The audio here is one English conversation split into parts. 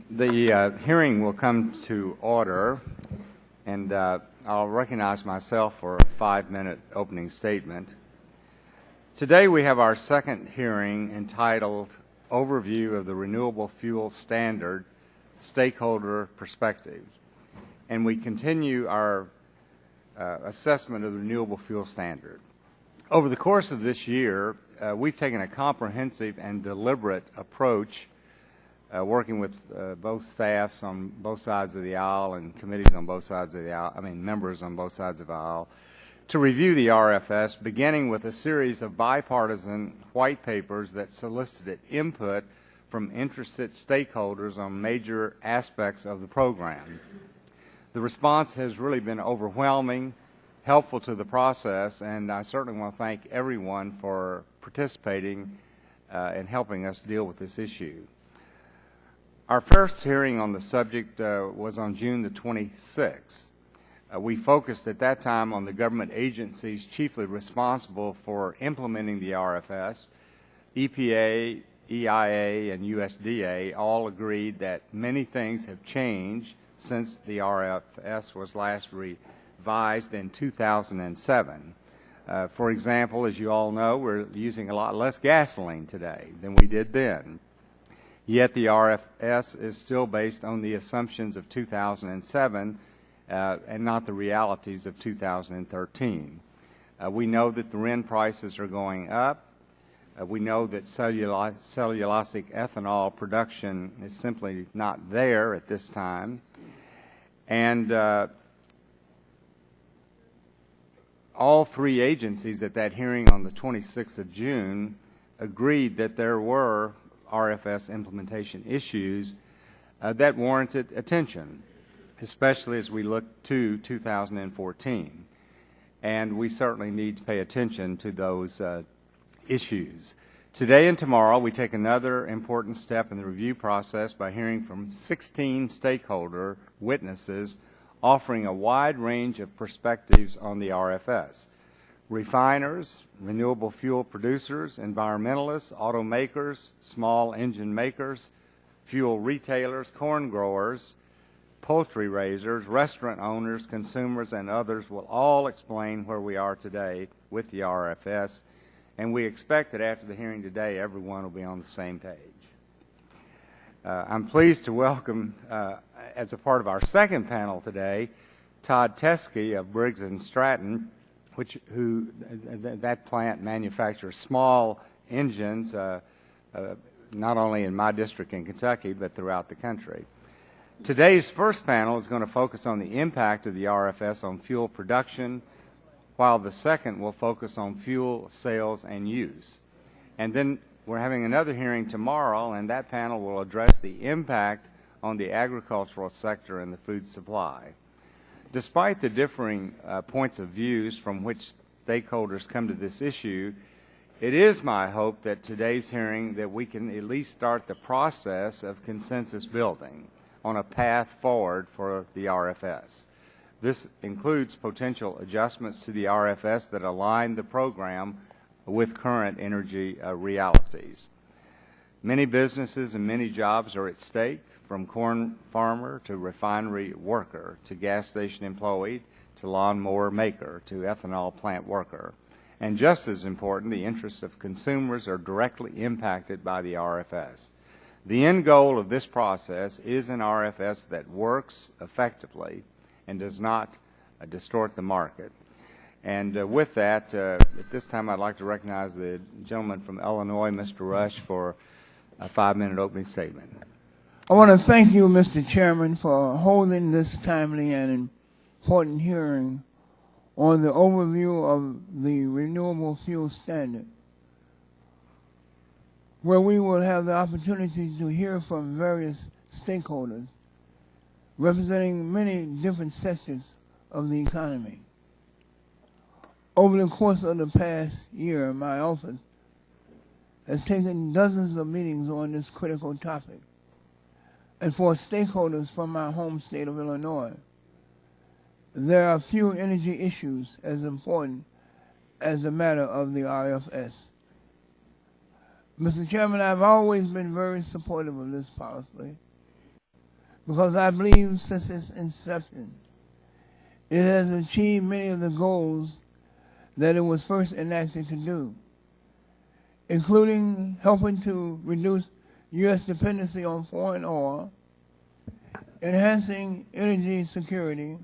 The hearing will come to order, and I'll recognize myself for a 5-minute opening statement. Today we have our second hearing entitled Overview of the Renewable Fuel Standard, Stakeholder Perspective. And we continue our assessment of the Renewable Fuel Standard. Over the course of this year, we've taken a comprehensive and deliberate approach working with both staffs on both sides of the aisle and committees on both sides of the aisle, members on both sides of the aisle, to review the RFS, beginning with a series of bipartisan white papers that solicited input from interested stakeholders on major aspects of the program. The response has really been overwhelming, helpful to the process, and I certainly want to thank everyone for participating and helping us deal with this issue. Our first hearing on the subject was on June the 26th. We focused at that time on the government agencies chiefly responsible for implementing the RFS. EPA, EIA, and USDA all agreed that many things have changed since the RFS was last revised in 2007. For example, as you all know, we're using a lot less gasoline today than we did then. Yet the RFS is still based on the assumptions of 2007 and not the realities of 2013. We know that the RIN prices are going up. We know that cellulosic ethanol production is simply not there at this time. And all three agencies at that hearing on the 26th of June agreed that there were RFS implementation issues that warranted attention, especially as we look to 2014. And we certainly need to pay attention to those issues. Today and tomorrow, we take another important step in the review process by hearing from 16 stakeholder witnesses offering a wide range of perspectives on the RFS. Refiners, renewable fuel producers, environmentalists, automakers, small engine makers, fuel retailers, corn growers, poultry raisers, restaurant owners, consumers, and others will all explain where we are today with the RFS, and we expect that after the hearing today, everyone will be on the same page. I'm pleased to welcome, as a part of our second panel today, Todd Teskey of Briggs & Stratton, that plant manufactures small engines, not only in my district in Kentucky, but throughout the country. Today's first panel is going to focus on the impact of the RFS on fuel production, while the second will focus on fuel sales and use. And then we're having another hearing tomorrow, and that panel will address the impact on the agricultural sector and the food supply. Despite the differing points of views from which stakeholders come to this issue, it is my hope that today's hearing that we can at least start the process of consensus building on a path forward for the RFS. This includes potential adjustments to the RFS that align the program with current energy realities. Many businesses and many jobs are at stake, from corn farmer to refinery worker to gas station employee to lawnmower maker to ethanol plant worker. And just as important, the interests of consumers are directly impacted by the RFS. The end goal of this process is an RFS that works effectively and does not distort the market. And with that, at this time I'd like to recognize the gentleman from Illinois, Mr. Rush, for a 5-minute opening statement. I want to thank you, Mr. Chairman, for holding this timely and important hearing on the overview of the Renewable Fuel Standard, where we will have the opportunity to hear from various stakeholders representing many different sectors of the economy. Over the course of the past year, my office has taken dozens of meetings on this critical topic. And for stakeholders from my home state of Illinois, there are few energy issues as important as the matter of the RFS. Mr. Chairman, I've always been very supportive of this policy, because I believe since its inception, it has achieved many of the goals that it was first enacted to do, including helping to reduce U.S. dependency on foreign oil, enhancing energy security,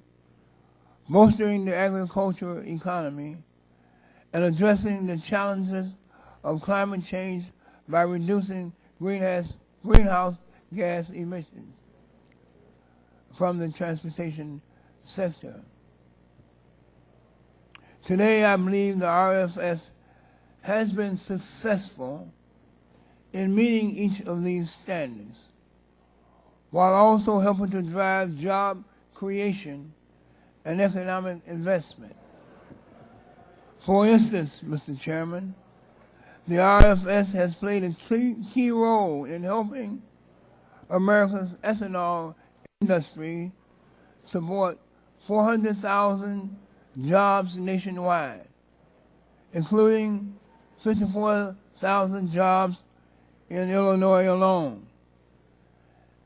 bolstering the agricultural economy, and addressing the challenges of climate change by reducing greenhouse gas emissions from the transportation sector. Today, I believe the RFS has been successful in meeting each of these standards, while also helping to drive job creation and economic investment. For instance, Mr. Chairman, the RFS has played a key role in helping America's ethanol industry support 400,000 jobs nationwide, including 54,000 jobs in Illinois alone.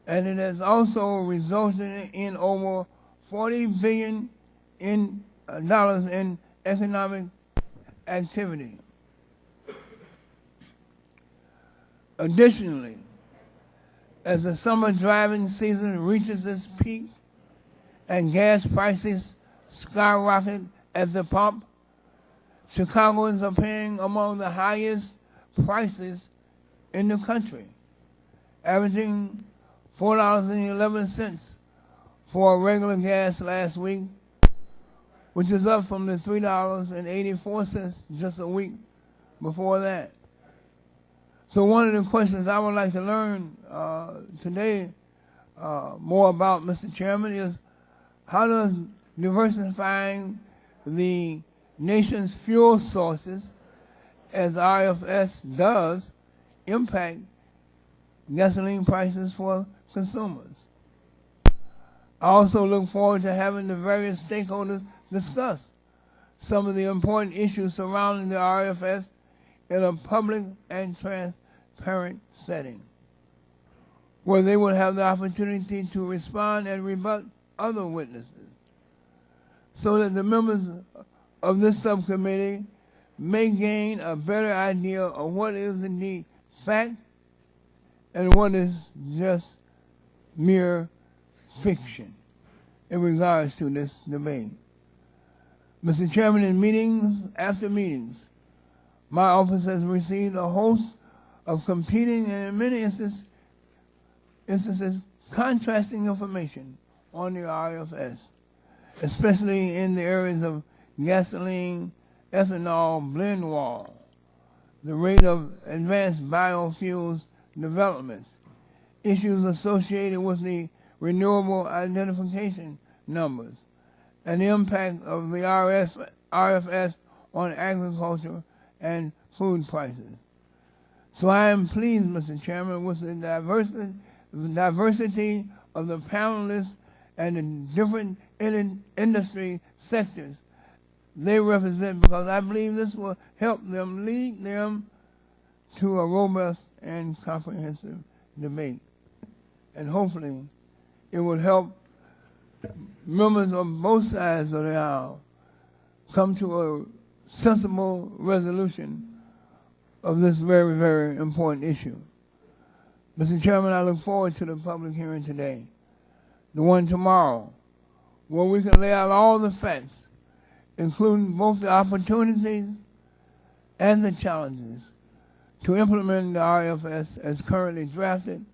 And it has also resulted in over $40 billion in economic activity. Additionally, as the summer driving season reaches its peak and gas prices skyrocket at the pump, Chicagoans are paying among the highest prices in the country, averaging $4.11 for a regular gas last week, which is up from the $3.84 just a week before that. So one of the questions I would like to learn today more about, Mr. Chairman, is how does diversifying the nation's fuel sources, as RFS does, impact gasoline prices for consumers? I also look forward to having the various stakeholders discuss some of the important issues surrounding the RFS in a public and transparent setting, where they will have the opportunity to respond and rebut other witnesses, so that the members of this subcommittee may gain a better idea of what is indeed fact and what is just mere fiction in regards to this debate. Mr. Chairman, in meetings after meetings, my office has received a host of competing and in many instances contrasting information on the RFS, especially in the areas of gasoline, ethanol, blend wall, the rate of advanced biofuels developments, issues associated with the renewable identification numbers, and the impact of the RFS on agriculture and food prices. So I am pleased, Mr. Chairman, with the diversity of the panelists and the different industry sectors they represent, because I believe this will help them lead them to a robust and comprehensive debate. And hopefully it will help members of both sides of the aisle come to a sensible resolution of this very, very important issue. Mr. Chairman, I look forward to the public hearing today, the one tomorrow, where we can lay out all the facts, including both the opportunities and the challenges, to implement the RFS as currently drafted.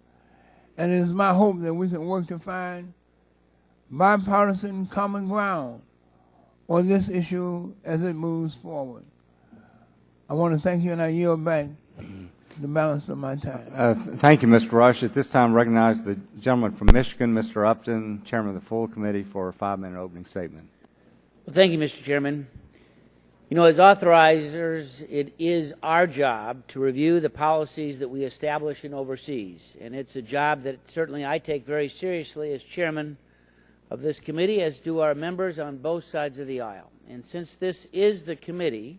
And it is my hope that we can work to find bipartisan common ground on this issue as it moves forward. I want to thank you, and I yield back the balance of my time. Thank you, Mr. Rush. At this time, recognize the gentleman from Michigan, Mr. Upton, Chairman of the full committee, for a 5-minute opening statement. Well, thank you, Mr. Chairman. You know, as authorizers, it is our job to review the policies that we establish and overseas, and it's a job that certainly I take very seriously as chairman of this committee, as do our members on both sides of the aisle. And since this is the committee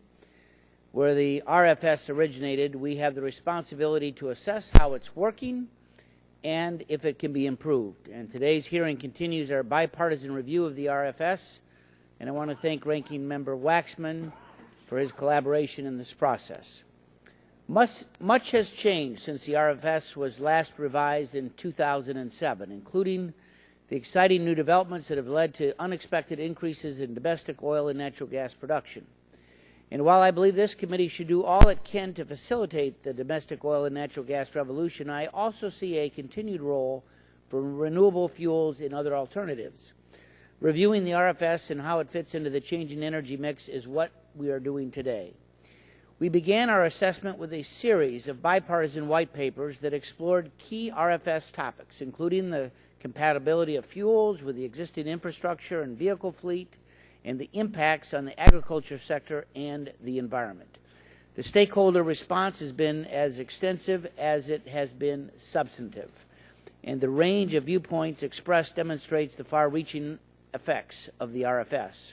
where the RFS originated, we have the responsibility to assess how it's working and if it can be improved. And today's hearing continues our bipartisan review of the RFS, and I want to thank Ranking Member Waxman for his collaboration in this process. Much has changed since the RFS was last revised in 2007, including the exciting new developments that have led to unexpected increases in domestic oil and natural gas production. And while I believe this committee should do all it can to facilitate the domestic oil and natural gas revolution, I also see a continued role for renewable fuels and other alternatives. Reviewing the RFS and how it fits into the changing energy mix is what we are doing today. We began our assessment with a series of bipartisan white papers that explored key RFS topics, including the compatibility of fuels with the existing infrastructure and vehicle fleet, and the impacts on the agriculture sector and the environment. The stakeholder response has been as extensive as it has been substantive, and the range of viewpoints expressed demonstrates the far-reaching effects of the RFS.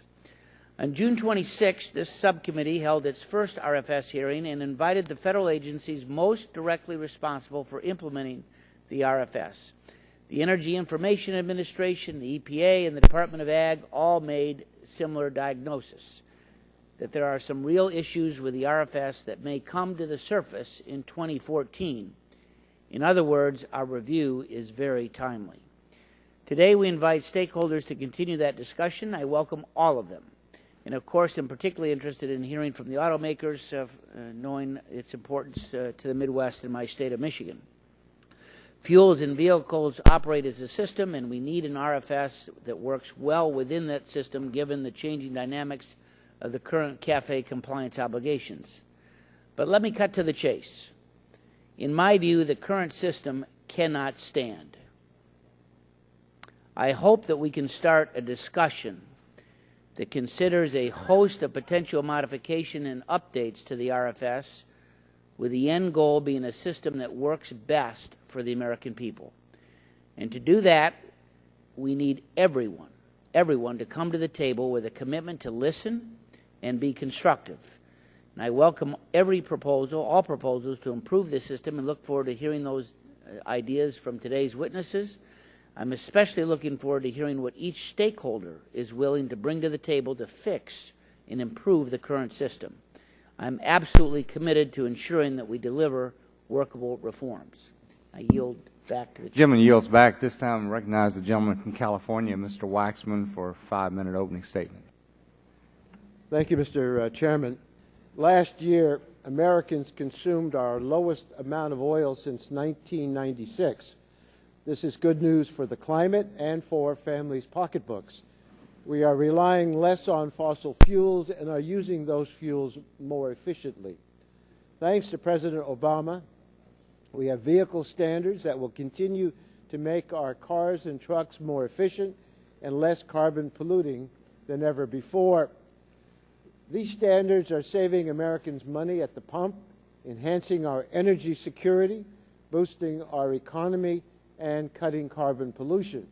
On June 26, this subcommittee held its first RFS hearing and invited the federal agencies most directly responsible for implementing the RFS. The Energy Information Administration, the EPA, and the Department of Ag all made similar diagnosis, that there are some real issues with the RFS that may come to the surface in 2014. In other words, our review is very timely. Today we invite stakeholders to continue that discussion. I welcome all of them. And of course, I'm particularly interested in hearing from the automakers, knowing its importance to the Midwest and my state of Michigan. Fuels and vehicles operate as a system, and we need an RFS that works well within that system given the changing dynamics of the current CAFE compliance obligations. But let me cut to the chase. In my view, the current system cannot stand. I hope that we can start a discussion that considers a host of potential modification and updates to the RFS, with the end goal being a system that works best for the American people. And to do that, we need everyone to come to the table with a commitment to listen and be constructive. And I welcome every proposal, all proposals to improve this system, and look forward to hearing those ideas from today's witnesses. I'm especially looking forward to hearing what each stakeholder is willing to bring to the table to fix and improve the current system. I'm absolutely committed to ensuring that we deliver workable reforms. I yield back to the chair. Gentleman yields back. This time I recognize the gentleman from California, Mr. Waxman, for a 5-minute opening statement. Thank you, Mr. Chairman. Last year, Americans consumed our lowest amount of oil since 1996. This is good news for the climate and for families' pocketbooks. We are relying less on fossil fuels and are using those fuels more efficiently. Thanks to President Obama, we have vehicle standards that will continue to make our cars and trucks more efficient and less carbon polluting than ever before. These standards are saving Americans money at the pump, enhancing our energy security, boosting our economy, and cutting carbon pollution.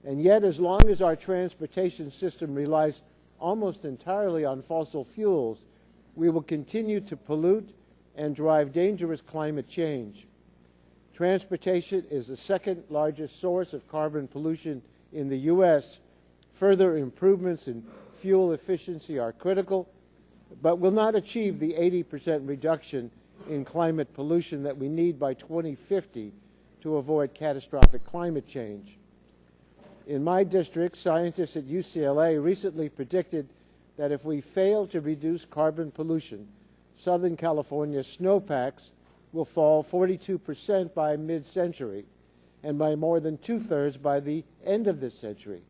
And yet, as long as our transportation system relies almost entirely on fossil fuels, we will continue to pollute and drive dangerous climate change. Transportation is the second largest source of carbon pollution in the U.S. Further improvements in fuel efficiency are critical, but will not achieve the 80% reduction in climate pollution that we need by 2050 to avoid catastrophic climate change. In my district, scientists at UCLA recently predicted that if we fail to reduce carbon pollution, Southern California's snowpacks will fall 42% by mid-century and by more than 2/3 by the end of this century.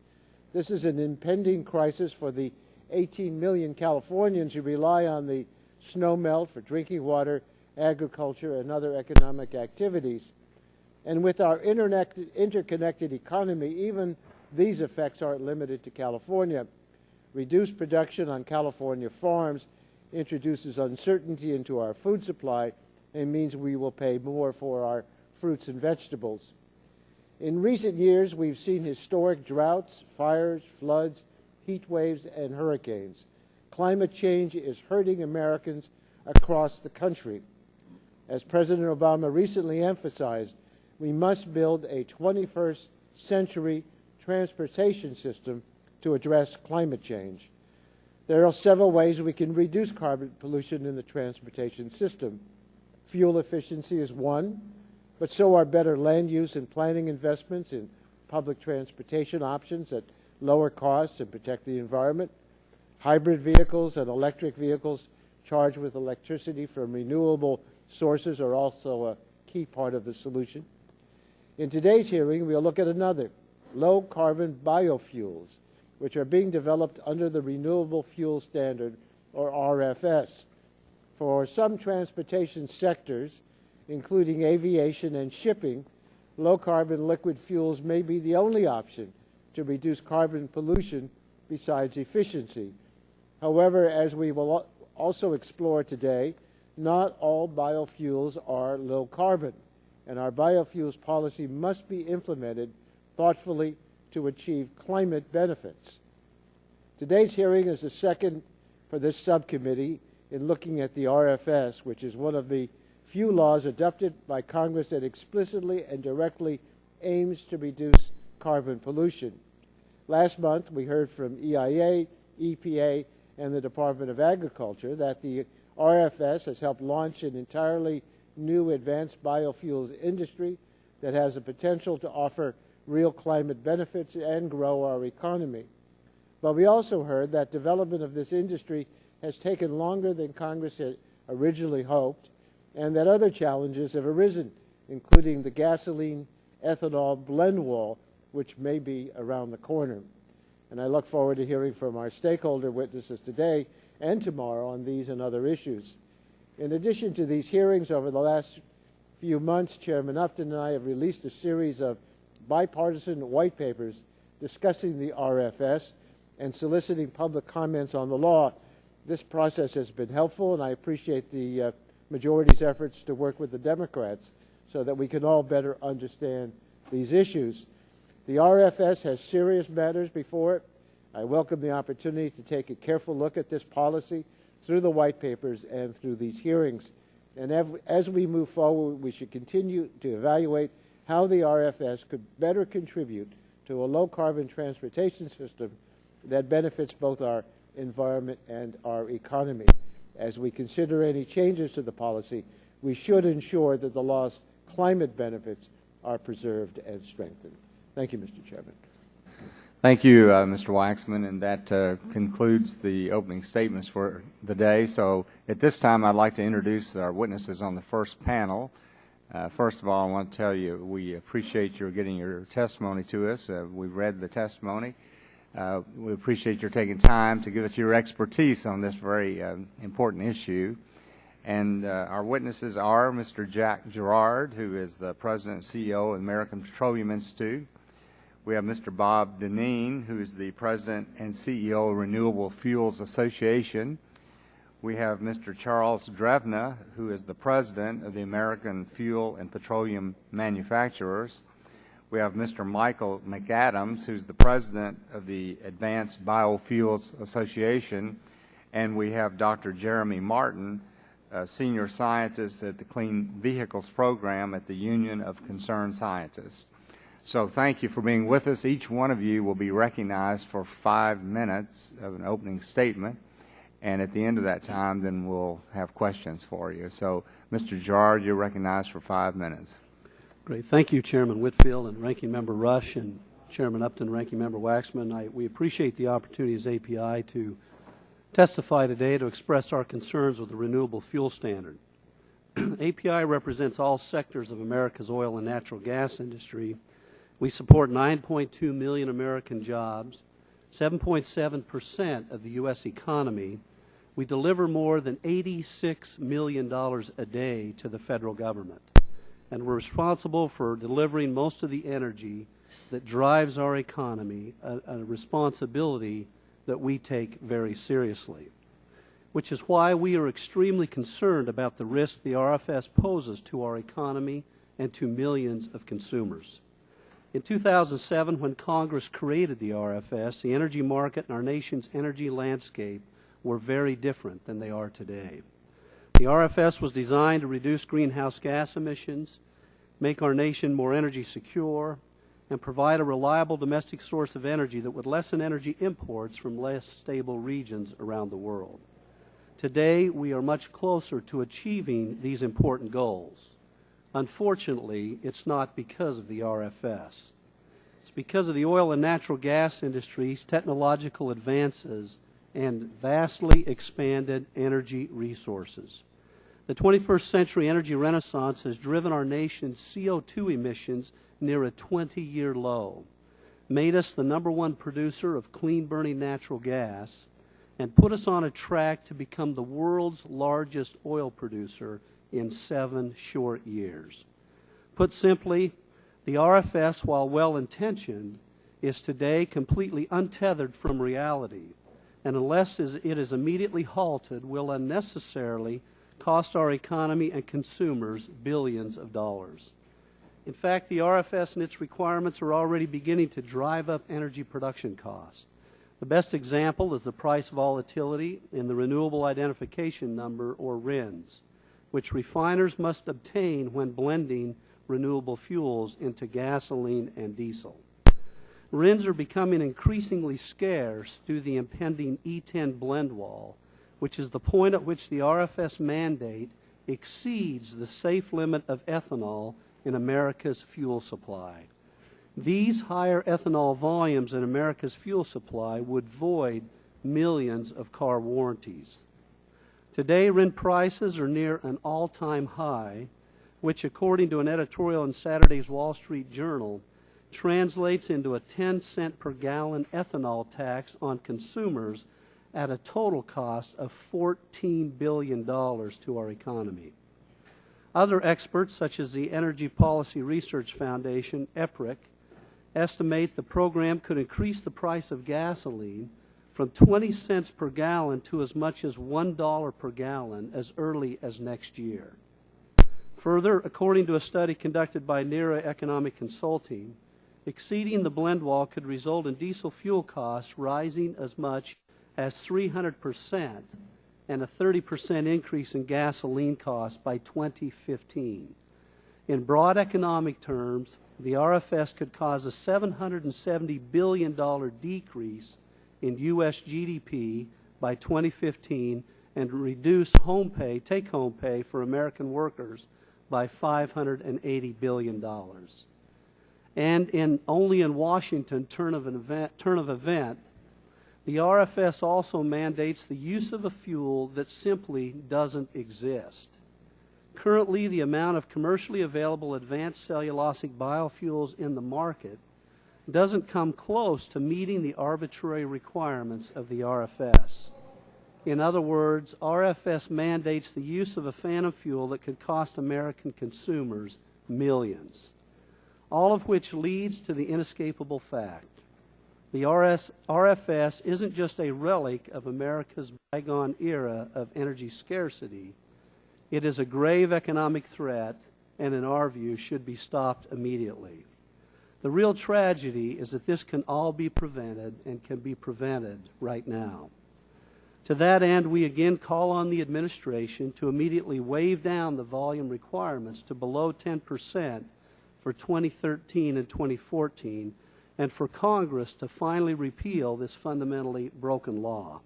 This is an impending crisis for the 18 million Californians who rely on the snow melt for drinking water, agriculture, and other economic activities. And with our interconnected economy, even these effects aren't limited to California. Reduced production on California farms introduces uncertainty into our food supply and means we will pay more for our fruits and vegetables. In recent years, we've seen historic droughts, fires, floods, heat waves, and hurricanes. Climate change is hurting Americans across the country. As President Obama recently emphasized, we must build a 21st century transportation system to address climate change. There are several ways we can reduce carbon pollution in the transportation system. Fuel efficiency is one, but so are better land use and planning investments in public transportation options at lower costs and protect the environment. Hybrid vehicles and electric vehicles charged with electricity from renewable sources are also a key part of the solution. In today's hearing, we'll look at another, low-carbon biofuels, which are being developed under the Renewable Fuel Standard, or RFS. For some transportation sectors, including aviation and shipping, low-carbon liquid fuels may be the only option to reduce carbon pollution besides efficiency. However, as we will also explore today, not all biofuels are low carbon, and our biofuels policy must be implemented thoughtfully to achieve climate benefits. Today's hearing is the second for this subcommittee in looking at the RFS, which is one of the few laws adopted by Congress that explicitly and directly aims to reduce carbon pollution. Last month, we heard from EIA, EPA, and the Department of Agriculture that the RFS has helped launch an entirely new advanced biofuels industry that has the potential to offer real climate benefits and grow our economy. But we also heard that development of this industry has taken longer than Congress had originally hoped, and that other challenges have arisen, including the gasoline ethanol blend wall, which may be around the corner. And I look forward to hearing from our stakeholder witnesses today and tomorrow on these and other issues. In addition to these hearings over the last few months, Chairman Upton and I have released a series of bipartisan white papers discussing the RFS and soliciting public comments on the law. This process has been helpful, and I appreciate the majority's efforts to work with the Democrats so that we can all better understand these issues. The RFS has serious matters before it. I welcome the opportunity to take a careful look at this policy through the white papers and through these hearings. And as we move forward, we should continue to evaluate how the RFS could better contribute to a low-carbon transportation system that benefits both our environment and our economy. As we consider any changes to the policy, we should ensure that the law's climate benefits are preserved and strengthened. Thank you, Mr. Chairman. Thank you, Mr. Waxman, and that concludes the opening statements for the day. So at this time, I'd like to introduce our witnesses on the first panel. First of all, I want to tell you we appreciate your getting your testimony to us. We've read the testimony. We appreciate your taking time to give us your expertise on this very important issue. And our witnesses are Mr. Jack Gerard, who is the President and CEO of the American Petroleum Institute. We have Mr. Bob Dineen, who is the President and CEO of Renewable Fuels Association. We have Mr. Charles Drevna, who is the President of the American Fuel and Petroleum Manufacturers. We have Mr. Michael McAdams, who's the President of the Advanced Biofuels Association. And we have Dr. Jeremy Martin, Senior Scientist at the Clean Vehicles Program at the Union of Concerned Scientists. So thank you for being with us. Each one of you will be recognized for 5 minutes of an opening statement. And at the end of that time, then we'll have questions for you. So, Mr. Gerard, you're recognized for 5 minutes. Great. Thank you, Chairman Whitfield and Ranking Member Rush and Chairman Upton, Ranking Member Waxman. We appreciate the opportunity as API to testify today to express our concerns with the Renewable Fuel Standard. API represents all sectors of America's oil and natural gas industry. We support 9.2 million American jobs, 7.7% of the U.S. economy. We deliver more than $86 million a day to the federal government. And we're responsible for delivering most of the energy that drives our economy, a responsibility that we take very seriously, which is why we are extremely concerned about the risk the RFS poses to our economy and to millions of consumers. In 2007, when Congress created the RFS, the energy market and our nation's energy landscape were very different than they are today. The RFS was designed to reduce greenhouse gas emissions, make our nation more energy secure, and provide a reliable domestic source of energy that would lessen energy imports from less stable regions around the world. Today, we are much closer to achieving these important goals. Unfortunately, it's not because of the RFS. It's because of the oil and natural gas industry's technological advances and vastly expanded energy resources. The 21st century energy renaissance has driven our nation's CO2 emissions near a 20-year low, made us the #1 producer of clean-burning natural gas, and put us on a track to become the world's largest oil producer in 7 short years. Put simply, the RFS, while well-intentioned, is today completely untethered from reality, and unless it is immediately halted, will unnecessarily cost our economy and consumers billions of dollars. In fact, the RFS and its requirements are already beginning to drive up energy production costs. The best example is the price volatility in the Renewable Identification Number, or RINs, which refiners must obtain when blending renewable fuels into gasoline and diesel. RINs are becoming increasingly scarce due to the impending E10 blend wall, which is the point at which the RFS mandate exceeds the safe limit of ethanol in America's fuel supply. These higher ethanol volumes in America's fuel supply would void millions of car warranties. Today, RIN prices are near an all-time high, which, according to an editorial in Saturday's Wall Street Journal, translates into a 10-cent per gallon ethanol tax on consumers at a total cost of $14 billion to our economy. Other experts, such as the Energy Policy Research Foundation, EPRIC, estimate the program could increase the price of gasoline from 20 cents per gallon to as much as $1 per gallon as early as next year. Further, according to a study conducted by NERA Economic Consulting, exceeding the blend wall could result in diesel fuel costs rising as much as 300% and a 30% increase in gasoline costs by 2015. In broad economic terms, the RFS could cause a $770 billion decrease in U.S. GDP by 2015 and reduce take-home pay for American workers by $580 billion. And only in Washington turn of event, the RFS also mandates the use of a fuel that simply doesn't exist. Currently, the amount of commercially available advanced cellulosic biofuels in the market doesn't come close to meeting the arbitrary requirements of the RFS. In other words, RFS mandates the use of a phantom fuel that could cost American consumers millions, all of which leads to the inescapable fact. The RFS isn't just a relic of America's bygone era of energy scarcity. It is a grave economic threat and, in our view, should be stopped immediately. The real tragedy is that this can all be prevented and can be prevented right now. To that end, we again call on the administration to immediately waive down the volume requirements to below 10% for 2013 and 2014, and for Congress to finally repeal this fundamentally broken law.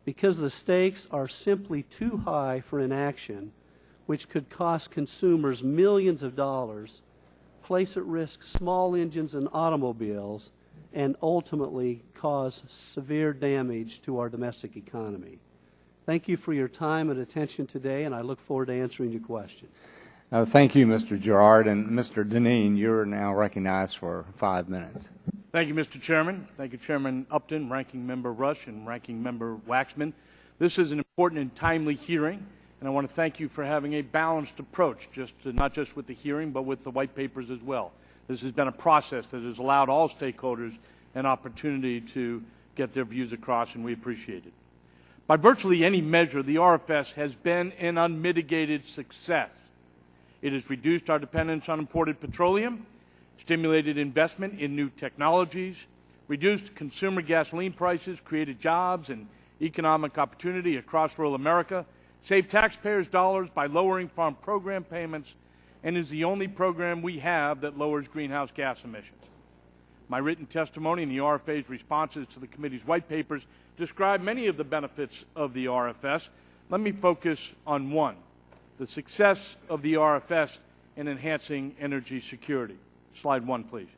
Because the stakes are simply too high for inaction, which could cost consumers millions of dollars, place at risk small engines and automobiles, and ultimately cause severe damage to our domestic economy. Thank you for your time and attention today, and I look forward to answering your questions. Thank you, Mr. Gerard. And Mr. Deneen, you're now recognized for 5 minutes. Thank you, Mr. Chairman. Thank you, Chairman Upton, Ranking Member Rush, and Ranking Member Waxman. This is an important and timely hearing, and I want to thank you for having a balanced approach, not just with the hearing, but with the white papers as well. This has been a process that has allowed all stakeholders an opportunity to get their views across, and we appreciate it. By virtually any measure, the RFS has been an unmitigated success. It has reduced our dependence on imported petroleum, stimulated investment in new technologies, reduced consumer gasoline prices, created jobs and economic opportunity across rural America, saved taxpayers dollars by lowering farm program payments, and is the only program we have that lowers greenhouse gas emissions. My written testimony and the RFA's responses to the committee's white papers describe many of the benefits of the RFS. Let me focus on one, the success of the RFS in enhancing energy security. Slide 1, please.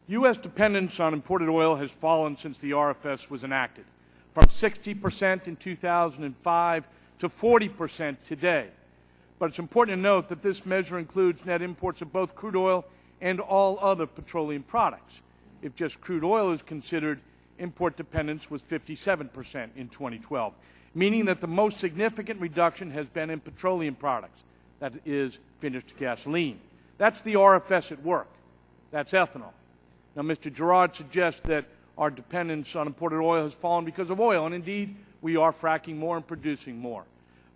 U.S. dependence on imported oil has fallen since the RFS was enacted, from 60% in 2005 to 40% today. But it's important to note that this measure includes net imports of both crude oil and all other petroleum products. If just crude oil is considered, import dependence was 57% in 2012, meaning that the most significant reduction has been in petroleum products, that is, finished gasoline. That's the RFS at work. That's ethanol. Now, Mr. Gerard suggests that our dependence on imported oil has fallen because of oil, and indeed, we are fracking more and producing more.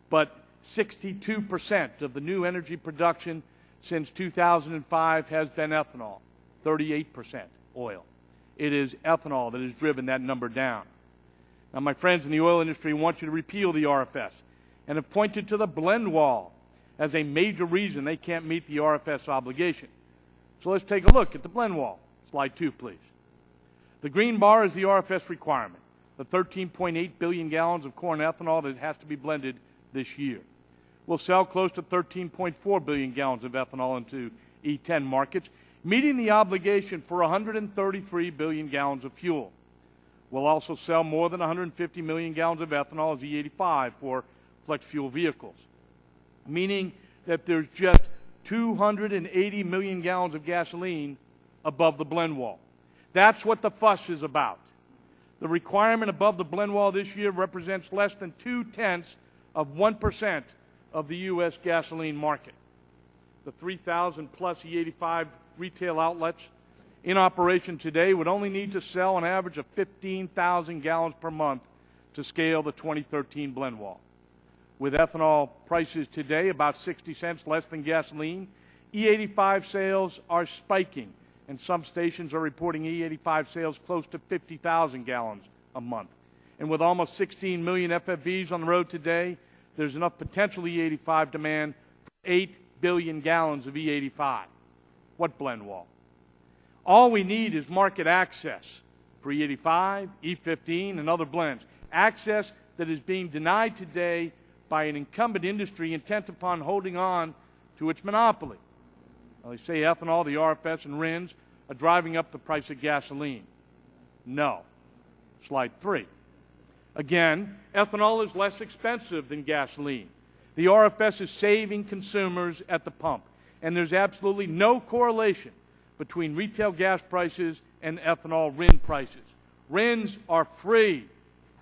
But 62% of the new energy production since 2005 has been ethanol, 38% oil. It is ethanol that has driven that number down. Now, my friends in the oil industry want you to repeal the RFS and have pointed to the blend wall as a major reason they can't meet the RFS obligation. So let's take a look at the blend wall. Slide 2, please. The green bar is the RFS requirement, the 13.8 billion gallons of corn ethanol that has to be blended this year. We'll sell close to 13.4 billion gallons of ethanol into E10 markets, meeting the obligation for 133 billion gallons of fuel. We'll also sell more than 150 million gallons of ethanol as E85 for flex fuel vehicles, meaning that there's just 280 million gallons of gasoline above the blend wall. That's what the fuss is about. The requirement above the blend wall this year represents less than 0.2% of the U.S. gasoline market. The 3,000 plus E85 retail outlets in operation today would only need to sell an average of 15,000 gallons per month to scale the 2013 blend wall. With ethanol prices today about 60 cents less than gasoline, E85 sales are spiking, and some stations are reporting E85 sales close to 50,000 gallons a month. And with almost 16 million FFVs on the road today, there's enough potential E85 demand for 8 billion gallons of E85. What blend wall? All we need is market access for E85, E15, and other blends. Access that is being denied today by an incumbent industry intent upon holding on to its monopoly. Well, they say ethanol, the RFS, and RINs are driving up the price of gasoline. No. Slide 3. Again, ethanol is less expensive than gasoline. The RFS is saving consumers at the pump, and there's absolutely no correlation between retail gas prices and ethanol RIN prices. RINs are free.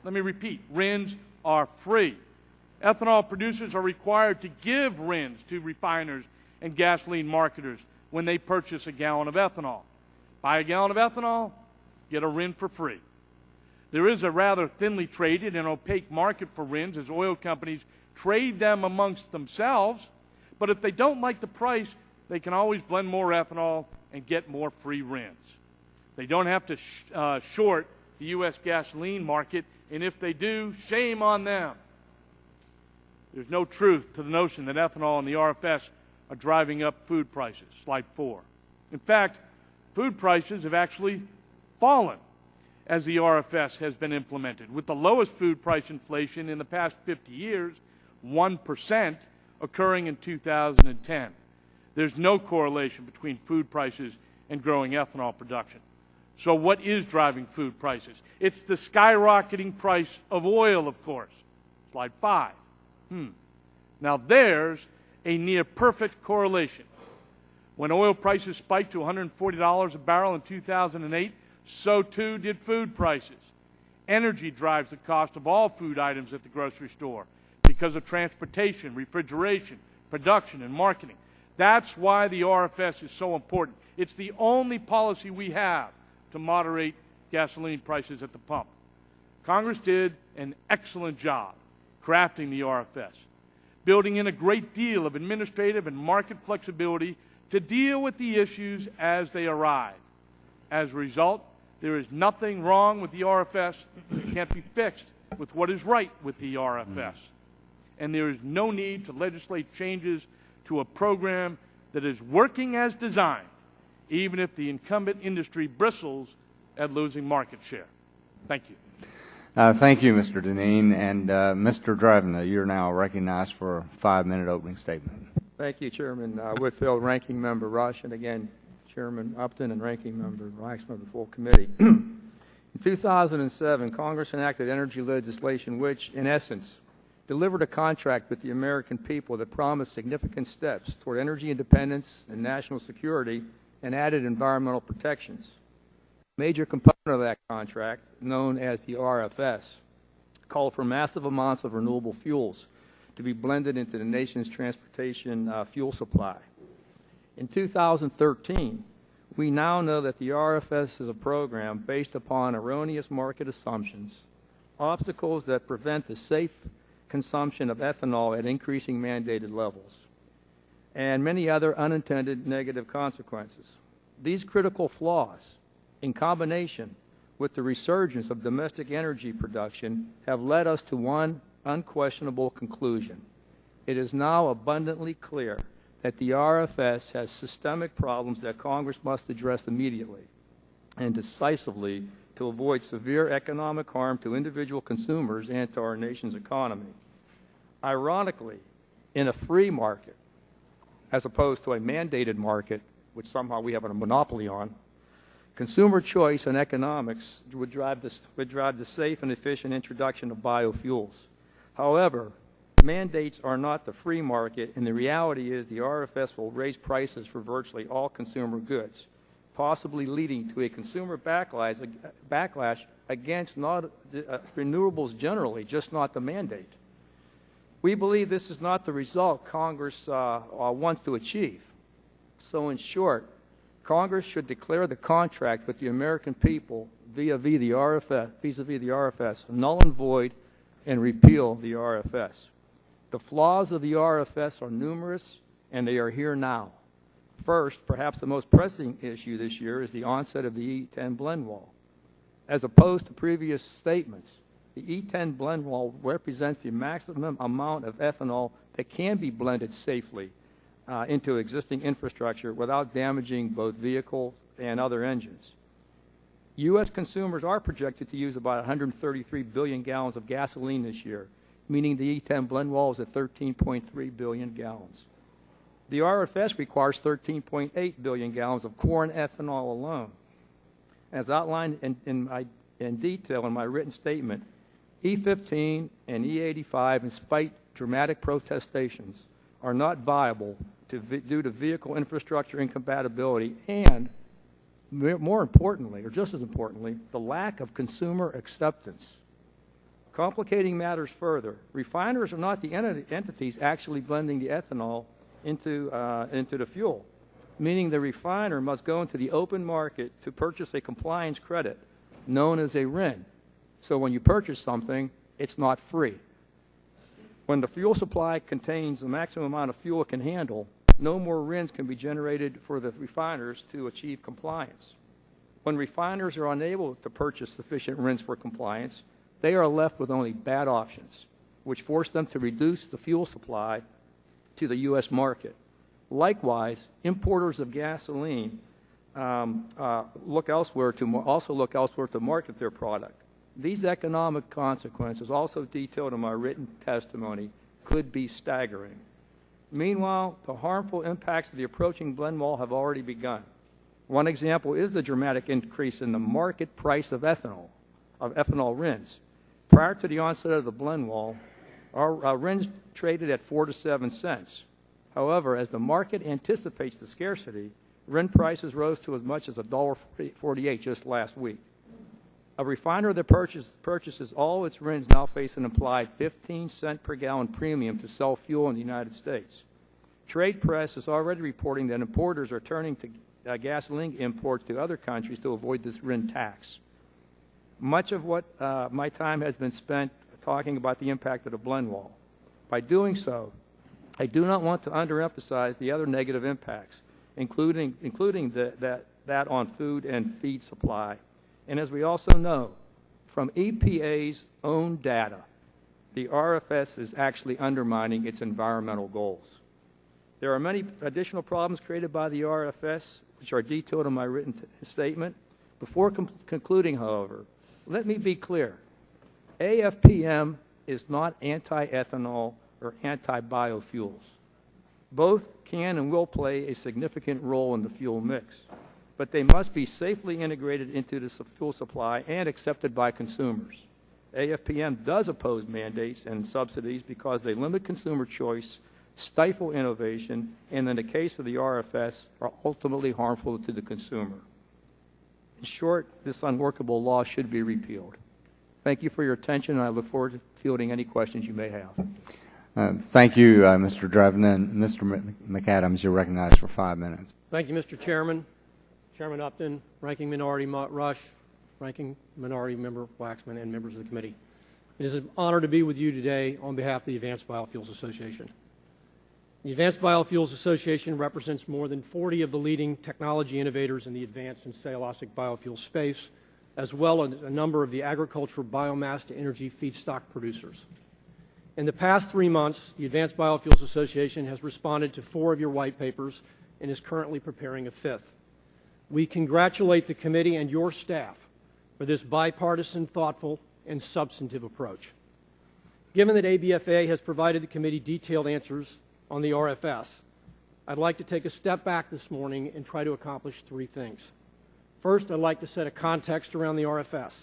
Let me repeat, RINs are free. Ethanol producers are required to give RINs to refiners and gasoline marketers when they purchase a gallon of ethanol. Buy a gallon of ethanol, get a RIN for free. There is a rather thinly traded and opaque market for RINs as oil companies trade them amongst themselves, but if they don't like the price, they can always blend more ethanol and get more free RINs. They don't have to short the U.S. gasoline market, and if they do, shame on them. There's no truth to the notion that ethanol and the RFS are driving up food prices. Slide 4. In fact, food prices have actually fallen as the RFS has been implemented, with the lowest food price inflation in the past 50 years, 1%, occurring in 2010. There's no correlation between food prices and growing ethanol production. So what is driving food prices? It's the skyrocketing price of oil, of course. Slide 5. Now there's a near perfect correlation. When oil prices spiked to $140 a barrel in 2008, so too did food prices. Energy drives the cost of all food items at the grocery store because of transportation, refrigeration, production, and marketing. That's why the RFS is so important. It's the only policy we have to moderate gasoline prices at the pump. Congress did an excellent job crafting the RFS, building in a great deal of administrative and market flexibility to deal with the issues as they arrive. As a result, there is nothing wrong with the RFS that can't be fixed with what is right with the RFS. And there is no need to legislate changes to a program that is working as designed, even if the incumbent industry bristles at losing market share. Thank you. Thank you, Mr. Deneen. And Mr. Drevna, you're now recognized for a 5-minute opening statement. Thank you, Chairman Whitfield, Ranking Member Rush, and again, Chairman Upton and Ranking Member Waxman of the full committee. In 2007, Congress enacted energy legislation which, in essence, delivered a contract with the American people that promised significant steps toward energy independence and national security and added environmental protections. A major component of that contract, known as the RFS, called for massive amounts of renewable fuels to be blended into the nation's transportation fuel supply. In 2013, we now know that the RFS is a program based upon erroneous market assumptions, obstacles that prevent the safe consumption of ethanol at increasing mandated levels, and many other unintended negative consequences. These critical flaws, in combination with the resurgence of domestic energy production, have led us to one unquestionable conclusion. It is now abundantly clear that the RFS has systemic problems that Congress must address immediately and decisively to avoid severe economic harm to individual consumers and to our nation's economy. Ironically, in a free market, as opposed to a mandated market, which somehow we have a monopoly on, consumer choice and economics would drive the safe and efficient introduction of biofuels. However, mandates are not the free market, and the reality is the RFS will raise prices for virtually all consumer goods, possibly leading to a consumer backlash against renewables generally, just not the mandate. We believe this is not the result Congress wants to achieve. So in short, Congress should declare the contract with the American people vis-a-vis the RFS null and void and repeal the RFS. The flaws of the RFS are numerous, and they are here now. First, perhaps the most pressing issue this year is the onset of the E10 blend wall. As opposed to previous statements, the E10 blend wall represents the maximum amount of ethanol that can be blended safely into existing infrastructure without damaging both vehicles and other engines. U.S. consumers are projected to use about 133 billion gallons of gasoline this year, meaning the E10 blend wall is at 13.3 billion gallons. The RFS requires 13.8 billion gallons of corn ethanol alone. As outlined in detail in my written statement, E15 and E85, despite dramatic protestations, are not viable due to vehicle infrastructure incompatibility and, more importantly, or just as importantly, the lack of consumer acceptance. Complicating matters further, refiners are not the entities actually blending the ethanol into the fuel, meaning the refiner must go into the open market to purchase a compliance credit known as a RIN. So when you purchase something, it's not free. When the fuel supply contains the maximum amount of fuel it can handle, no more RINs can be generated for the refiners to achieve compliance. When refiners are unable to purchase sufficient RINs for compliance, they are left with only bad options, which force them to reduce the fuel supply to the U.S. market. Likewise, importers of gasoline look elsewhere to market their product. These economic consequences, also detailed in my written testimony, could be staggering. Meanwhile, the harmful impacts of the approaching blend wall have already begun. One example is the dramatic increase in the market price of ethanol RINs. Prior to the onset of the blend wall, our RINs traded at 4 to 7 cents. However, as the market anticipates the scarcity, RIN prices rose to as much as $1.48 just last week. A refiner that purchases all its RINs now face an implied 15-cent per gallon premium to sell fuel in the United States. Trade press is already reporting that importers are turning to gasoline imports to other countries to avoid this RIN tax. Much of what my time has been spent talking about the impact of the blend wall. By doing so, I do not want to underemphasize the other negative impacts, including that on food and feed supply. And as we also know, from EPA's own data, the RFS is actually undermining its environmental goals. There are many additional problems created by the RFS, which are detailed in my written statement. Before concluding, however, let me be clear. AFPM is not anti-ethanol or anti-biofuels. Both can and will play a significant role in the fuel mix, but they must be safely integrated into the fuel supply and accepted by consumers. AFPM does oppose mandates and subsidies because they limit consumer choice, stifle innovation, and in the case of the RFS, are ultimately harmful to the consumer. In short, this unworkable law should be repealed. Thank you for your attention, and I look forward to fielding any questions you may have. Thank you, Mr. Drevnan. Mr. McAdams, you're recognized for 5 minutes. Thank you, Mr. Chairman, Chairman Upton, Ranking Minority Rush, Ranking Minority Member Waxman, and members of the committee. It is an honor to be with you today on behalf of the Advanced Biofuels Association. The Advanced Biofuels Association represents more than 40 of the leading technology innovators in the advanced and cellulosic biofuel space, as well as a number of the agricultural biomass to energy feedstock producers. In the past 3 months, the Advanced Biofuels Association has responded to 4 of your white papers and is currently preparing a 5th. We congratulate the committee and your staff for this bipartisan, thoughtful, and substantive approach. Given that ABFA has provided the committee detailed answers on the RFS, I'd like to take a step back this morning and try to accomplish 3 things. First, I'd like to set a context around the RFS.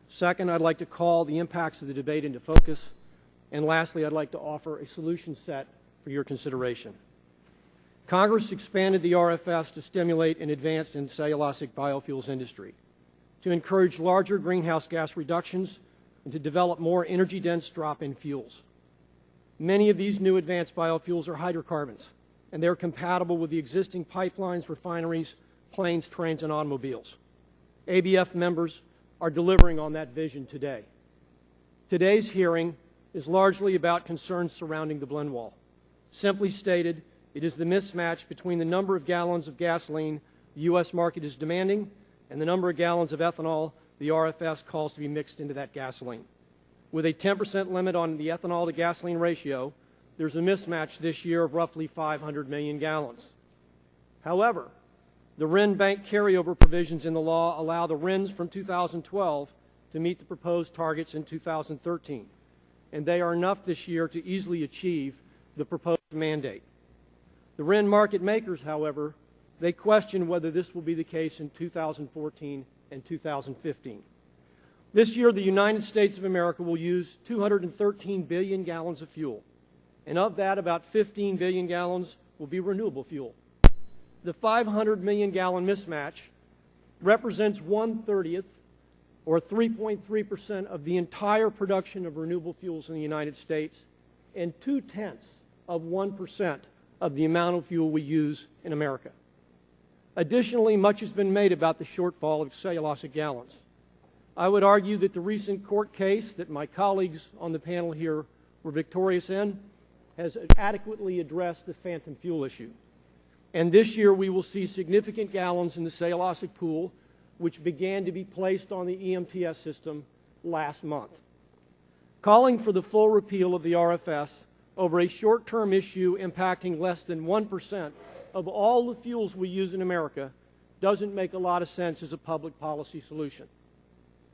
Second, I'd like to call the impacts of the debate into focus. And lastly, I'd like to offer a solution set for your consideration. Congress expanded the RFS to stimulate an advanced and cellulosic biofuels industry, to encourage larger greenhouse gas reductions, and to develop more energy-dense drop-in fuels. Many of these new advanced biofuels are hydrocarbons, and they're compatible with the existing pipelines, refineries, planes, trains, and automobiles. ABF members are delivering on that vision today. Today's hearing is largely about concerns surrounding the blend wall. Simply stated, it is the mismatch between the number of gallons of gasoline the U.S. market is demanding and the number of gallons of ethanol the RFS calls to be mixed into that gasoline. With a 10% limit on the ethanol to gasoline ratio, there's a mismatch this year of roughly 500 million gallons. However, the RIN bank carryover provisions in the law allow the RINs from 2012 to meet the proposed targets in 2013, and they are enough this year to easily achieve the proposed mandate. The RIN market makers, however, they question whether this will be the case in 2014 and 2015. This year, the United States of America will use 213 billion gallons of fuel, and of that, about 15 billion gallons will be renewable fuel. The 500 million gallon mismatch represents 1/30 or 3.3% of the entire production of renewable fuels in the United States and 0.2% of the amount of fuel we use in America. Additionally, much has been made about the shortfall of cellulosic gallons. I would argue that the recent court case that my colleagues on the panel here were victorious in has adequately addressed the phantom fuel issue. And this year we will see significant gallons in the cellulosic pool, which began to be placed on the EMTS system last month. Calling for the full repeal of the RFS over a short-term issue impacting less than 1% of all the fuels we use in America doesn't make a lot of sense as a public policy solution.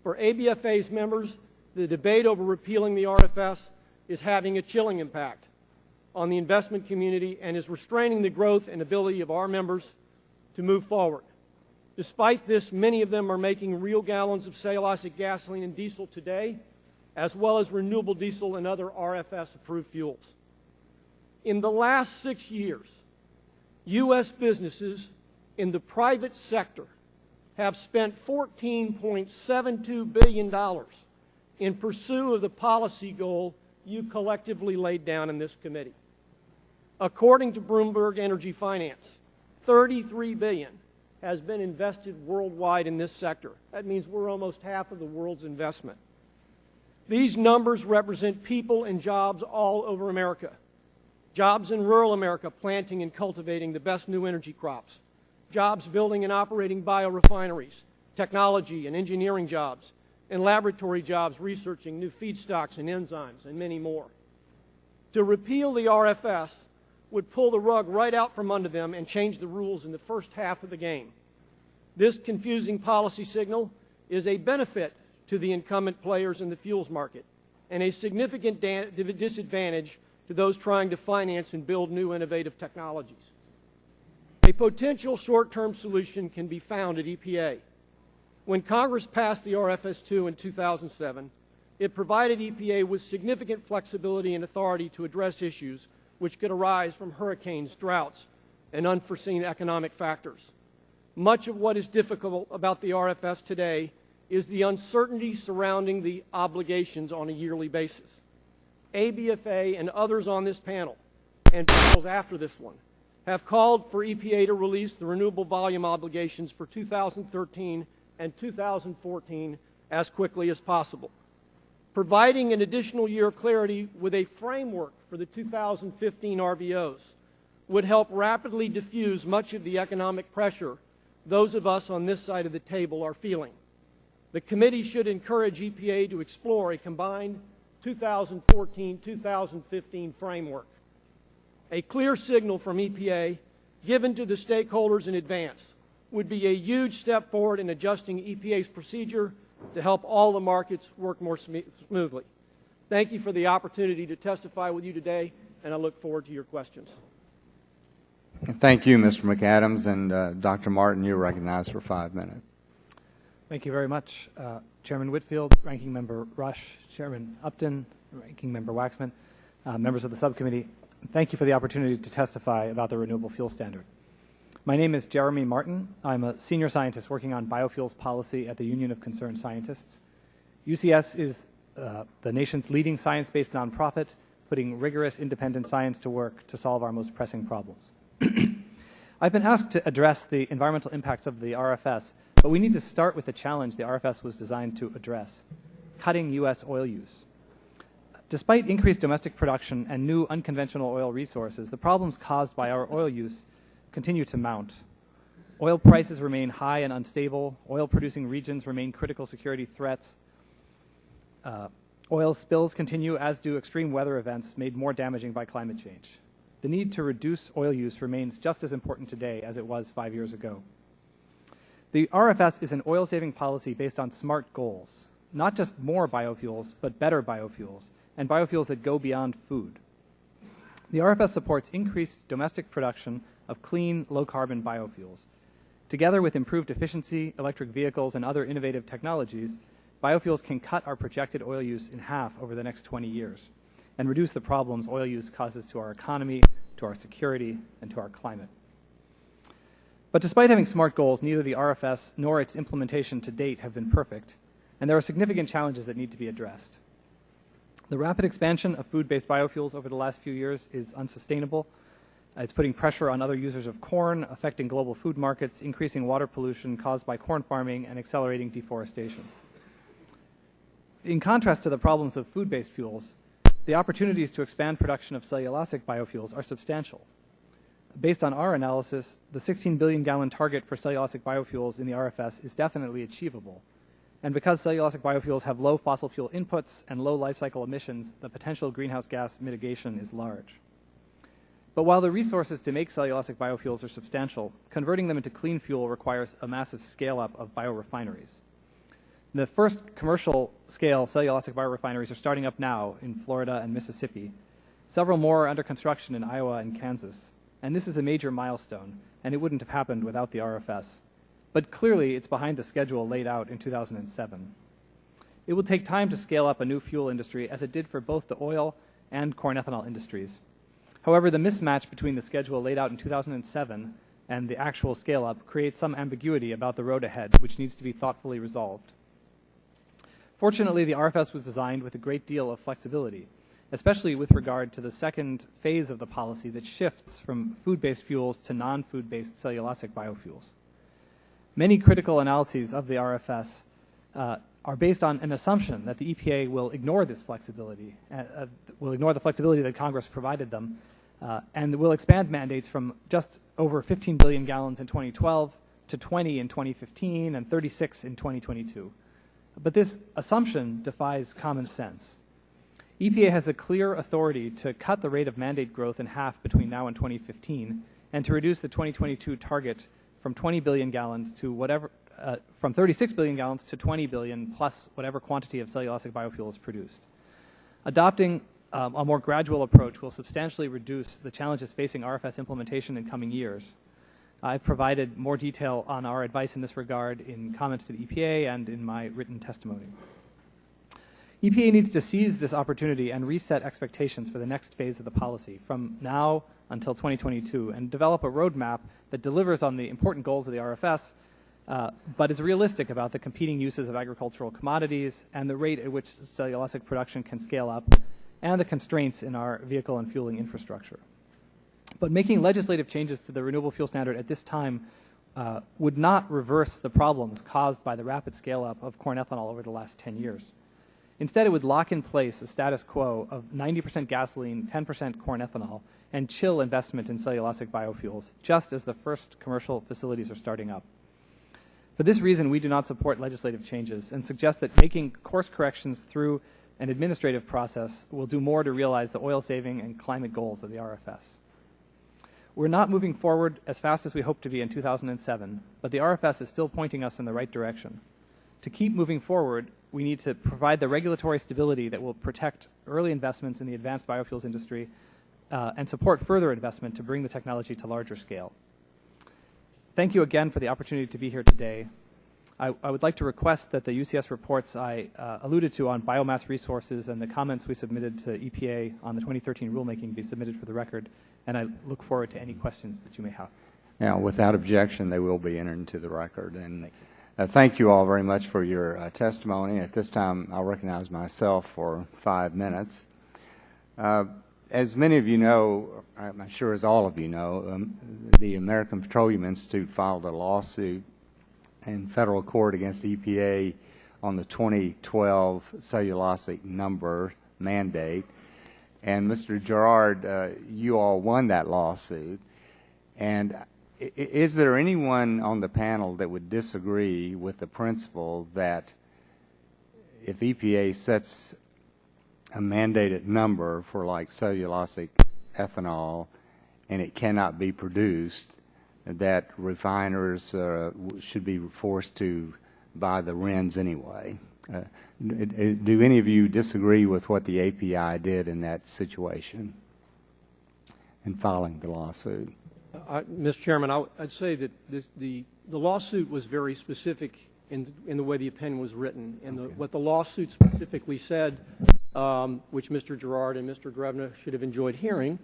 For ABFA's members, the debate over repealing the RFS is having a chilling impact on the investment community and is restraining the growth and ability of our members to move forward. Despite this, many of them are making real gallons of cellulosic gasoline and diesel today, as well as renewable diesel and other RFS-approved fuels. In the last 6 years, U.S. businesses in the private sector have spent $14.72 billion in pursuit of the policy goal you collectively laid down in this committee. According to Bloomberg Energy Finance, $33 billion has been invested worldwide in this sector. That means we're almost half of the world's investment. These numbers represent people and jobs all over America. Jobs in rural America planting and cultivating the best new energy crops. Jobs building and operating biorefineries, technology and engineering jobs, and laboratory jobs researching new feedstocks and enzymes, and many more. To repeal the RFS would pull the rug right out from under them and change the rules in the first half of the game. This confusing policy signal is a benefit to the incumbent players in the fuels market and a significant disadvantage to those trying to finance and build new innovative technologies. A potential short-term solution can be found at EPA. When Congress passed the RFS2 in 2007, it provided EPA with significant flexibility and authority to address issues which could arise from hurricanes, droughts, and unforeseen economic factors. Much of what is difficult about the RFS today is the uncertainty surrounding the obligations on a yearly basis. ABFA and others on this panel, and panels after this one, have called for EPA to release the renewable volume obligations for 2013 and 2014 as quickly as possible. Providing an additional year of clarity with a framework for the 2015 RVOs would help rapidly diffuse much of the economic pressure those of us on this side of the table are feeling. The committee should encourage EPA to explore a combined 2014-2015 framework. A clear signal from EPA given to the stakeholders in advance would be a huge step forward in adjusting EPA's procedure to help all the markets work more smoothly. Thank you for the opportunity to testify with you today, and I look forward to your questions. Thank you, Mr. McAdams, and Dr. Martin, you're recognized for 5 minutes. Thank you very much, Chairman Whitfield, Ranking Member Rush, Chairman Upton, Ranking Member Waxman, members of the subcommittee. Thank you for the opportunity to testify about the Renewable Fuel Standard. My name is Jeremy Martin. I'm a senior scientist working on biofuels policy at the Union of Concerned Scientists. UCS is the nation's leading science-based nonprofit, putting rigorous independent science to work to solve our most pressing problems. I've been asked to address the environmental impacts of the RFS, but we need to start with the challenge the RFS was designed to address: cutting U.S. oil use. Despite increased domestic production and new unconventional oil resources, the problems caused by our oil use continue to mount. Oil prices remain high and unstable. Oil-producing regions remain critical security threats. Oil spills continue, as do extreme weather events made more damaging by climate change. The need to reduce oil use remains just as important today as it was 5 years ago. The RFS is an oil-saving policy based on SMART goals, not just more biofuels, but better biofuels, and biofuels that go beyond food. The RFS supports increased domestic production of clean, low-carbon biofuels. Together with improved efficiency, electric vehicles, and other innovative technologies, biofuels can cut our projected oil use in half over the next 20 years and reduce the problems oil use causes to our economy, to our security, and to our climate. But despite having SMART goals, neither the RFS nor its implementation to date have been perfect, and there are significant challenges that need to be addressed. The rapid expansion of food-based biofuels over the last few years is unsustainable. It's putting pressure on other users of corn, affecting global food markets, increasing water pollution caused by corn farming, and accelerating deforestation. In contrast to the problems of food-based fuels, the opportunities to expand production of cellulosic biofuels are substantial. Based on our analysis, the 16 billion gallon target for cellulosic biofuels in the RFS is definitely achievable. And because cellulosic biofuels have low fossil fuel inputs and low life cycle emissions, the potential greenhouse gas mitigation is large. But while the resources to make cellulosic biofuels are substantial, converting them into clean fuel requires a massive scale-up of biorefineries. The first commercial-scale cellulosic biorefineries are starting up now in Florida and Mississippi. Several more are under construction in Iowa and Kansas. And this is a major milestone, and it wouldn't have happened without the RFS. But clearly, it's behind the schedule laid out in 2007. It will take time to scale up a new fuel industry, as it did for both the oil and corn ethanol industries. However, the mismatch between the schedule laid out in 2007 and the actual scale-up creates some ambiguity about the road ahead, which needs to be thoughtfully resolved. Fortunately, the RFS was designed with a great deal of flexibility, especially with regard to the second phase of the policy that shifts from food-based fuels to non-food-based cellulosic biofuels. Many critical analyses of the RFS are based on an assumption that the EPA will ignore this flexibility, will ignore the flexibility that Congress provided them, and will expand mandates from just over 15 billion gallons in 2012 to 20 in 2015 and 36 in 2022. But this assumption defies common sense. EPA has a clear authority to cut the rate of mandate growth in half between now and 2015 and to reduce the 2022 target from 20 billion gallons to whatever, from 36 billion gallons to 20 billion plus whatever quantity of cellulosic biofuel is produced. Adopting a more gradual approach will substantially reduce the challenges facing RFS implementation in coming years. I've provided more detail on our advice in this regard in comments to the EPA and in my written testimony. EPA needs to seize this opportunity and reset expectations for the next phase of the policy from now until 2022 and develop a roadmap that delivers on the important goals of the RFS, but is realistic about the competing uses of agricultural commodities and the rate at which cellulosic production can scale up and the constraints in our vehicle and fueling infrastructure. But making legislative changes to the renewable fuel standard at this time would not reverse the problems caused by the rapid scale-up of corn ethanol over the last 10 years. Instead, it would lock in place a status quo of 90% gasoline, 10% corn ethanol, and chill investment in cellulosic biofuels, just as the first commercial facilities are starting up. For this reason, we do not support legislative changes and suggest that making course corrections through an administrative process will do more to realize the oil-saving and climate goals of the RFS. We're not moving forward as fast as we hoped to be in 2007, but the RFS is still pointing us in the right direction. To keep moving forward, we need to provide the regulatory stability that will protect early investments in the advanced biofuels industry and support further investment to bring the technology to larger scale. Thank you again for the opportunity to be here today. I would like to request that the UCS reports I alluded to on biomass resources and the comments we submitted to EPA on the 2013 rulemaking be submitted for the record, and I look forward to any questions that you may have. Now, without objection, they will be entered into the record. And thank you all very much for your testimony. At this time, I'll recognize myself for 5 minutes. As many of you know, I'm sure as all of you know, the American Petroleum Institute filed a lawsuit in federal court against the EPA on the 2012 cellulosic number mandate. And Mr. Gerard, you all won that lawsuit. And is there anyone on the panel that would disagree with the principle that if EPA sets a mandated number for like cellulosic ethanol and it cannot be produced, that refiners should be forced to buy the RINs anyway? Do any of you disagree with what the API did in that situation in filing the lawsuit? Mr. Chairman, I'd say that the lawsuit was very specific in the way the opinion was written. And what the lawsuit specifically said, which Mr. Gerard and Mr. Grevna should have enjoyed hearing,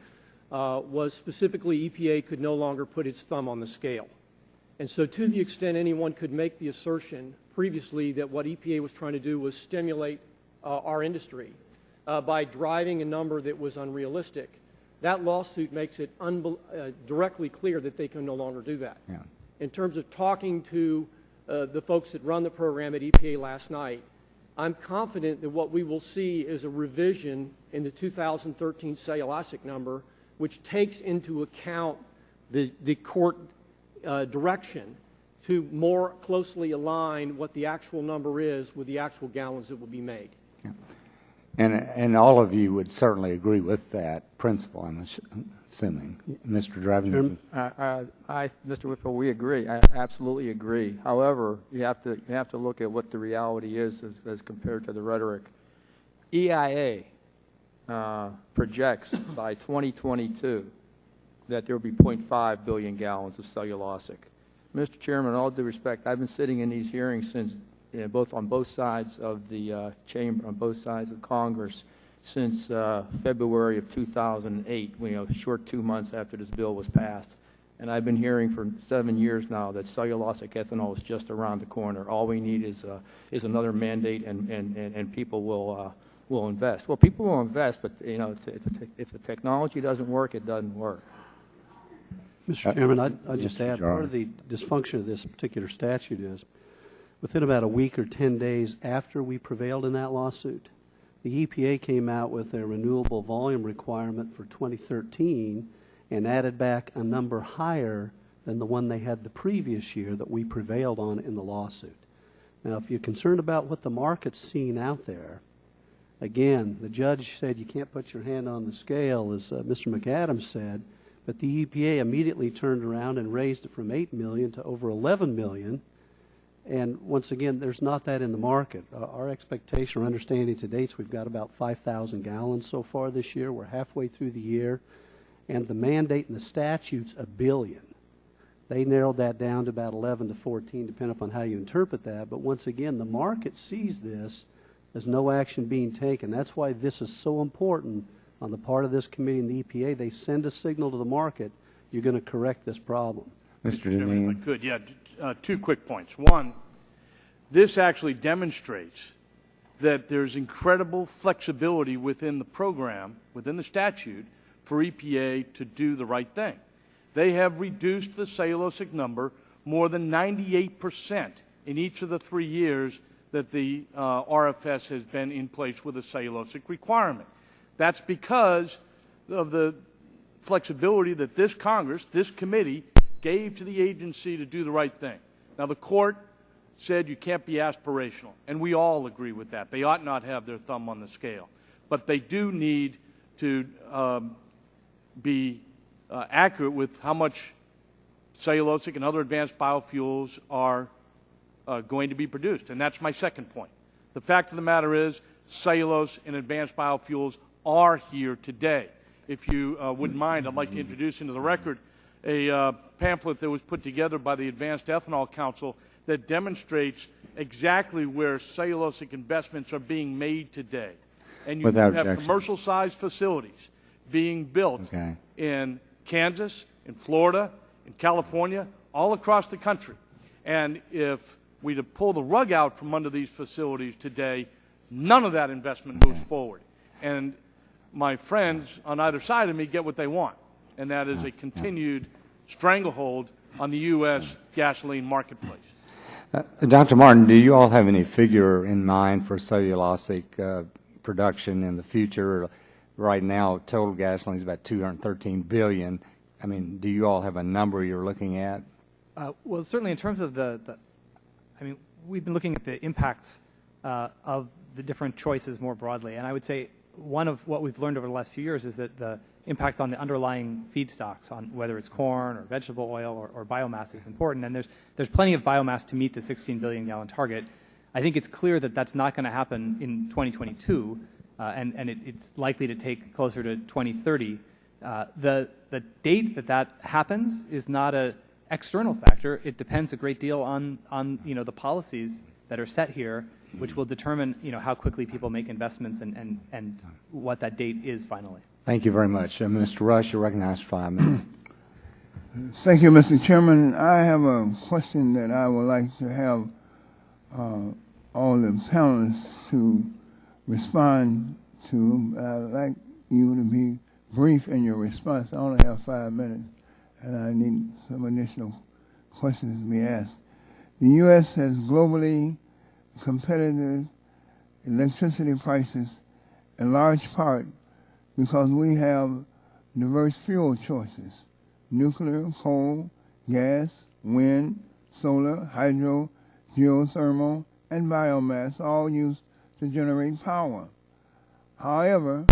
was specifically EPA could no longer put its thumb on the scale. And so to the extent anyone could make the assertion previously that what EPA was trying to do was stimulate our industry by driving a number that was unrealistic, that lawsuit makes it directly clear that they can no longer do that. Yeah. In terms of talking to the folks that run the program at EPA last night, I'm confident that what we will see is a revision in the 2013 cellulosic number which takes into account the court direction to more closely align what the actual number is with the actual gallons that will be made. Yeah. And all of you would certainly agree with that principle, I'm assuming. Mr. Drevin? Mr. Whipple, we agree. I absolutely agree. However, you have to look at what the reality is as compared to the rhetoric. EIA projects by 2022 that there will be 0.5 billion gallons of cellulosic. Mr. Chairman, all due respect, I've been sitting in these hearings since on both sides of the chamber, on both sides of Congress, since February of 2008, a short 2 months after this bill was passed. And I've been hearing for 7 years now that cellulosic ethanol is just around the corner. All we need is another mandate, and people will invest. Well, people will invest, but if the technology doesn't work, it doesn't work. Mr. Chairman, I'd just add part of the dysfunction of this particular statute is within about a week or 10 days after we prevailed in that lawsuit, the EPA came out with their renewable volume requirement for 2013 and added back a number higher than the one they had the previous year that we prevailed on in the lawsuit. Now, if you're concerned about what the market's seeing out there, Again, the judge said you can't put your hand on the scale, as Mr. McAdams said, but the EPA immediately turned around and raised it from $8 million to over $11 million. And once again, there's not that in the market. Our expectation or understanding to date is we've got about 5,000 gallons so far this year. We're halfway through the year. And the mandate in the statute's $1 billion. They narrowed that down to about 11 to 14, depending upon how you interpret that. But once again, the market sees this as no action being taken. That's why this is so important on the part of this committee and the EPA. They send a signal to the market, you're going to correct this problem. Mr. Chairman, if Deneen. I could, yeah, 2 quick points. One, this actually demonstrates that there's incredible flexibility within the program, within the statute, for EPA to do the right thing. They have reduced the cellulosic number more than 98% in each of the 3 years that the RFS has been in place with a cellulosic requirement. That's because of the flexibility that this Congress, this committee, gave to the agency to do the right thing. Now, the court said you can't be aspirational, and we all agree with that. They ought not have their thumb on the scale. But they do need to be accurate with how much cellulosic and other advanced biofuels are going to be produced. And that's my second point. The fact of the matter is cellulose and advanced biofuels are here today. If you wouldn't mind, I'd like to introduce into the record a pamphlet that was put together by the Advanced Ethanol Council that demonstrates exactly where cellulosic investments are being made today. And you Without have objection. commercial-sized facilities being built in Kansas, in Florida, in California, all across the country. And if we to pull the rug out from under these facilities today, none of that investment moves forward. And my friends on either side of me get what they want, and that is a continued stranglehold on the U.S. gasoline marketplace. Dr. Martin, do you all have any figure in mind for cellulosic production in the future? Right now, total gasoline is about 213 billion. I mean, do you all have a number you're looking at? Well, certainly in terms of I mean, we've been looking at the impacts of the different choices more broadly, and I would say one of what we've learned over the last few years is that the impacts on the underlying feedstocks, on whether it's corn or vegetable oil or biomass, is important, and there's plenty of biomass to meet the 16 billion gallon target. I think it's clear that that's not going to happen in 2022, and it's likely to take closer to 2030. The date that happens is not an external factor. It depends a great deal on the policies that are set here, which will determine how quickly people make investments and what that date is finally. Thank you very much. Mr. Rush, you're recognized for 5 minutes. Thank you, Mr. Chairman. I have a question that I would like to have all the panelists to respond to. I'd like you to be brief in your response. I only have 5 minutes, and I need some additional questions to be asked. The U.S. has globally competitive electricity prices in large part because we have diverse fuel choices: nuclear, coal, gas, wind, solar, hydro, geothermal, and biomass, all used to generate power. However,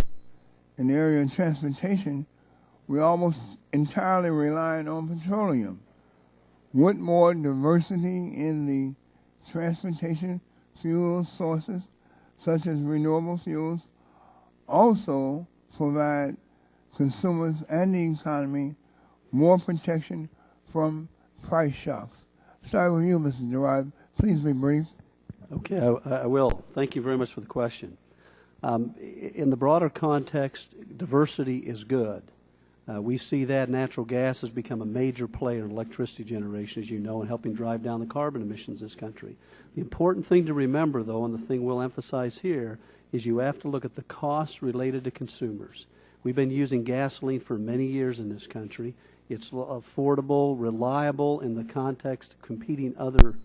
in the area of transportation, we're almost entirely relying on petroleum. Would more diversity in the transportation fuel sources, such as renewable fuels, also provide consumers and the economy more protection from price shocks? Start with you, Mr. Gerard. Please be brief. Okay, I will. Thank you very much for the question. In the broader context, diversity is good. We see that natural gas has become a major player in electricity generation, as you know, and helping drive down the carbon emissions in this country. The important thing to remember, though, and the thing we'll emphasize here, is you have to look at the costs related to consumers. We've been using gasoline for many years in this country. It's affordable, reliable in the context of competing other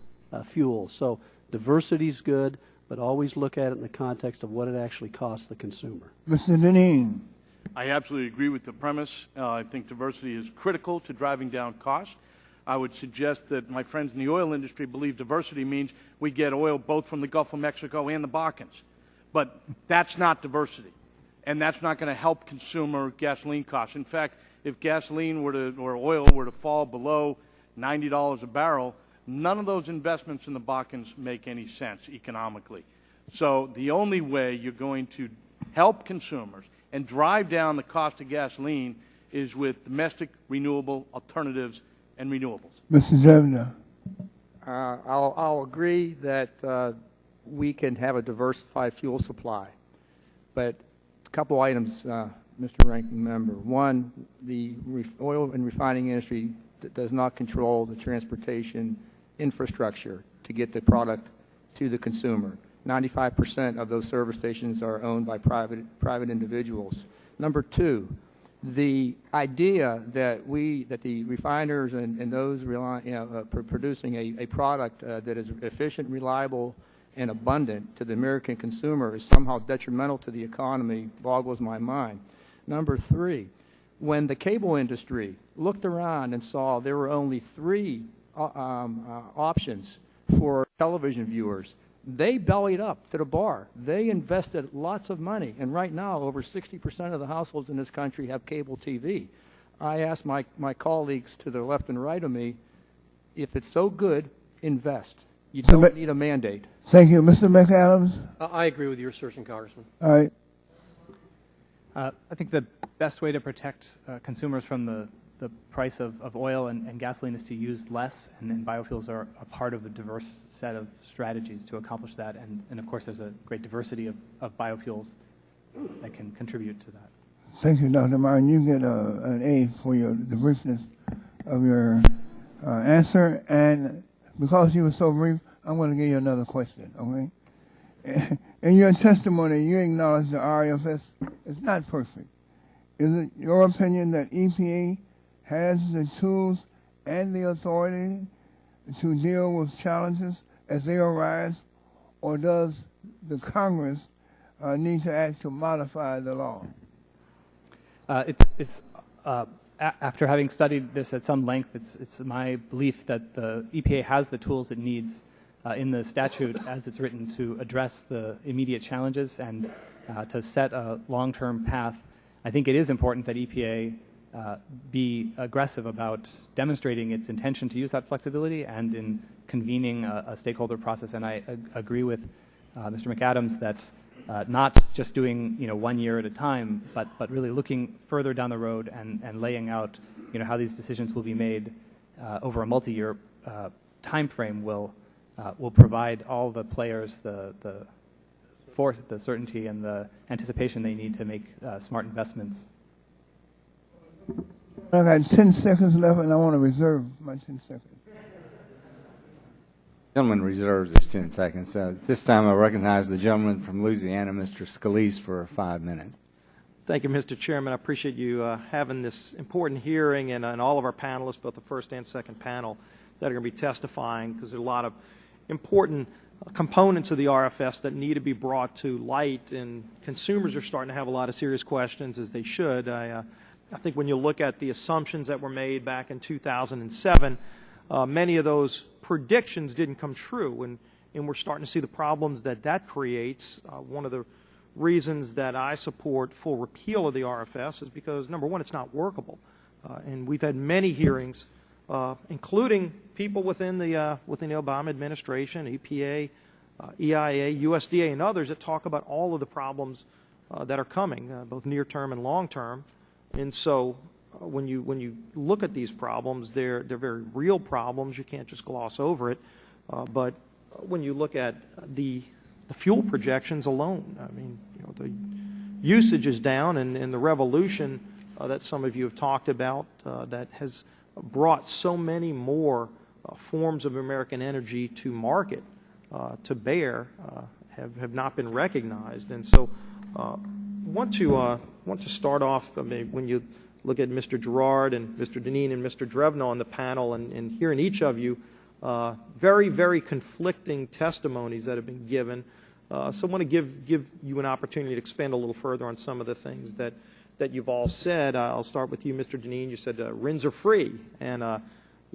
fuels. So diversity is good, but always look at it in the context of what it actually costs the consumer. Mr. Deneen. I absolutely agree with the premise. I think diversity is critical to driving down costs. I would suggest that my friends in the oil industry believe diversity means we get oil both from the Gulf of Mexico and the Balkans. But that's not diversity, and that's not going to help consumer gasoline costs. In fact, if gasoline or oil were to fall below $90 a barrel, none of those investments in the Bakkens make any sense economically. So the only way you're going to help consumers and drive down the cost of gasoline is with domestic renewable alternatives and renewables. Mr. Drevno. I'll agree that we can have a diversified fuel supply, but a couple items, Mr. Ranking Member. One, the oil and refining industry does not control the transportation infrastructure to get the product to the consumer. 95% of those service stations are owned by private individuals. Number two, the idea that the refiners and those producing a product that is efficient, reliable, and abundant to the American consumer is somehow detrimental to the economy boggles my mind. Number three, when the cable industry looked around and saw there were only three options for television viewers, they bellied up to the bar. They invested lots of money, and right now over 60% of the households in this country have cable TV. I asked my colleagues to the left and right of me, if it's so good, invest. You don't need a mandate. Thank you. Mr. McAdams? I agree with your assertion, Congressman. All right. I think the best way to protect consumers from the price of oil and gasoline is to use less, and biofuels are a part of a diverse set of strategies to accomplish that. And of course, there's a great diversity of biofuels that can contribute to that. Thank you, Dr. Martin. You get an A for the briefness of your answer. And because you were so brief, I'm going to give you another question, okay? In your testimony, you acknowledge the RFS is not perfect. Is it your opinion that EPA has the tools and the authority to deal with challenges as they arise, or does the Congress need to act to modify the law? After having studied this at some length, it's my belief that the EPA has the tools it needs in the statute as it's written to address the immediate challenges and to set a long-term path. I think it is important that EPA be aggressive about demonstrating its intention to use that flexibility and in convening a stakeholder process. And I agree with Mr. McAdams that not just doing 1 year at a time, but really looking further down the road and laying out how these decisions will be made over a multi-year time frame will provide all the players the force, the certainty, and the anticipation they need to make smart investments. I got 10 seconds left, and I want to reserve my 10 seconds. The gentleman reserves his 10 seconds. This time I recognize the gentleman from Louisiana, Mr. Scalise, for 5 minutes. Thank you, Mr. Chairman. I appreciate you having this important hearing and all of our panelists, both the first and second panel, that are going to be testifying, because there are a lot of important components of the RFS that need to be brought to light, and consumers are starting to have a lot of serious questions, as they should. I think when you look at the assumptions that were made back in 2007, many of those predictions didn't come true, and we're starting to see the problems that creates. One of the reasons that I support full repeal of the RFS is because, number one, it's not workable. And we've had many hearings, including people within the Obama administration, EPA, EIA, USDA, and others, that talk about all of the problems that are coming, both near-term and long-term. And so when you look at these problems, they're very real problems. You can't just gloss over it. But when you look at the fuel projections alone, I mean, the usage is down, and the revolution that some of you have talked about that has brought so many more forms of American energy to market, to bear, have not been recognized. And so want to start off, I mean, when you look at Mr. Gerard and Mr. Deneen and Mr. Drevno on the panel, and hearing each of you, very, very conflicting testimonies that have been given. So I want to give you an opportunity to expand a little further on some of the things that you've all said. I'll start with you, Mr. Deneen. You said RINs are free, and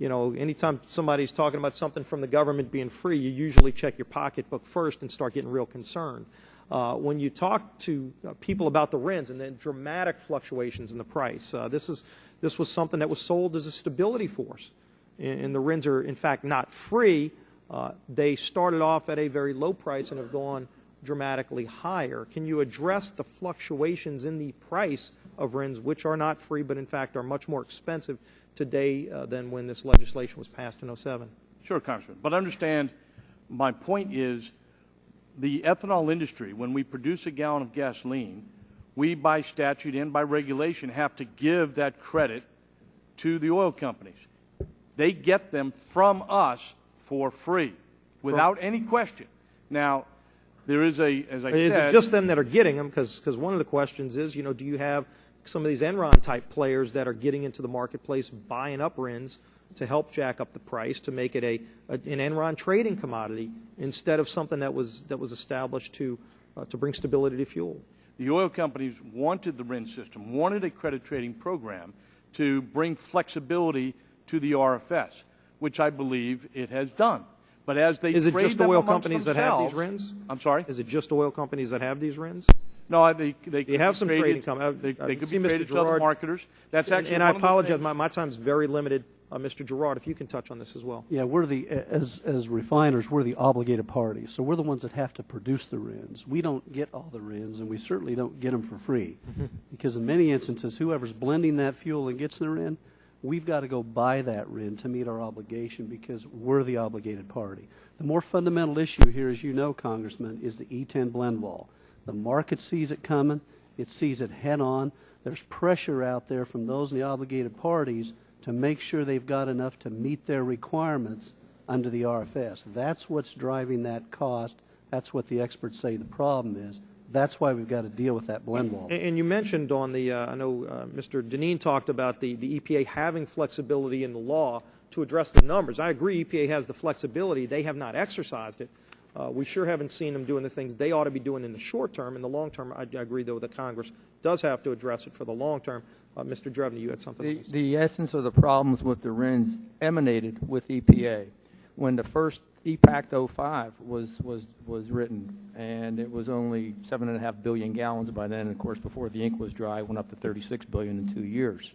anytime somebody's talking about something from the government being free, you usually check your pocketbook first and start getting real concerned. When you talk to people about the RINs and then dramatic fluctuations in the price, this was something that was sold as a stability force. And the RINs are, in fact, not free. They started off at a very low price and have gone dramatically higher. Can you address the fluctuations in the price of RINs, which are not free, but in fact are much more expensive today than when this legislation was passed in '07? Sure, Congressman. But understand, my point is, the ethanol industry, when we produce a gallon of gasoline, we by statute and by regulation have to give that credit to the oil companies. They get them from us for free, without any question. Now, there is a, as I said... Is it just them that are getting them? Because one of the questions is, you know, do you have some of these Enron-type players that are getting into the marketplace, buying up RINs to help jack up the price, to make it an Enron trading commodity instead of something that was established to bring stability to fuel? The oil companies wanted the RIN system, wanted a credit trading program to bring flexibility to the RFS, which I believe it has done. But as they Is it trade just them oil amongst companies that have these themselves- RINs? I'm sorry? Is it just oil companies that have these RINs? No, they could You have be some traded, trading companies. They could be traded to other marketers. That's actually And I one of the apologize, things- my time's very limited. Mr. Girard, if you can touch on this as well. Yeah, we're as refiners, we're the obligated party. So we're the ones that have to produce the RINs. We don't get all the RINs, and we certainly don't get them for free. Because in many instances, whoever's blending that fuel and gets the RIN, we've got to go buy that RIN to meet our obligation because we're the obligated party. The more fundamental issue here, as you know, Congressman, is the E10 blend wall. The market sees it coming. It sees it head on. There's pressure out there from those in the obligated parties to make sure they've got enough to meet their requirements under the RFS. That's what's driving that cost. That's what the experts say the problem is. That's why we've got to deal with that blend wall. And you mentioned on the, I know Mr. Deneen talked about the EPA having flexibility in the law to address the numbers. I agree EPA has the flexibility. They have not exercised it. We sure haven't seen them doing the things they ought to be doing in the short term. In the long term, I agree, though, that Congress does have to address it for the long term. Mr. Drevny, you had something. The essence of the problems with the RINs emanated with EPA. When the first EPACT 05 was written, and it was only 7.5 billion gallons by then, and of course, before the ink was dry, it went up to 36 billion in 2 years.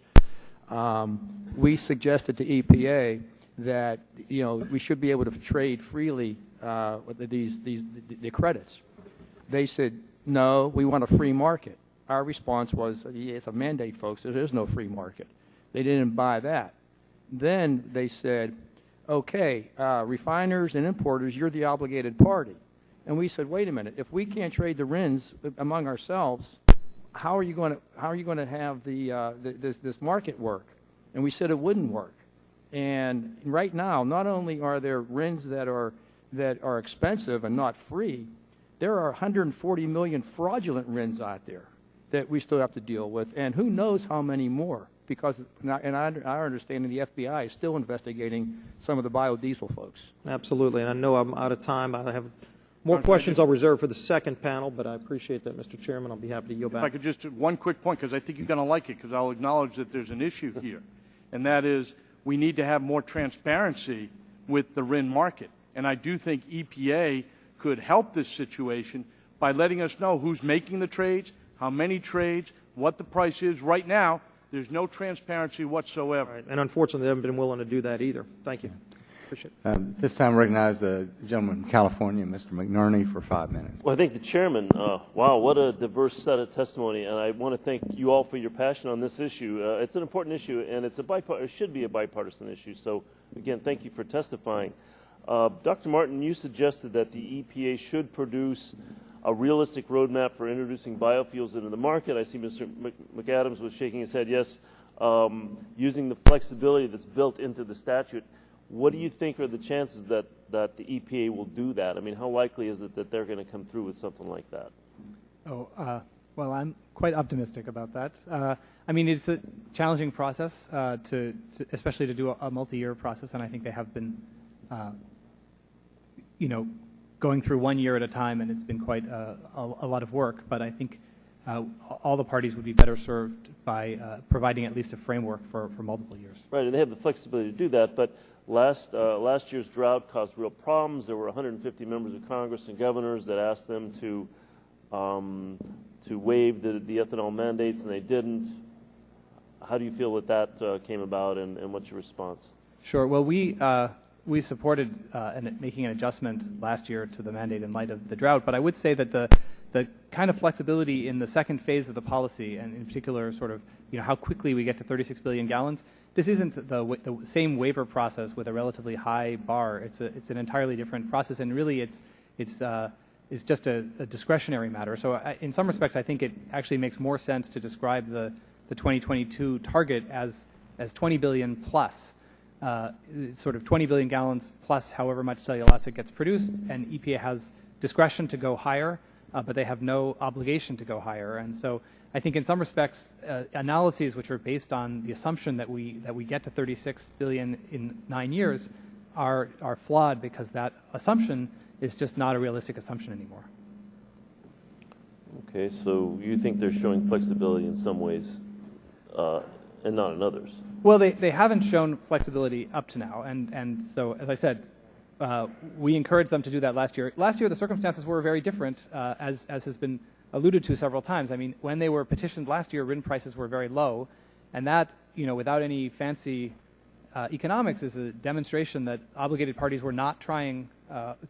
We suggested to EPA that, you know, we should be able to trade freely with the credits. They said, no, we want a free market. Our response was, yeah, it's a mandate, folks. There is no free market. They didn't buy that. Then they said, okay, refiners and importers, you're the obligated party. And we said, wait a minute, if we can't trade the RINs among ourselves, how are you going to have this market work? And we said it wouldn't work. And right now, not only are there RINs that are expensive and not free, there are 140 million fraudulent RINs out there that we still have to deal with, and who knows how many more, because, and our understanding, the FBI is still investigating some of the biodiesel folks. Absolutely, and I know I'm out of time. I have more questions I'll reserve for the second panel, but I appreciate that, Mr. Chairman. I'll be happy to yield back. If I could just, one quick point, because I think you're going to like it, because I'll acknowledge that there's an issue here, and that is we need to have more transparency with the RIN market. And I do think EPA could help this situation by letting us know who's making the trades, how many trades, what the price is. Right now, there's no transparency whatsoever. Right. And unfortunately, they haven't been willing to do that either. Thank you. Appreciate it. This time, I recognize the gentleman from California, Mr. McNerney, for 5 minutes. Well, I think the chairman, wow, what a diverse set of testimony, and I want to thank you all for your passion on this issue. It's an important issue, and it should be a bipartisan issue. So, again, thank you for testifying. Dr. Martin, you suggested that the EPA should produce a realistic roadmap for introducing biofuels into the market. I see Mr. McAdams was shaking his head, yes, using the flexibility that's built into the statute. What do you think are the chances that the EPA will do that? I mean, how likely is it that they're going to come through with something like that? Well, I'm quite optimistic about that. I mean, it's a challenging process, especially to do a multi-year process, and I think they have been, going through 1 year at a time, and it's been quite a lot of work. But I think all the parties would be better served by providing at least a framework for multiple years. Right, and they have the flexibility to do that. But last year's drought caused real problems. There were 150 members of Congress and governors that asked them to to waive the ethanol mandates, and they didn't. How do you feel that came about, and what's your response? Sure. Well, we supported making an adjustment last year to the mandate in light of the drought, but I would say that the kind of flexibility in the second phase of the policy, and in particular sort of how quickly we get to 36 billion gallons, this isn't the same waiver process with a relatively high bar. It's an entirely different process, and really it's just a discretionary matter. So in some respects, I think it actually makes more sense to describe the 2022 target as 20 billion plus. Sort of 20 billion gallons plus however much cellulosic gets produced, and EPA has discretion to go higher, but they have no obligation to go higher. And so I think in some respects, analyses which are based on the assumption that we get to 36 billion in 9 years are flawed, because that assumption is just not a realistic assumption anymore. Okay, so you think they're showing flexibility in some ways and not in others? Well, they haven't shown flexibility up to now, and so, as I said, we encouraged them to do that last year. Last year, the circumstances were very different, as has been alluded to several times. I mean, when they were petitioned last year, RIN prices were very low, and that, without any fancy economics, is a demonstration that obligated parties were not trying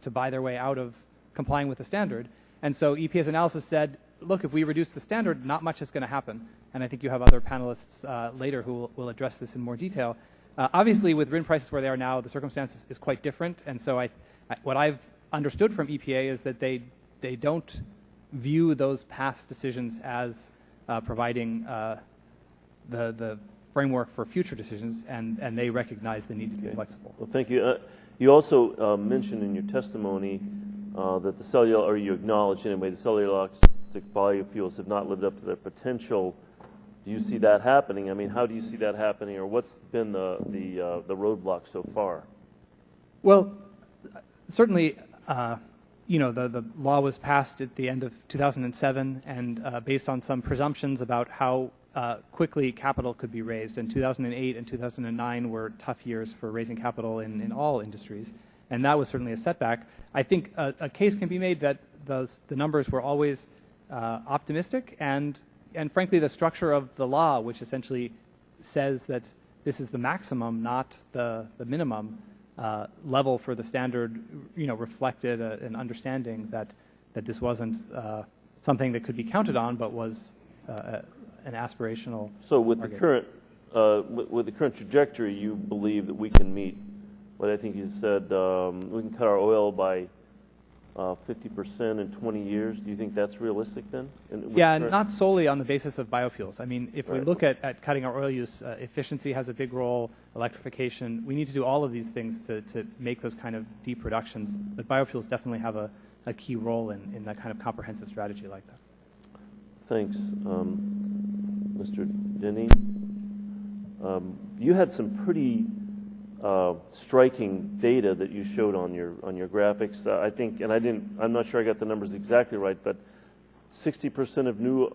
to buy their way out of complying with the standard. And so EPA's analysis said, look, if we reduce the standard, not much is going to happen. And I think you have other panelists later who will address this in more detail. Obviously, with RIN prices where they are now, the circumstances is quite different. And so what I've understood from EPA is that they don't view those past decisions as providing the framework for future decisions, and they recognize the need to be flexible. Well, thank you. You also mentioned in your testimony that you acknowledged anyway, the cellulosic biofuels have not lived up to their potential. Do you see that happening? I mean, how do you see that happening, or what's been the roadblock so far? Well, certainly, the law was passed at the end of 2007, and based on some presumptions about how quickly capital could be raised. And 2008 and 2009 were tough years for raising capital in all industries, and that was certainly a setback. I think a case can be made that the numbers were always optimistic, and frankly, the structure of the law, which essentially says that this is the maximum, not the minimum level for the standard, reflected an understanding that this wasn't something that could be counted on, but was an aspirational. So with the current trajectory, you believe that we can meet what I think you said, we can cut our oil by 50% in 20 years. Do you think that's realistic then? Yeah, not solely on the basis of biofuels. I mean, if we look at cutting our oil use, efficiency has a big role, electrification. We need to do all of these things to make those kind of deep reductions. But biofuels definitely have a key role in that kind of comprehensive strategy like that. Thanks, Mr. Denny. You had some pretty striking data that you showed on your graphics. I think, and I'm not sure I got the numbers exactly right, but 60% of new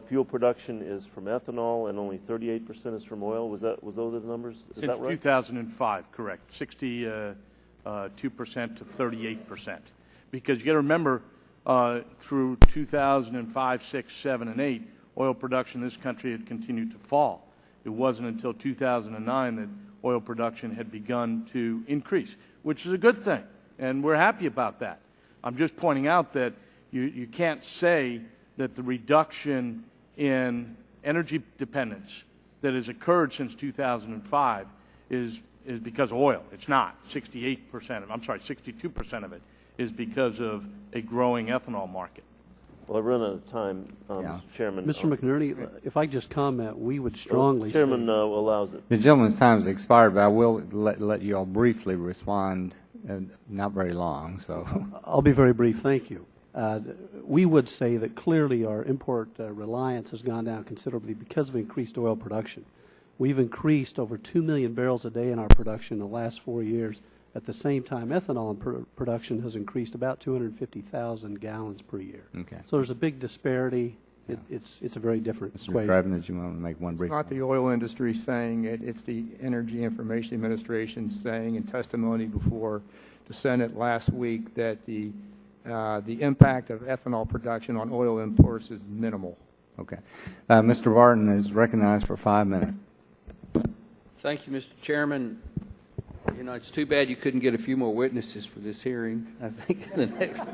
fuel production is from ethanol, and only 38% is from oil. Was those the numbers? Is that right? Since 2005, correct. 62% to 38%. Because you got to remember, through 2005, 6, 7, and 8, oil production in this country had continued to fall. It wasn't until 2009 that oil production had begun to increase, which is a good thing, and we're happy about that. I'm just pointing out that you can't say that the reduction in energy dependence that has occurred since 2005 is because of oil. It's not. 62% of it is because of a growing ethanol market. Well, I've run out of time, Mr. Chairman. Mr. McNerney, if I just comment, we would strongly Chairman allows it. The gentleman's time has expired, but I will let you all briefly respond, not very long. So I'll be very brief. Thank you. We would say that clearly our import reliance has gone down considerably because of increased oil production. We've increased over 2 million barrels a day in our production in the last 4 years. At the same time, ethanol production has increased about 250,000 gallons per year. Okay. So there's a big disparity. It's a very different equation. Mr. McCraven, did you want to make one brief? It's not the oil industry saying it. It's the Energy Information Administration saying in testimony before the Senate last week that the the impact of ethanol production on oil imports is minimal. Okay. Mr. Barton is recognized for 5 minutes. Thank you, Mr. Chairman. You know, it's too bad you couldn't get a few more witnesses for this hearing. I think in the next,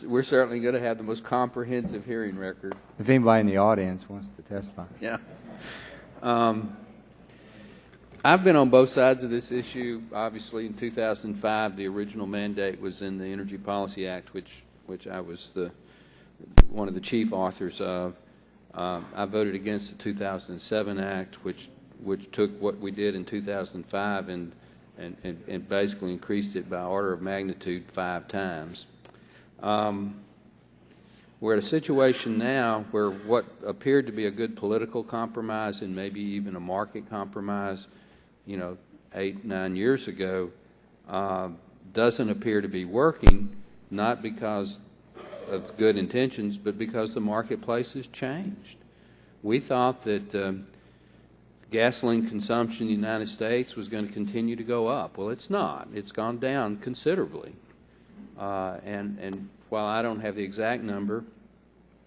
we're certainly going to have the most comprehensive hearing record. If anybody in the audience wants to testify. Yeah. I've been on both sides of this issue. Obviously, in 2005, the original mandate was in the Energy Policy Act, which I was one of the chief authors of. I voted against the 2007 Act, which took what we did in 2005 and basically increased it by order of magnitude 5 times. We're at a situation now where what appeared to be a good political compromise and maybe even a market compromise, 8, 9 years ago, doesn't appear to be working, not because of good intentions, but because the marketplace has changed. We thought that gasoline consumption in the United States was going to continue to go up. Well, it's not. It's gone down considerably. And while I don't have the exact number,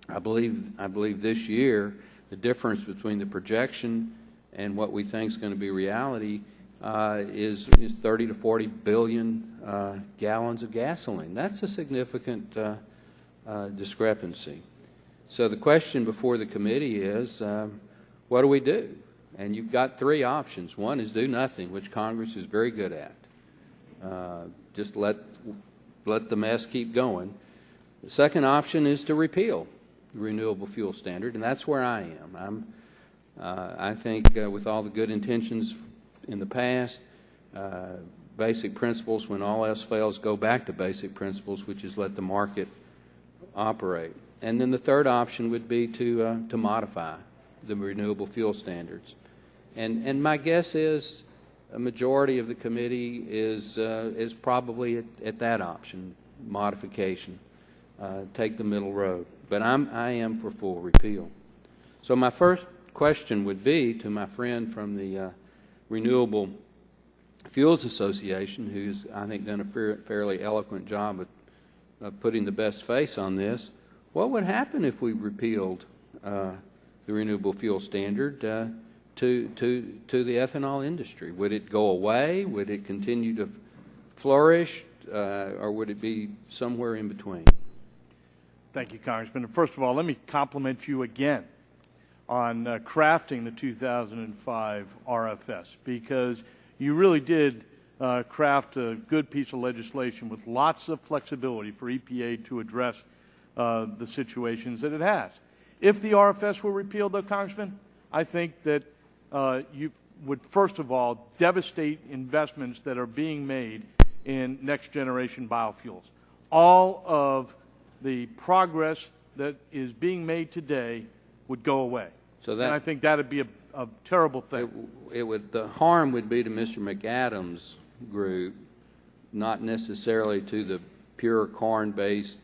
I believe this year the difference between the projection and what we think is going to be reality is 30 to 40 billion gallons of gasoline. That's a significant discrepancy. So the question before the committee is, what do we do? And you've got 3 options. One is do nothing, which Congress is very good at. Just let the mess keep going. The second option is to repeal the Renewable Fuel Standard, and that's where I am. I think with all the good intentions in the past, basic principles, when all else fails, go back to basic principles, which is let the market operate. And then the third option would be to modify the renewable fuel standards. And my guess is a majority of the committee is probably at that option, modification, take the middle road. But I am for full repeal. So my first question would be to my friend from the Renewable Fuels Association, who's, I think, done a fairly eloquent job of putting the best face on this. What would happen if we repealed the renewable fuel standard to the ethanol industry? Would it go away? Would it continue to flourish? Or would it be somewhere in between? Thank you, Congressman. First of all, let me compliment you again on crafting the 2005 RFS, because you really did craft a good piece of legislation with lots of flexibility for EPA to address the situations that it has. If the RFS were repealed, though, Congressman, I think that you would, first of all, devastate investments that are being made in next-generation biofuels. All of the progress that is being made today would go away. So that, and I think that would be a terrible thing. The harm would be to Mr. McAdams' group, not necessarily to the pure corn-based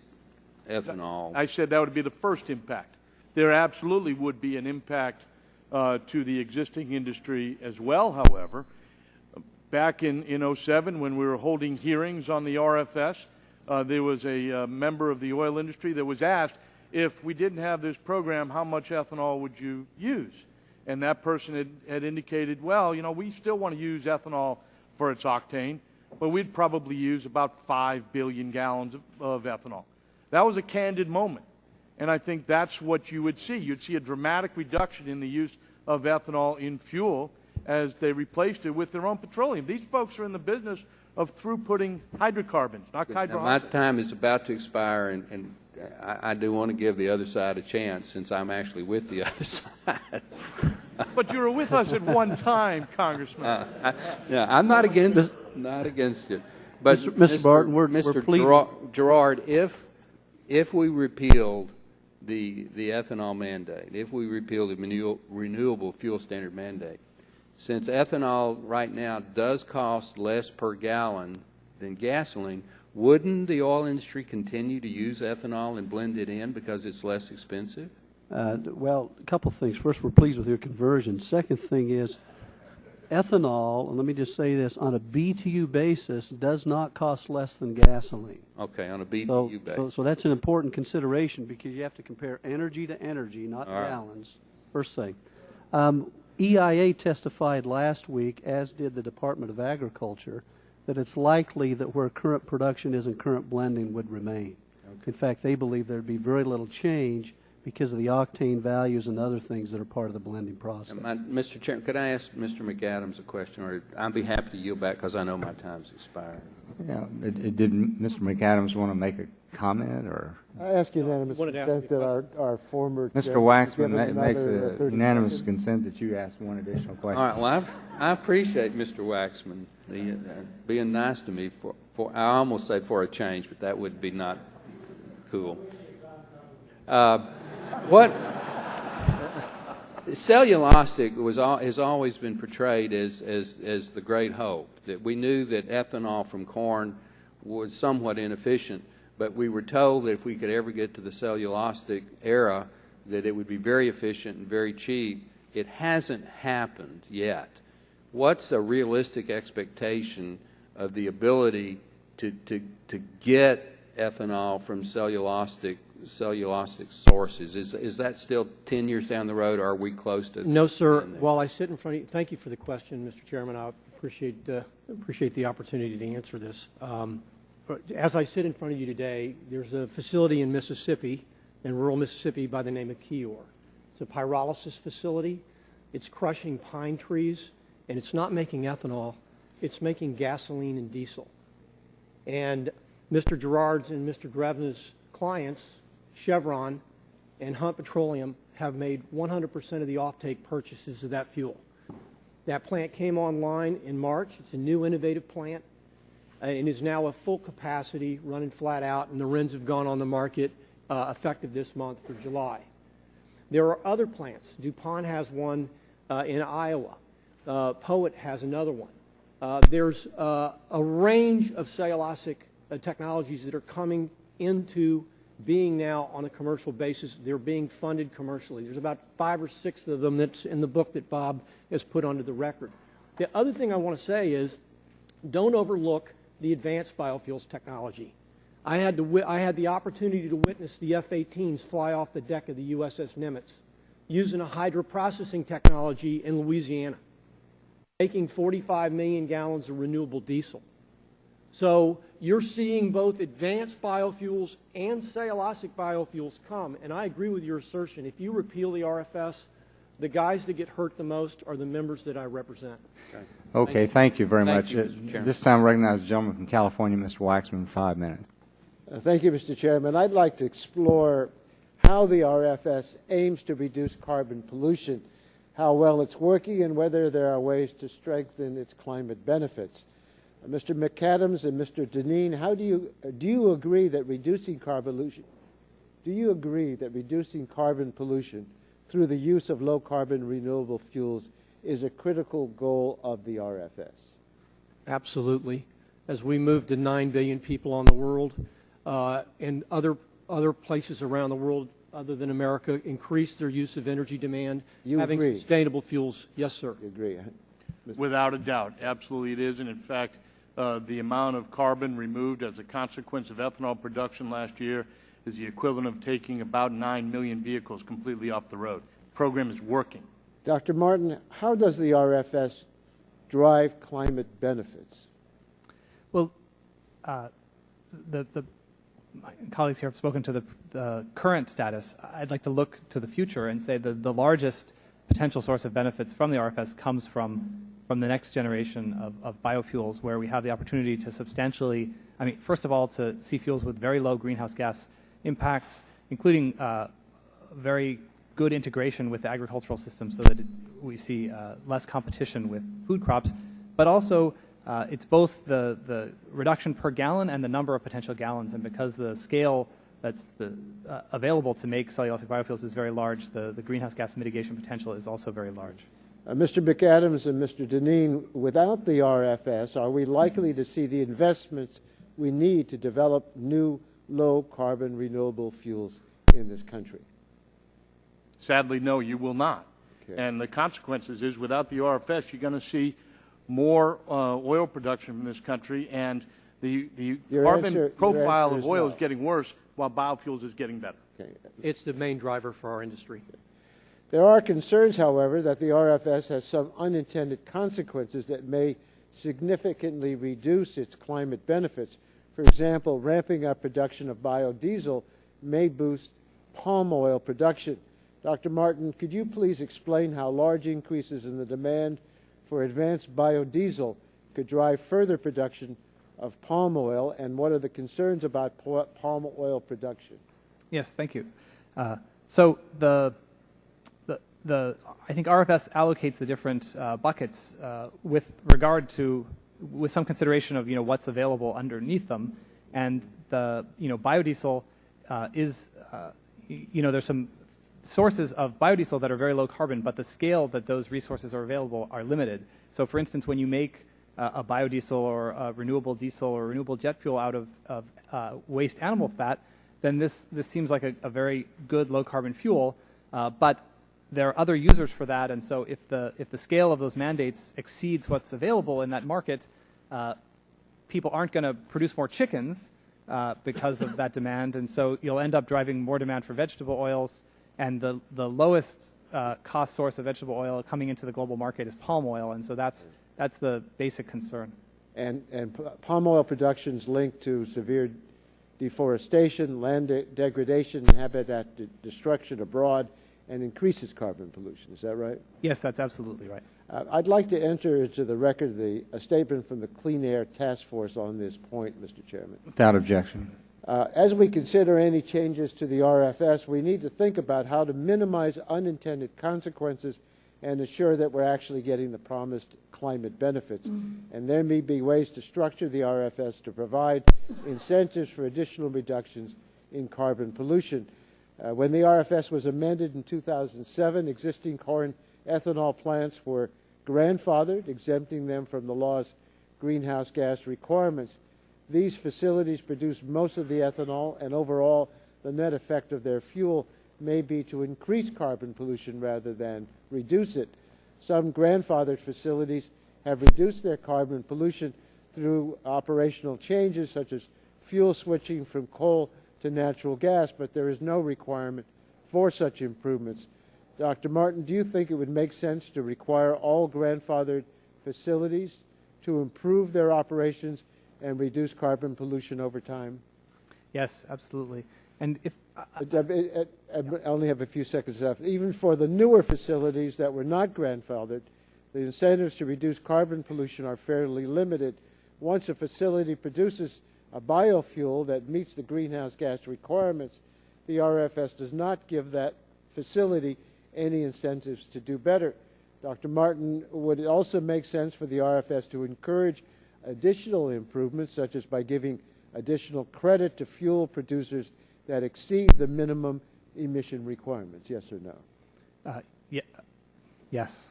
ethanol. I said that would be the first impact. There absolutely would be an impact to the existing industry as well, however. Back in 2007, when we were holding hearings on the RFS, there was a member of the oil industry that was asked, if we didn't have this program, how much ethanol would you use? And that person had indicated, well, we still want to use ethanol for its octane, but we'd probably use about 5 billion gallons of ethanol. That was a candid moment. And I think that's what you would see. You'd see a dramatic reduction in the use of ethanol in fuel as they replaced it with their own petroleum. These folks are in the business of throughputting hydrocarbons, not carbohydrates. My time is about to expire, and I do want to give the other side a chance, since I'm actually with the other side. But you were with us at one time, Congressman. Yeah, I'm not against it. But Mr. Barton, we're Mr. Gerard, if we repealed the ethanol mandate, if we repealed the renewable fuel standard mandate, since ethanol right now does cost less per gallon than gasoline, wouldn't the oil industry continue to use ethanol and blend it in because it's less expensive? Well, a couple of things. First, we're pleased with your conversion. Second thing is, ethanol, and let me just say this, on a BTU basis does not cost less than gasoline. Okay, on a BTU basis. So that's an important consideration because you have to compare energy to energy, not All right. gallons. First thing. EIA testified last week, as did the Department of Agriculture, that it's likely that where current production is and current blending would remain. Okay. In fact, they believe there'd be very little change because of the octane values and other things that are part of the blending process. Mr. Chairman, could I ask Mr. McAdams a question, or I'd be happy to yield back because I know my time's expired. Yeah, did Mr. McAdams want to make a comment, or? I ask unanimous consent that our former Mr. Waxman makes a unanimous consent that you ask one additional question. All right. Well, I appreciate Mr. Waxman being nice to me for I almost say for a change, but that would be not cool. What cellulosic has always been portrayed as the great hope, that we knew that ethanol from corn was somewhat inefficient, but we were told that if we could ever get to the cellulosic era, that it would be very efficient and very cheap. It hasn't happened yet. What's a realistic expectation of the ability to get ethanol from cellulosic sources? Is that still 10 years down the road, or are we close to? No, sir. While I sit in front of you, thank you for the question, Mr. Chairman. I appreciate the opportunity to answer this. As I sit in front of you today, there's a facility in Mississippi, in rural Mississippi, by the name of Keyor. It's a pyrolysis facility. It's crushing pine trees, and it's not making ethanol. It's making gasoline and diesel. And Mr. Gerard's and Mr. Drevna's clients, Chevron and Hunt Petroleum, have made 100% of the offtake purchases of that fuel. That plant came online in March. It's a new innovative plant and is now at full capacity, running flat out, and the RINs have gone on the market effective this month for July. There are other plants. DuPont has one in Iowa. Poet has another one. There's a range of cellulosic technologies that are coming into being now on a commercial basis. They're being funded commercially. There's about 5 or 6 of them that's in the book that Bob has put onto the record. The other thing I want to say is don't overlook the advanced biofuels technology. I had the opportunity to witness the F-18s fly off the deck of the USS Nimitz using a hydroprocessing technology in Louisiana, making 45 million gallons of renewable diesel. So you're seeing both advanced biofuels and cellulosic biofuels come, and I agree with your assertion. If you repeal the RFS, the guys that get hurt the most are the members that I represent. Okay, thank you very much. You, Mr. Chairman. This time I recognize the gentleman from California, Mr. Waxman, 5 minutes. Thank you, Mr. Chairman. I'd like to explore how the RFS aims to reduce carbon pollution, how well it's working, and whether there are ways to strengthen its climate benefits. Mr. McAdams and Mr. Deneen, how do you agree that reducing carbon pollution through the use of low-carbon renewable fuels is a critical goal of the RFS? Absolutely. As we move to 9 billion people on the world, and other places around the world other than America increase their use of energy demand, having sustainable fuels. Yes, sir. You agree? Without a doubt. Absolutely it is. And in fact, the amount of carbon removed as a consequence of ethanol production last year is the equivalent of taking about 9 million vehicles completely off the road. The program is working. Dr. Martin, how does the RFS drive climate benefits? Well, my colleagues here have spoken to the current status. I'd like to look to the future and say that the largest potential source of benefits from the RFS comes from the next generation of biofuels, where we have the opportunity to substantially, first of all, to see fuels with very low greenhouse gas impacts, including very good integration with the agricultural system so that we see less competition with food crops, but also it's both the reduction per gallon and the number of potential gallons, and because the scale that's available to make cellulosic biofuels is very large, the greenhouse gas mitigation potential is also very large. Mr. McAdams and Mr. Deneen, without the RFS, are we likely to see the investments we need to develop new low-carbon renewable fuels in this country? Sadly, no, you will not. And the consequences is without the RFS, you're going to see more oil production in this country, and the carbon profile of oil is getting worse while biofuels is getting better. Okay. It's the main driver for our industry. There are concerns, however, that the RFS has some unintended consequences that may significantly reduce its climate benefits. For example, ramping up production of biodiesel may boost palm oil production. Dr. Martin, could you please explain how large increases in the demand for advanced biodiesel could drive further production of palm oil, and what are the concerns about palm oil production? Yes, thank you. So I think RFS allocates the different buckets with regard to, with some consideration of what's available underneath them, and the biodiesel is there's some sources of biodiesel that are very low carbon, but the scale that those resources are available are limited. So, for instance, when you make a biodiesel or a renewable diesel or renewable jet fuel out of waste animal fat, then this seems like a very good low carbon fuel, but there are other users for that, and so if the scale of those mandates exceeds what's available in that market, people aren't going to produce more chickens because of that demand, and so you'll end up driving more demand for vegetable oils, and the lowest cost source of vegetable oil coming into the global market is palm oil, and so that's the basic concern. And palm oil production is linked to severe deforestation, land degradation, habitat destruction abroad, and increases carbon pollution. Is that right? Yes, that's absolutely right. I'd like to enter into the record a statement from the Clean Air Task Force on this point, Mr. Chairman. Without objection. As we consider any changes to the RFS, we need to think about how to minimize unintended consequences and ensure that we're actually getting the promised climate benefits. And there may be ways to structure the RFS to provide incentives for additional reductions in carbon pollution. When the RFS was amended in 2007, existing corn ethanol plants were grandfathered, exempting them from the law's greenhouse gas requirements. These facilities produce most of the ethanol, and overall, the net effect of their fuel may be to increase carbon pollution rather than reduce it. Some grandfathered facilities have reduced their carbon pollution through operational changes such as fuel switching from coal to natural gas, but there is no requirement for such improvements. Dr. Martin, do you think it would make sense to require all grandfathered facilities to improve their operations and reduce carbon pollution over time? Yes, absolutely. And if I only have a few seconds left. Even for the newer facilities that were not grandfathered, the incentives to reduce carbon pollution are fairly limited. Once a facility produces a biofuel that meets the greenhouse gas requirements, the RFS does not give that facility any incentives to do better. Dr. Martin, would it also make sense for the RFS to encourage additional improvements, such as by giving additional credit to fuel producers that exceed the minimum emission requirements? Yes or no? Yes.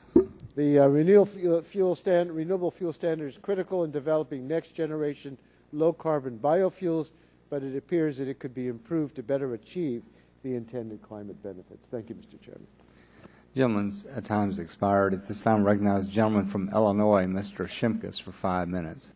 The renewable fuel standard is critical in developing next-generation low-carbon biofuels, but it appears that it could be improved to better achieve the intended climate benefits. Thank you, Mr. Chairman. Gentleman's time has expired. At this time, I recognize the gentleman from Illinois, Mr. Shimkus, for 5 minutes.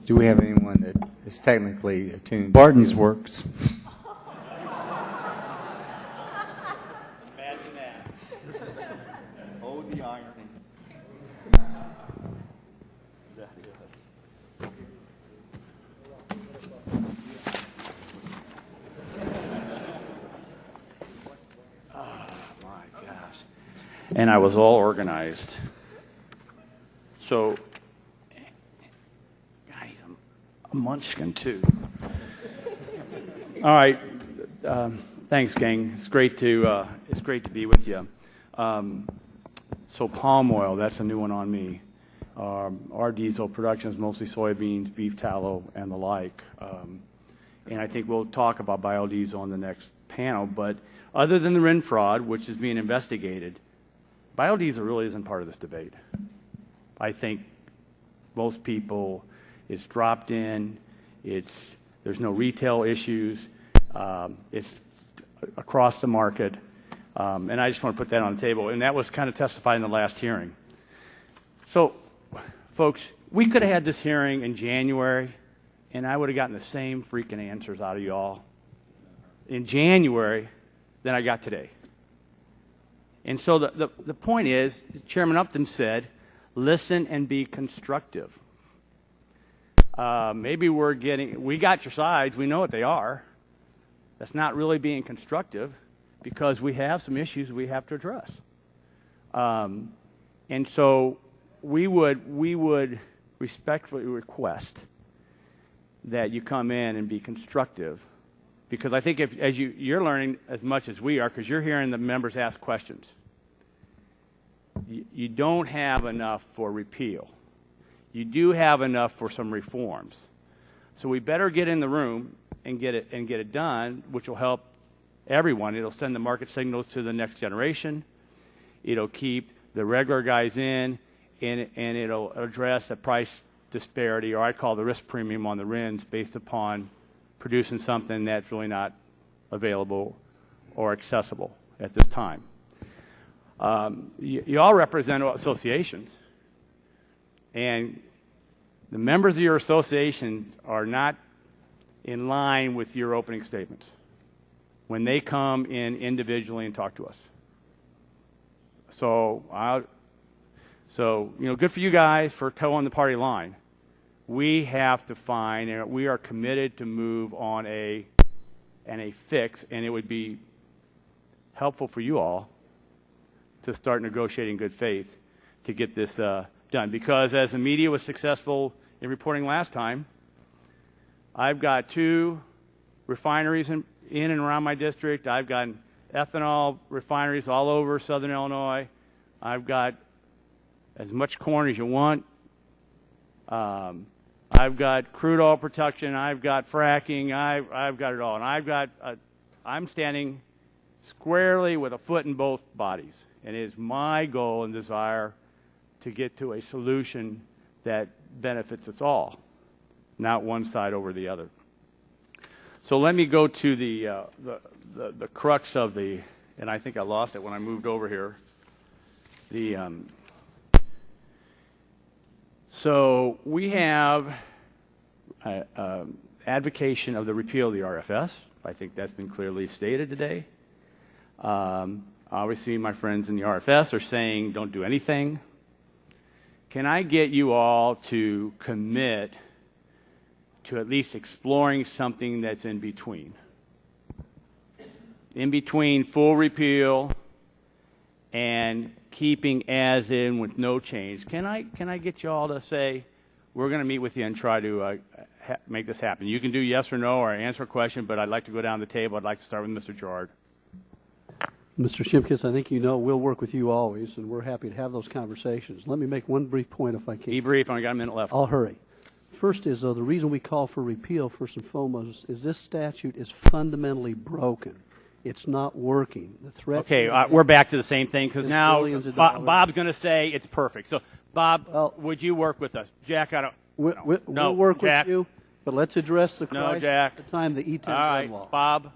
Do we have anyone that is technically attuned? Barton's works. Imagine that. Oh, the irony. That is. Oh, my gosh. And I was all organized. So, munchkin too. All right, thanks, gang. It's great to be with you. So palm oil, that's a new one on me. Our diesel production is mostly soybeans, beef tallow, and the like. And I think we'll talk about biodiesel on the next panel. But other than the RIN fraud, which is being investigated, biodiesel really isn't part of this debate. I think most people, it's dropped in, there's no retail issues, it's across the market, and I just want to put that on the table. And that was kind of testified in the last hearing. So, folks, we could have had this hearing in January, and I would have gotten the same freaking answers out of you all in January than I got today. And so the point is, Chairman Upton said, listen and be constructive. Maybe we got your sides, we know what they are. That's not really being constructive because we have some issues we have to address. And so we would respectfully request that you come in and be constructive, because I think as you're learning as much as we are, because you're hearing the members ask questions. You don't have enough for repeal. You do have enough for some reforms. So we better get in the room and get it done, which will help everyone. It'll send the market signals to the next generation. It'll keep the regular guys in, and it'll address the price disparity, or I call the risk premium on the RINs, based upon producing something that's really not available or accessible at this time. You all represent associations, and the members of your association are not in line with your opening statements when they come in individually and talk to us. So good for you guys for towing the party line. We have to find, and we are committed to move on a fix, and it would be helpful for you all to start negotiating in good faith to get this done. Because as the media was successful in reporting last time, I've got 2 refineries in and around my district. I've got ethanol refineries all over southern Illinois. I've got as much corn as you want. I've got crude oil production. I've got fracking. I've got it all. And I'm standing squarely with a foot in both bodies. And it is my goal and desire to get to a solution that benefits us all, not one side over the other. So let me go to the crux of and I think I lost it when I moved over here. So we have advocation of the repeal of the RFS. I think that's been clearly stated today. Obviously, my friends in the RFS are saying don't do anything. Can I get you all to commit to at least exploring something that's in between? In between full repeal and keeping as in with no change. Can I get you all to say, we're going to meet with you and try to make this happen? You can do yes or no or answer a question, but I'd like to go down the table. I'd like to start with Mr. Gerard. Mr. Shimkus, I think you know we'll work with you always, and we're happy to have those conversations. Let me make one brief point if I can. Be brief. I got a minute left. I'll hurry. First is, the reason we call for repeal, first and foremost, is this statute is fundamentally broken. It's not working. The threat. Okay, we're back to the same thing, because now Bob's going to say it's perfect. So, Bob, would you work with us? Jack, I don't. We'll work Jack. with you, but let's address the crisis Jack. at the time the E10 All right, law. Bob.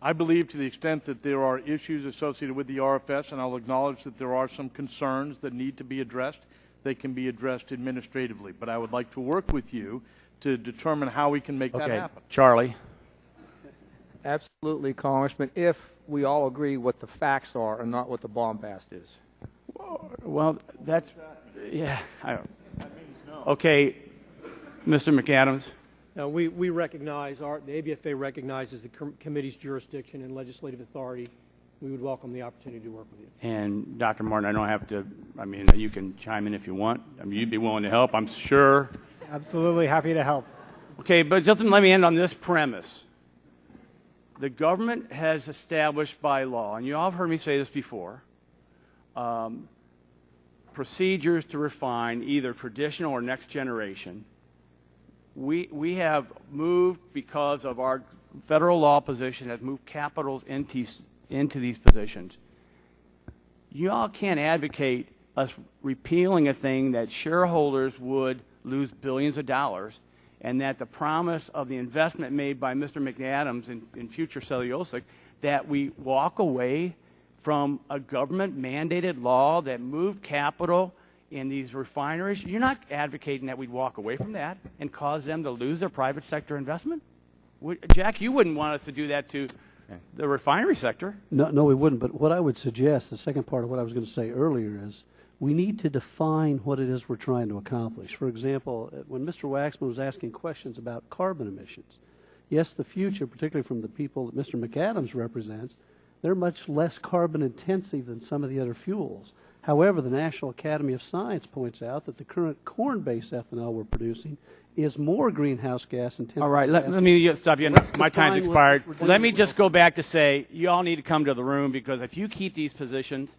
I believe to the extent that there are issues associated with the RFS, and I'll acknowledge that there are some concerns that need to be addressed, they can be addressed administratively. But I would like to work with you to determine how we can make that happen. Charlie. Absolutely, Congressman, if we all agree what the facts are and not what the bombast is. Well, that's, yeah. I don't. Okay, Mr. McAdams. We recognize, the ABFA recognizes the committee's jurisdiction and legislative authority. We would welcome the opportunity to work with you. And Dr. Martin, I don't have to, you can chime in if you want. You'd be willing to help, I'm sure. Absolutely happy to help. Okay, but just let me end on this premise. The government has established by law, and you all have heard me say this before, procedures to refine either traditional or next generation. We have moved, because of our federal law position, has moved capitals into these positions. y'all can't advocate us repealing a thing that shareholders would lose billions of dollars, and that the promise of the investment made by Mr. McAdams in future cellulosic, that we walk away from a government-mandated law that moved capital in these refineries. You're not advocating that we'd walk away from that and cause them to lose their private sector investment? Jack, you wouldn't want us to do that to the refinery sector. No, we wouldn't. But what I would suggest, the second part of what I was going to say earlier is, we need to define what it is we're trying to accomplish. For example, when Mr. Waxman was asking questions about carbon emissions, yes, the future, particularly from the people that Mr. McAdams represents, they're much less carbon intensive than some of the other fuels. However, the National Academy of Science points out that the current corn-based ethanol we're producing is more greenhouse gas intensive. All right, let me stop you. My time's expired. Let me just go back to say, you all need to come to the room, because if you keep these positions,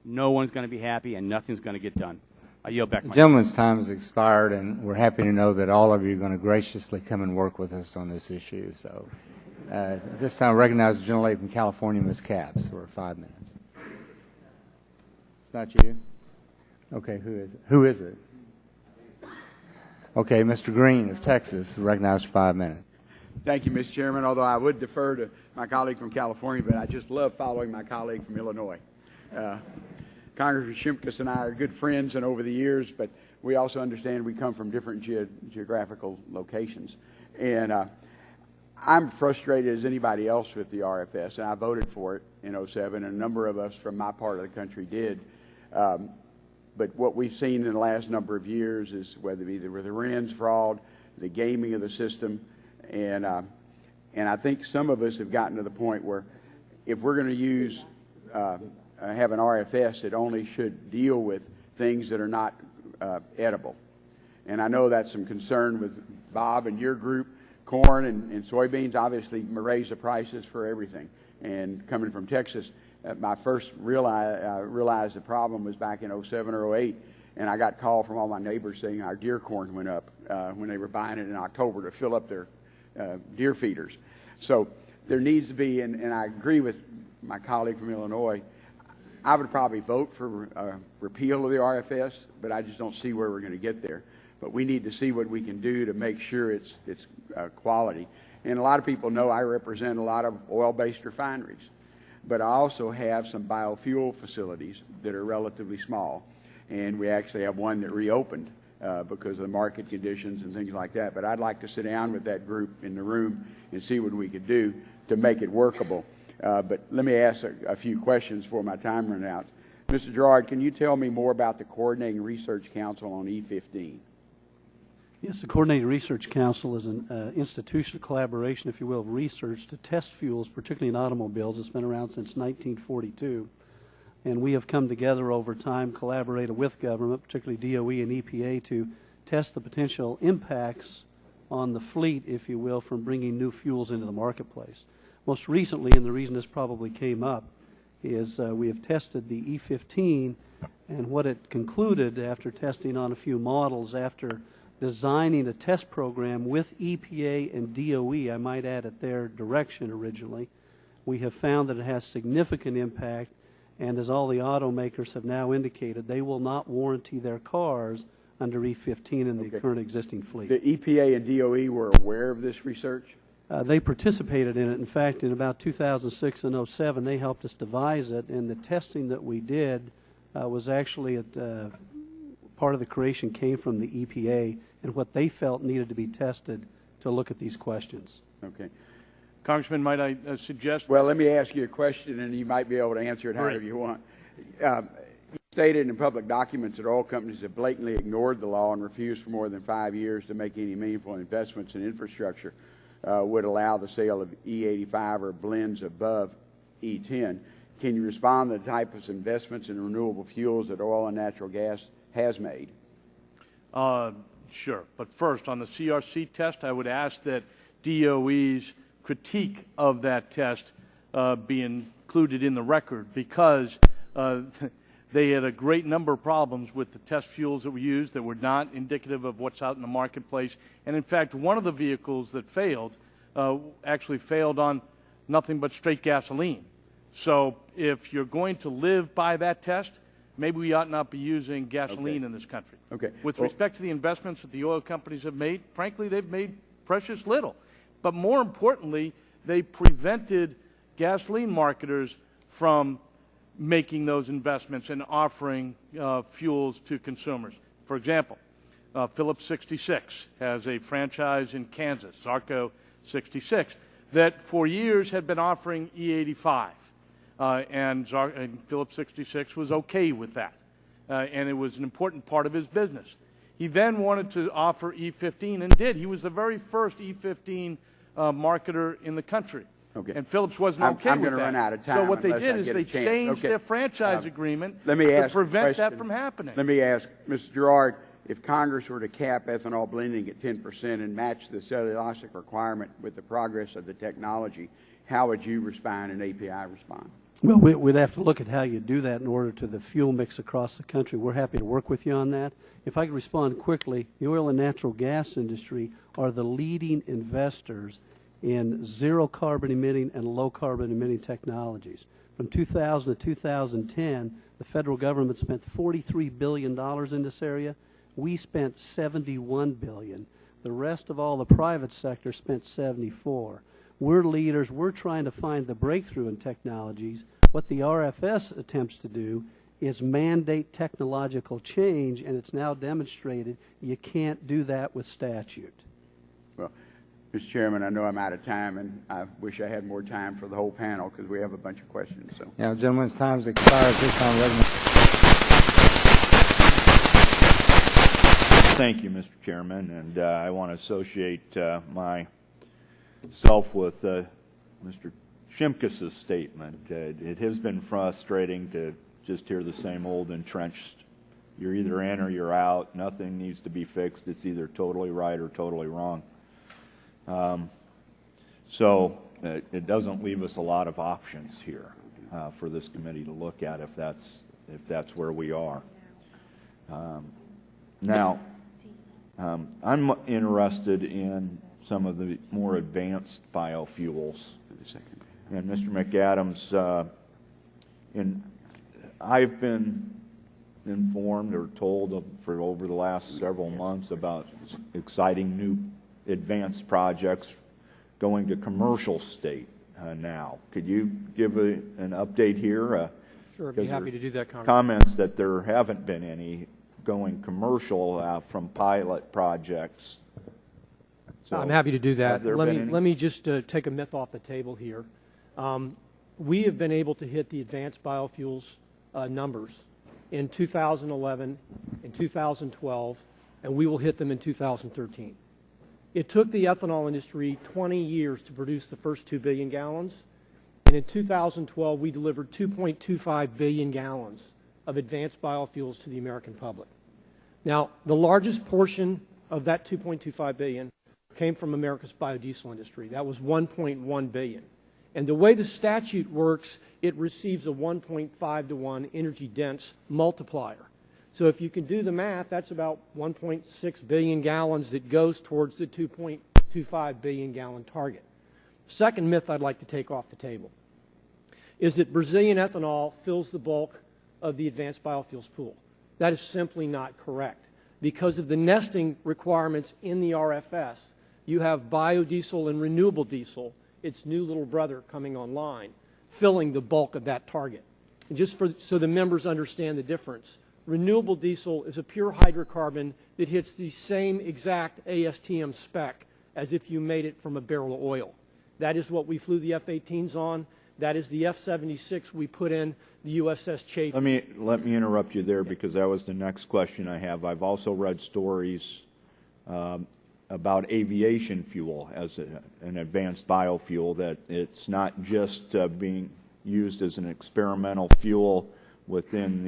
no one's going to be happy and nothing's going to get done. I yield back my time. The gentleman's time has expired, and we're happy to know that all of you are going to graciously come and work with us on this issue. So this time I recognize the gentlelady from California, Ms. Capps, for 5 minutes. It's not you? Okay, who is it? Who is it? Okay, Mr. Green of Texas, recognized for 5 minutes. Thank you, Mr. Chairman, although I would defer to my colleague from California, but I just love following my colleague from Illinois. Congressman Shimkus and I are good friends and over the years, but we also understand we come from different geographical locations. And I'm frustrated as anybody else with the RFS, and I voted for it in 2007, and a number of us from my part of the country did. But what we've seen in the last number of years is whether it be the RINs fraud, the gaming of the system, and I think some of us have gotten to the point where if we're going to use have an RFS, it only should deal with things that are not edible. And I know that's some concern with Bob and your group. Corn and soybeans obviously raise the prices for everything. And coming from Texas, my first realized the problem was back in 2007 or 2008, and I got a call from all my neighbors saying our deer corn went up when they were buying it in October to fill up their deer feeders. So there needs to be, and I agree with my colleague from Illinois, I would probably vote for repeal of the RFS, but I just don't see where we're going to get there. But we need to see what we can do to make sure it's quality. And a lot of people know I represent a lot of oil-based refineries, but I also have some biofuel facilities that are relatively small, and we actually have one that reopened because of the market conditions and things like that. But I'd like to sit down with that group in the room and see what we could do to make it workable. But let me ask a few questions before my time runs out. Mr. Gerard, can you tell me more about the Coordinating Research Council on E15? Yes, the Coordinating Research Council is an institutional collaboration, if you will, of research to test fuels, particularly in automobiles. It's been around since 1942. And we have come together over time, collaborated with government, particularly DOE and EPA, to test the potential impacts on the fleet, if you will, from bringing new fuels into the marketplace. Most recently, and the reason this probably came up, is we have tested the E15, and what it concluded after testing on a few models, after designing a test program with EPA and DOE, I might add at their direction originally, we have found that it has significant impact, and as all the automakers have now indicated, they will not warranty their cars under E15 in the current existing fleet. The EPA and DOE were aware of this research? They participated in it. In fact, in about 2006 and 2007, they helped us devise it, and the testing that we did was actually part of the creation came from the EPA and what they felt needed to be tested to look at these questions. Okay. Congressman, might I suggest? Well, let me ask you a question, and you might be able to answer it however you want. You stated in public documents that oil companies have blatantly ignored the law and refused for more than 5 years to make any meaningful investments in infrastructure would allow the sale of E85 or blends above E10. Can you respond to the type of investments in renewable fuels that oil and natural gas has made? Sure. But first, on the CRC test, I would ask that DOE's critique of that test be included in the record, because they had a great number of problems with the test fuels that we used that were not indicative of what's out in the marketplace. And in fact, one of the vehicles that failed actually failed on nothing but straight gasoline. So if you're going to live by that test, maybe we ought not be using gasoline in this country. Okay. With respect to the investments that the oil companies have made, frankly, they've made precious little. But more importantly, they prevented gasoline marketers from making those investments and offering fuels to consumers. For example, Phillips 66 has a franchise in Kansas, Zarco 66, that for years had been offering E85. And Phillips 66 was okay with that. And it was an important part of his business. He then wanted to offer E15 and did. He was the very first E15 marketer in the country. Okay. And Phillips wasn't okay with that. I'm going to run out of time. So what they unless did I is get they a chance. changed Okay. their franchise agreement Let me to ask a prevent that question. from happening. Let me ask, Mr. Gerard, if Congress were to cap ethanol blending at 10% and match the cellulosic requirement with the progress of the technology, how would you respond and API respond? Well, we'd have to look at how you do that in order to the fuel mix across the country. We're happy to work with you on that. If I could respond quickly, the oil and natural gas industry are the leading investors in zero carbon emitting and low carbon emitting technologies. From 2000 to 2010, the federal government spent $43 billion in this area. We spent $71 billion. The rest of all the private sector spent $74. We're leaders. We're trying to find the breakthrough in technologies. What the RFS attempts to do is mandate technological change, and it's now demonstrated you can't do that with statute. Well, Mr. Chairman, I know I'm out of time, and I wish I had more time for the whole panel because we have a bunch of questions. So. Yeah, gentlemen's time's expired. This time, Thank you, Mr. Chairman, and I want to associate myself with Mr. Shimkus' statement. It has been frustrating to just hear the same old entrenched, you're either in or you're out, nothing needs to be fixed, it's either totally right or totally wrong. So it doesn't leave us a lot of options here for this committee to look at if that's where we are. Now, I'm interested in some of the more advanced biofuels. And Mr. McAdams, I've been informed or told for over the last several months about exciting new advanced projects going to commercial state now. Could you give an update here? Sure, I'd be happy to do that, Congressman. Comments that there haven't been any going commercial from pilot projects. So I'm happy to do that. Let me just take a myth off the table here. We have been able to hit the advanced biofuels numbers in 2011, in 2012, and we will hit them in 2013. It took the ethanol industry 20 years to produce the first 2 billion gallons, and in 2012 we delivered 2.25 billion gallons of advanced biofuels to the American public. Now, the largest portion of that 2.25 billion came from America's biodiesel industry. That was 1.1 billion. And the way the statute works, it receives a 1.5 to 1 energy dense multiplier. So if you can do the math, that's about 1.6 billion gallons that goes towards the 2.25 billion gallon target. Second myth I'd like to take off the table is that Brazilian ethanol fills the bulk of the advanced biofuels pool. That is simply not correct. Because of the nesting requirements in the RFS, you have biodiesel and renewable diesel, its new little brother coming online, filling the bulk of that target. And just so the members understand the difference, renewable diesel is a pure hydrocarbon that hits the same exact ASTM spec as if you made it from a barrel of oil. That is what we flew the F-18s on. That is the F-76 we put in the USS Chafee. Let me interrupt you there because that was the next question I have. I've also read stories about aviation fuel as an advanced biofuel, that it's not just being used as an experimental fuel within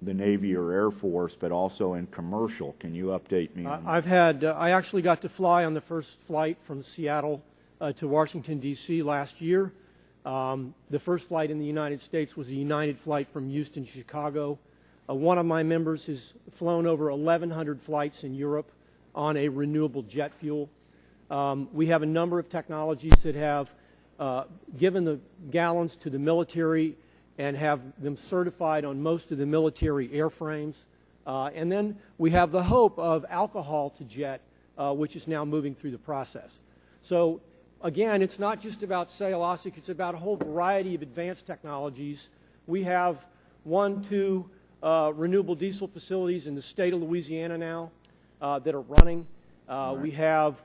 the Navy or Air Force, but also in commercial. Can you update me on that? I actually got to fly on the first flight from Seattle to Washington, D.C. last year. The first flight in the United States was a United flight from Houston to Chicago. One of my members has flown over 1,100 flights in Europe on a renewable jet fuel. We have a number of technologies that have given the gallons to the military and have them certified on most of the military airframes. And then we have the hope of alcohol to jet, which is now moving through the process. So again, it's not just about cellulosic, it's about a whole variety of advanced technologies. We have 2 renewable diesel facilities in the state of Louisiana now that are running. We have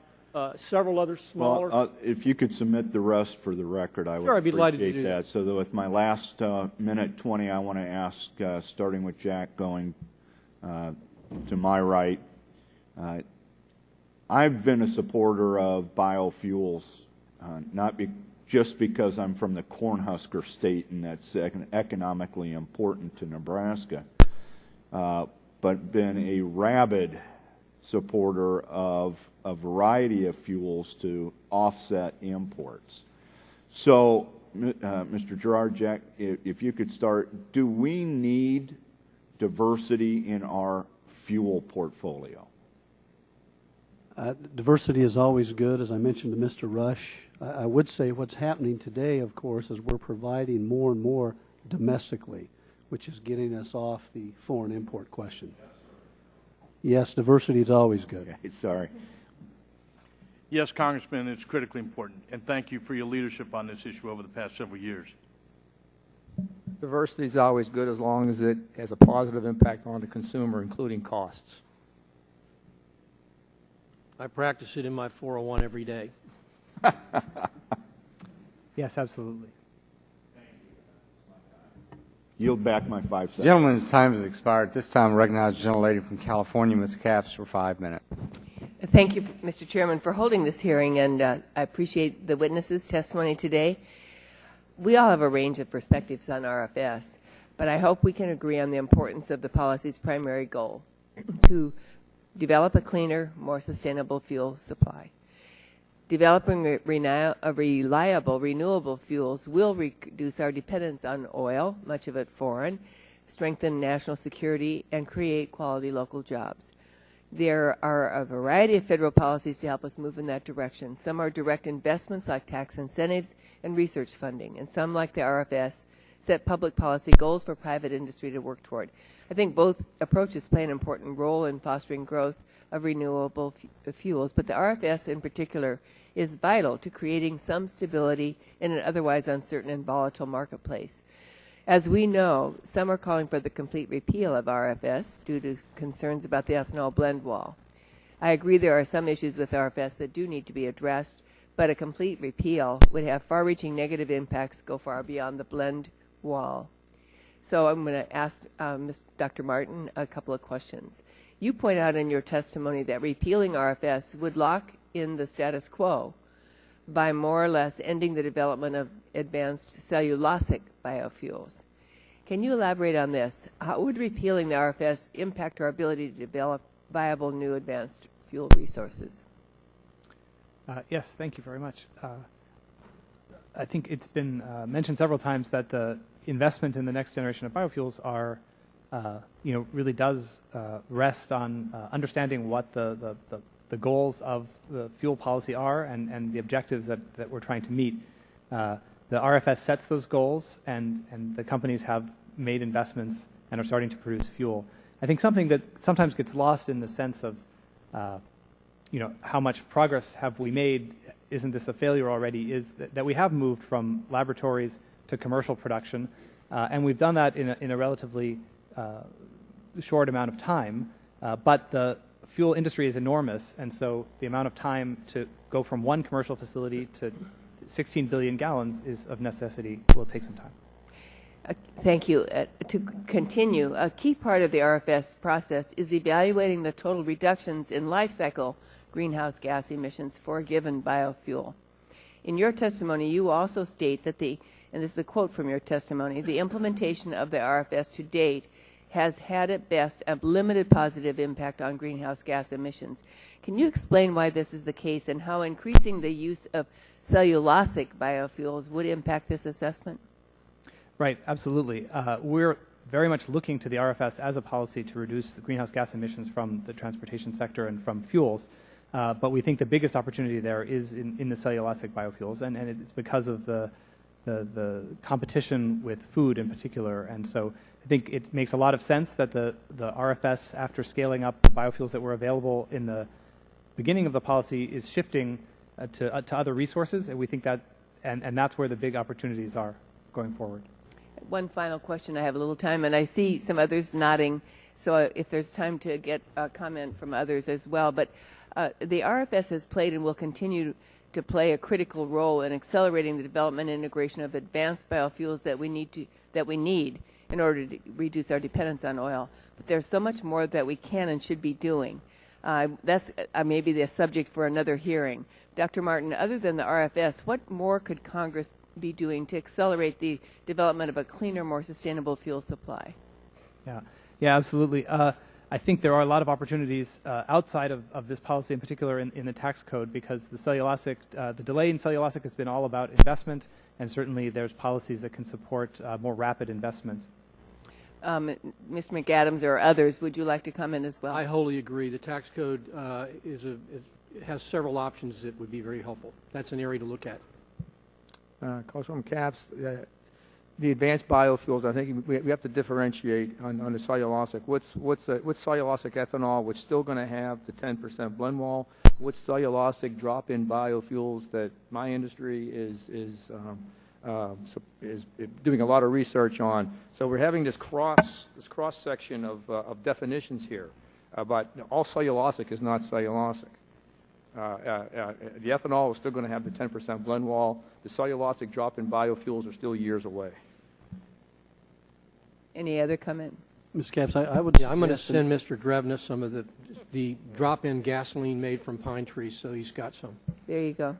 several other smaller. Well, if you could submit the rest for the record, I would Sure, I'd be delighted to appreciate do that. So that with my last minute 20, I want to ask, starting with Jack going to my right, I've been a supporter of biofuels, not just because I'm from the Cornhusker state and that's economically important to Nebraska, but been a rabid supporter of a variety of fuels to offset imports. So, Mr. Gerard, Jack, if you could start, do we need diversity in our fuel portfolio? Diversity is always good, as I mentioned to Mr. Rush. I would say what's happening today, of course, is we're providing more and more domestically, which is getting us off the foreign import question. Yes, diversity is always good. Okay, sorry. Yes, Congressman, it's critically important, and thank you for your leadership on this issue over the past several years. Diversity is always good as long as it has a positive impact on the consumer, including costs. I practice it in my 401 every day. Yes, absolutely. Yield back my 5 seconds. Gentleman's time has expired. This time, I recognize the gentlelady from California, Ms. Capps, for 5 minutes. Thank you, Mr. Chairman, for holding this hearing, and I appreciate the witnesses' testimony today. We all have a range of perspectives on RFS, but I hope we can agree on the importance of the policy's primary goal, to develop a cleaner, more sustainable fuel supply. Developing a reliable, renewable fuels will reduce our dependence on oil, much of it foreign, strengthen national security, and create quality local jobs. There are a variety of federal policies to help us move in that direction. Some are direct investments like tax incentives and research funding, and some, like the RFS, set public policy goals for private industry to work toward. I think both approaches play an important role in fostering growth of renewable fuels, but the RFS in particular is vital to creating some stability in an otherwise uncertain and volatile marketplace. As we know, some are calling for the complete repeal of RFS due to concerns about the ethanol blend wall. I agree there are some issues with RFS that do need to be addressed, but a complete repeal would have far-reaching negative impacts go far beyond the blend wall. So I'm going to ask Dr. Martin a couple of questions. You point out in your testimony that repealing RFS would lock in the status quo by more or less ending the development of advanced cellulosic biofuels. Can you elaborate on this? How would repealing the RFS impact our ability to develop viable new advanced fuel resources? Yes, thank you very much. I think it's been mentioned several times that the investment in the next generation of biofuels are, really does rest on understanding what the goals of the fuel policy are and the objectives that we're trying to meet. The RFS sets those goals, and the companies have made investments and are starting to produce fuel. I think something that sometimes gets lost in the sense of, how much progress have we made, isn't this a failure already, is that we have moved from laboratories to commercial production, and we've done that in a relatively short amount of time, but the fuel industry is enormous, and so the amount of time to go from one commercial facility to 16 billion gallons is of necessity, will take some time. Thank you. To continue, a key part of the RFS process is evaluating the total reductions in life cycle greenhouse gas emissions for a given biofuel. In your testimony, you also state that and this is a quote from your testimony, the implementation of the RFS to date has had at best a limited positive impact on greenhouse gas emissions. Can you explain why this is the case and how increasing the use of cellulosic biofuels would impact this assessment? Right, absolutely. We're very much looking to the RFS as a policy to reduce the greenhouse gas emissions from the transportation sector and from fuels. But we think the biggest opportunity there is in the cellulosic biofuels, and it's because of the competition with food in particular. And so I think it makes a lot of sense that the RFS, after scaling up the biofuels that were available in the beginning of the policy, is shifting to other resources, and we think that, and that's where the big opportunities are going forward. One final question. I have a little time, and I see some others nodding, so if there's time to get a comment from others as well. But the RFS has played and will continue to play a critical role in accelerating the development and integration of advanced biofuels that we need in order to reduce our dependence on oil. But there's so much more that we can and should be doing. That's maybe the subject for another hearing. Dr. Martin, other than the RFS, what more could Congress be doing to accelerate the development of a cleaner, more sustainable fuel supply? Yeah, absolutely. I think there are a lot of opportunities outside of this policy, in particular in the tax code, because the cellulosic, the delay in cellulosic has been all about investment, and certainly there's policies that can support more rapid investment. Mr. McAdams or others, would you like to comment as well? I wholly agree. The tax code has several options that would be very helpful. That's an area to look at. Councilwoman Capps, the advanced biofuels, I think we have to differentiate on the cellulosic. What's cellulosic ethanol, which is still going to have the 10% blend wall? What's cellulosic drop-in biofuels that my industry is doing a lot of research on? So we're having this cross section of definitions here, but all cellulosic is not cellulosic. The ethanol is still going to have the 10% blend wall. The cellulosic drop-in biofuels are still years away. Any other comment? Ms. Capps, I would. Yeah, I'm going to send Mr. Drevna some of the drop-in gasoline made from pine trees, so he's got some. There you go.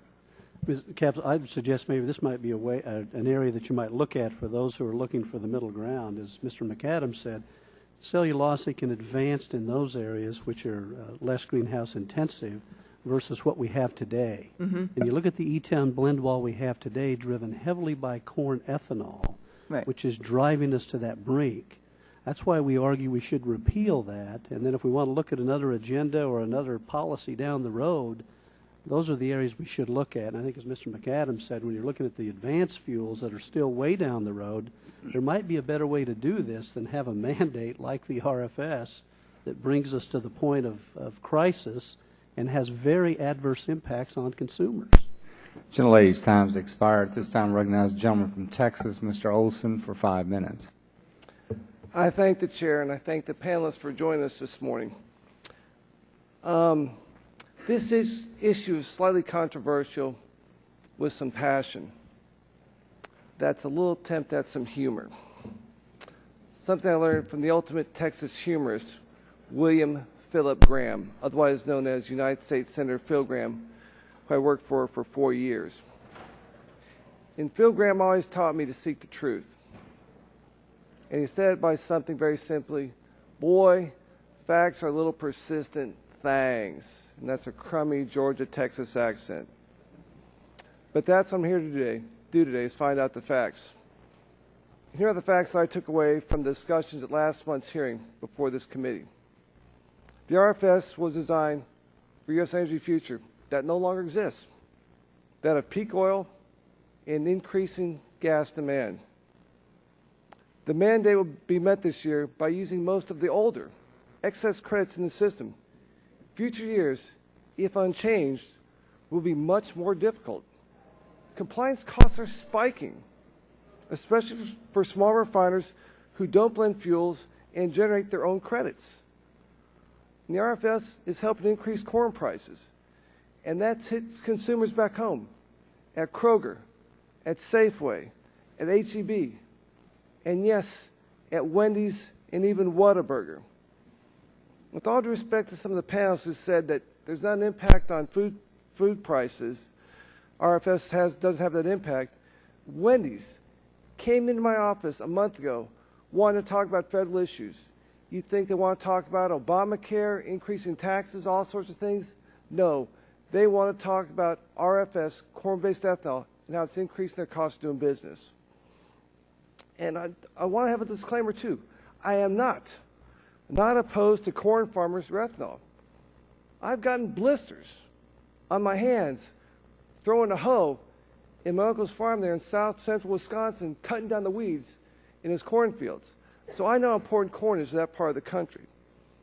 Ms. Capps, I would suggest maybe this might be an area that you might look at for those who are looking for the middle ground. As Mr. McAdams said, cellulosic and advanced in those areas which are less greenhouse intensive versus what we have today. And you look at the E10 blend wall we have today, driven heavily by corn ethanol, which is driving us to that brink. That's why we argue we should repeal that. And then if we want to look at another agenda or another policy down the road, those are the areas we should look at. And I think as Mr. McAdams said, when you're looking at the advanced fuels that are still way down the road, there might be a better way to do this than have a mandate like the RFS that brings us to the point of crisis and has very adverse impacts on consumers. Gentlelady's time has expired. At this time, I recognize the gentleman from Texas, Mr. Olson, for 5 minutes. I thank the chair and I thank the panelists for joining us this morning. This issue is slightly controversial with some passion. That's a little attempt at some humor. Something I learned from the ultimate Texas humorist, William Philip Graham, otherwise known as United States Senator Phil Graham, who I worked for 4 years. And Phil Graham always taught me to seek the truth. And he said it by something very simply, boy, facts are little persistent things. And that's a crummy Georgia, Texas accent. But that's what I'm here to do today is find out the facts. And here are the facts that I took away from the discussions at last month's hearing before this committee. The RFS was designed for U.S. energy future that no longer exists, that of peak oil and increasing gas demand. The mandate will be met this year by using most of the older excess credits in the system. Future years, if unchanged, will be much more difficult. Compliance costs are spiking, especially for small refiners who don't blend fuels and generate their own credits. And the RFS is helping increase corn prices, and that hits consumers back home at Kroger, at Safeway, at H-E-B, and yes, at Wendy's and even Whataburger. With all due respect to some of the panelists who said that there's not an impact on food prices, RFS doesn't have that impact, Wendy's came into my office a month ago wanting to talk about federal issues. You think they want to talk about Obamacare, increasing taxes, all sorts of things? No. They want to talk about RFS, corn-based ethanol, and how it's increasing their cost of doing business. And I want to have a disclaimer, too. I am not opposed to corn farmers or ethanol. I've gotten blisters on my hands throwing a hoe in my uncle's farm there in south central Wisconsin, cutting down the weeds in his cornfields. So I know how important corn is to that part of the country.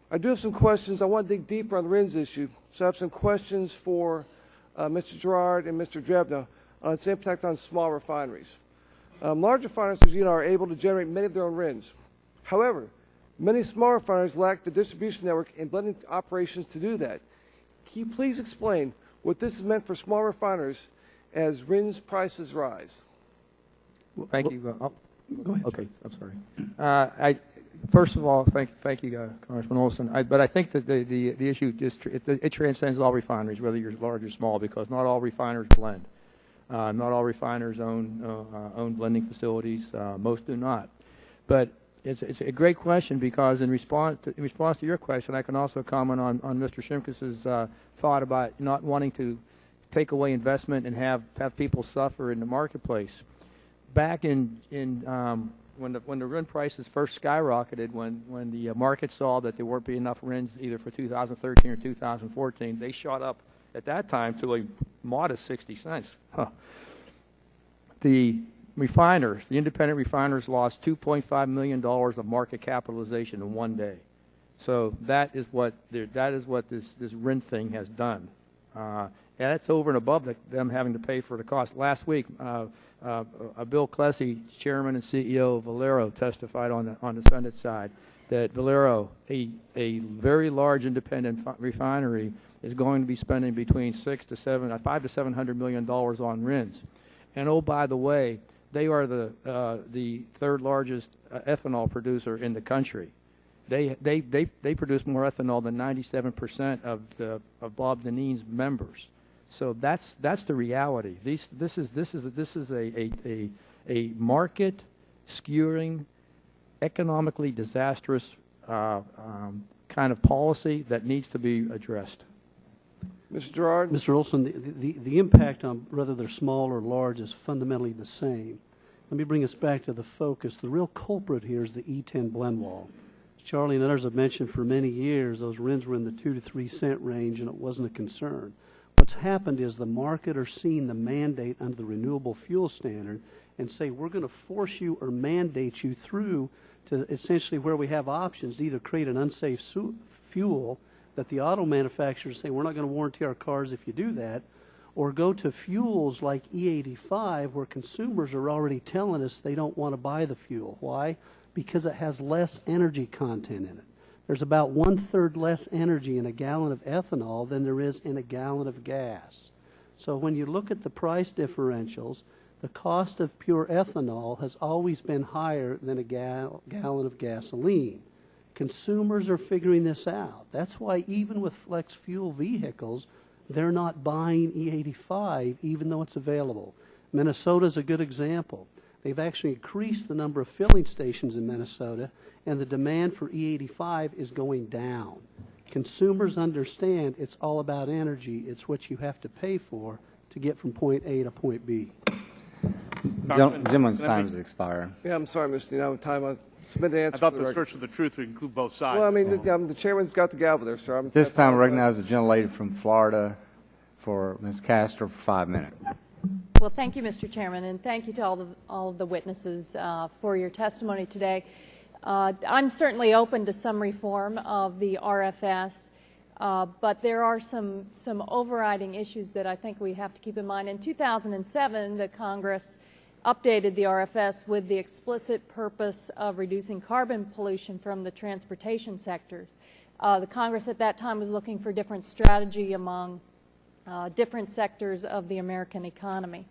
I do have some questions. I want to dig deeper on the RINs issue. So I have some questions for Mr. Gerard and Mr. Drebna on its impact on small refineries. Large refineries, as you know, are able to generate many of their own RINs. However, many small refineries lack the distribution network and blending operations to do that. Can you please explain what this has meant for small refiners as RINs prices rise? Well, thank you. Go ahead. Okay, I'm sorry. First of all, thank you, Congressman Olson. But I think that the issue just it transcends all refineries, whether you're large or small, because not all refiners blend. Not all refiners own blending facilities. Most do not. But it's a great question, because in response to your question, I can also comment on Mr. Shimkus's thought about not wanting to take away investment and have people suffer in the marketplace. Back in when the RIN prices first skyrocketed, when the market saw that there weren't be enough RINs either for 2013 or 2014, they shot up at that time to a modest 60 cents. The refiners, the independent refiners, lost $2.5 million of market capitalization in one day. So that is what this RIN thing has done. And that's over and above them having to pay for the cost. Last week, Bill Klesse, chairman and CEO of Valero, testified on the Senate side that Valero, a very large independent refinery, is going to be spending between $500 to $700 million on RINs. And oh, by the way, they are the third largest ethanol producer in the country. They produce more ethanol than 97% of Bob Dineen's members. So that's the reality. This is a market skewing, economically disastrous kind of policy that needs to be addressed. Mr. Gerard? Mr. Olson, the impact on whether they're small or large is fundamentally the same. Let me bring us back to the focus. The real culprit here is the E10 blend wall. As Charlie and others have mentioned, for many years, those RINs were in the 2 to 3 cent range, and it wasn't a concern. What's happened is the market are seeing the mandate under the Renewable Fuel Standard and say, we're going to force you or mandate you through to essentially where we have options to either create an unsafe fuel that the auto manufacturers say, we're not going to warranty our cars if you do that, or go to fuels like E85 where consumers are already telling us they don't want to buy the fuel. Why? Because it has less energy content in it. There's about 1/3 less energy in a gallon of ethanol than there is in a gallon of gas. So when you look at the price differentials, the cost of pure ethanol has always been higher than a gallon of gasoline. Consumers are figuring this out. That's why even with flex fuel vehicles, they're not buying E85 even though it's available. Minnesota's a good example. They've actually increased the number of filling stations in Minnesota, and the demand for E85 is going down. Consumers understand it's all about energy. It's what you have to pay for to get from point A to point B. Gentleman's time has expired. Yeah, I'm sorry, Mr. Dean. Time I submit an answer. I thought the search for the truth would include both sides. Well, I mean, the chairman's got the gavel there, sir. This time, I recognize the gentlelady from Florida for Ms. Castor for 5 minutes. Well, thank you, Mr. Chairman, and thank you to all of the witnesses for your testimony today. I'm certainly open to some reform of the RFS, but there are some overriding issues that I think we have to keep in mind. In 2007, the Congress updated the RFS with the explicit purpose of reducing carbon pollution from the transportation sector. The Congress at that time was looking for different strategy among different sectors of the American economy.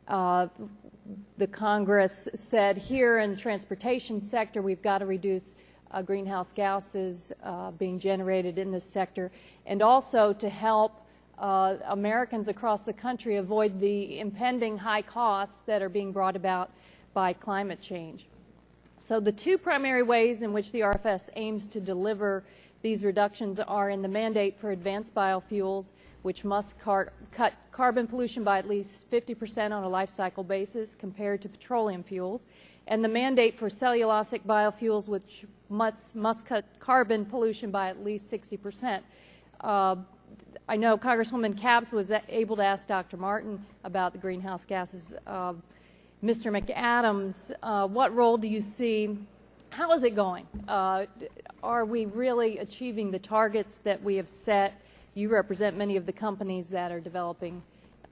The Congress said here in the transportation sector we've got to reduce greenhouse gases being generated in this sector, and also to help Americans across the country avoid the impending high costs that are being brought about by climate change. So the two primary ways in which the RFS aims to deliver these reductions are in the mandate for advanced biofuels, which must cut carbon pollution by at least 50% on a life cycle basis compared to petroleum fuels, and the mandate for cellulosic biofuels, which must cut carbon pollution by at least 60%. I know Congresswoman Capps was able to ask Dr. Martin about the greenhouse gases. Mr. McAdams, what role do you see? How is it going? Are we really achieving the targets that we have set? You represent many of the companies that are developing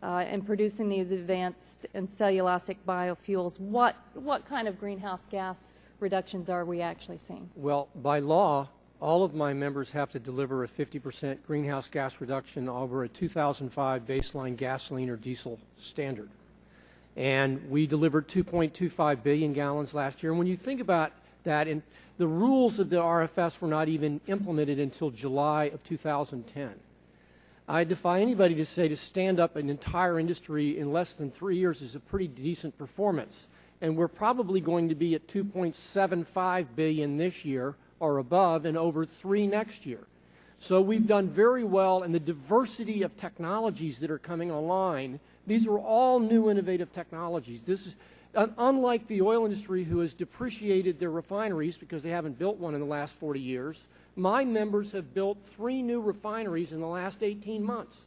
and producing these advanced and cellulosic biofuels. What kind of greenhouse gas reductions are we actually seeing? Well, by law, all of my members have to deliver a 50% greenhouse gas reduction over a 2005 baseline gasoline or diesel standard. And we delivered 2.25 billion gallons last year. And when you think about that, and the rules of the RFS were not even implemented until July of 2010. I defy anybody to say to stand up an entire industry in less than 3 years is a pretty decent performance. And we're probably going to be at 2.75 billion this year or above, and over 3 next year. So we've done very well, and the diversity of technologies that are coming online, these are all new innovative technologies. This is unlike the oil industry, who has depreciated their refineries because they haven't built one in the last 40 years. My members have built 3 new refineries in the last 18 months.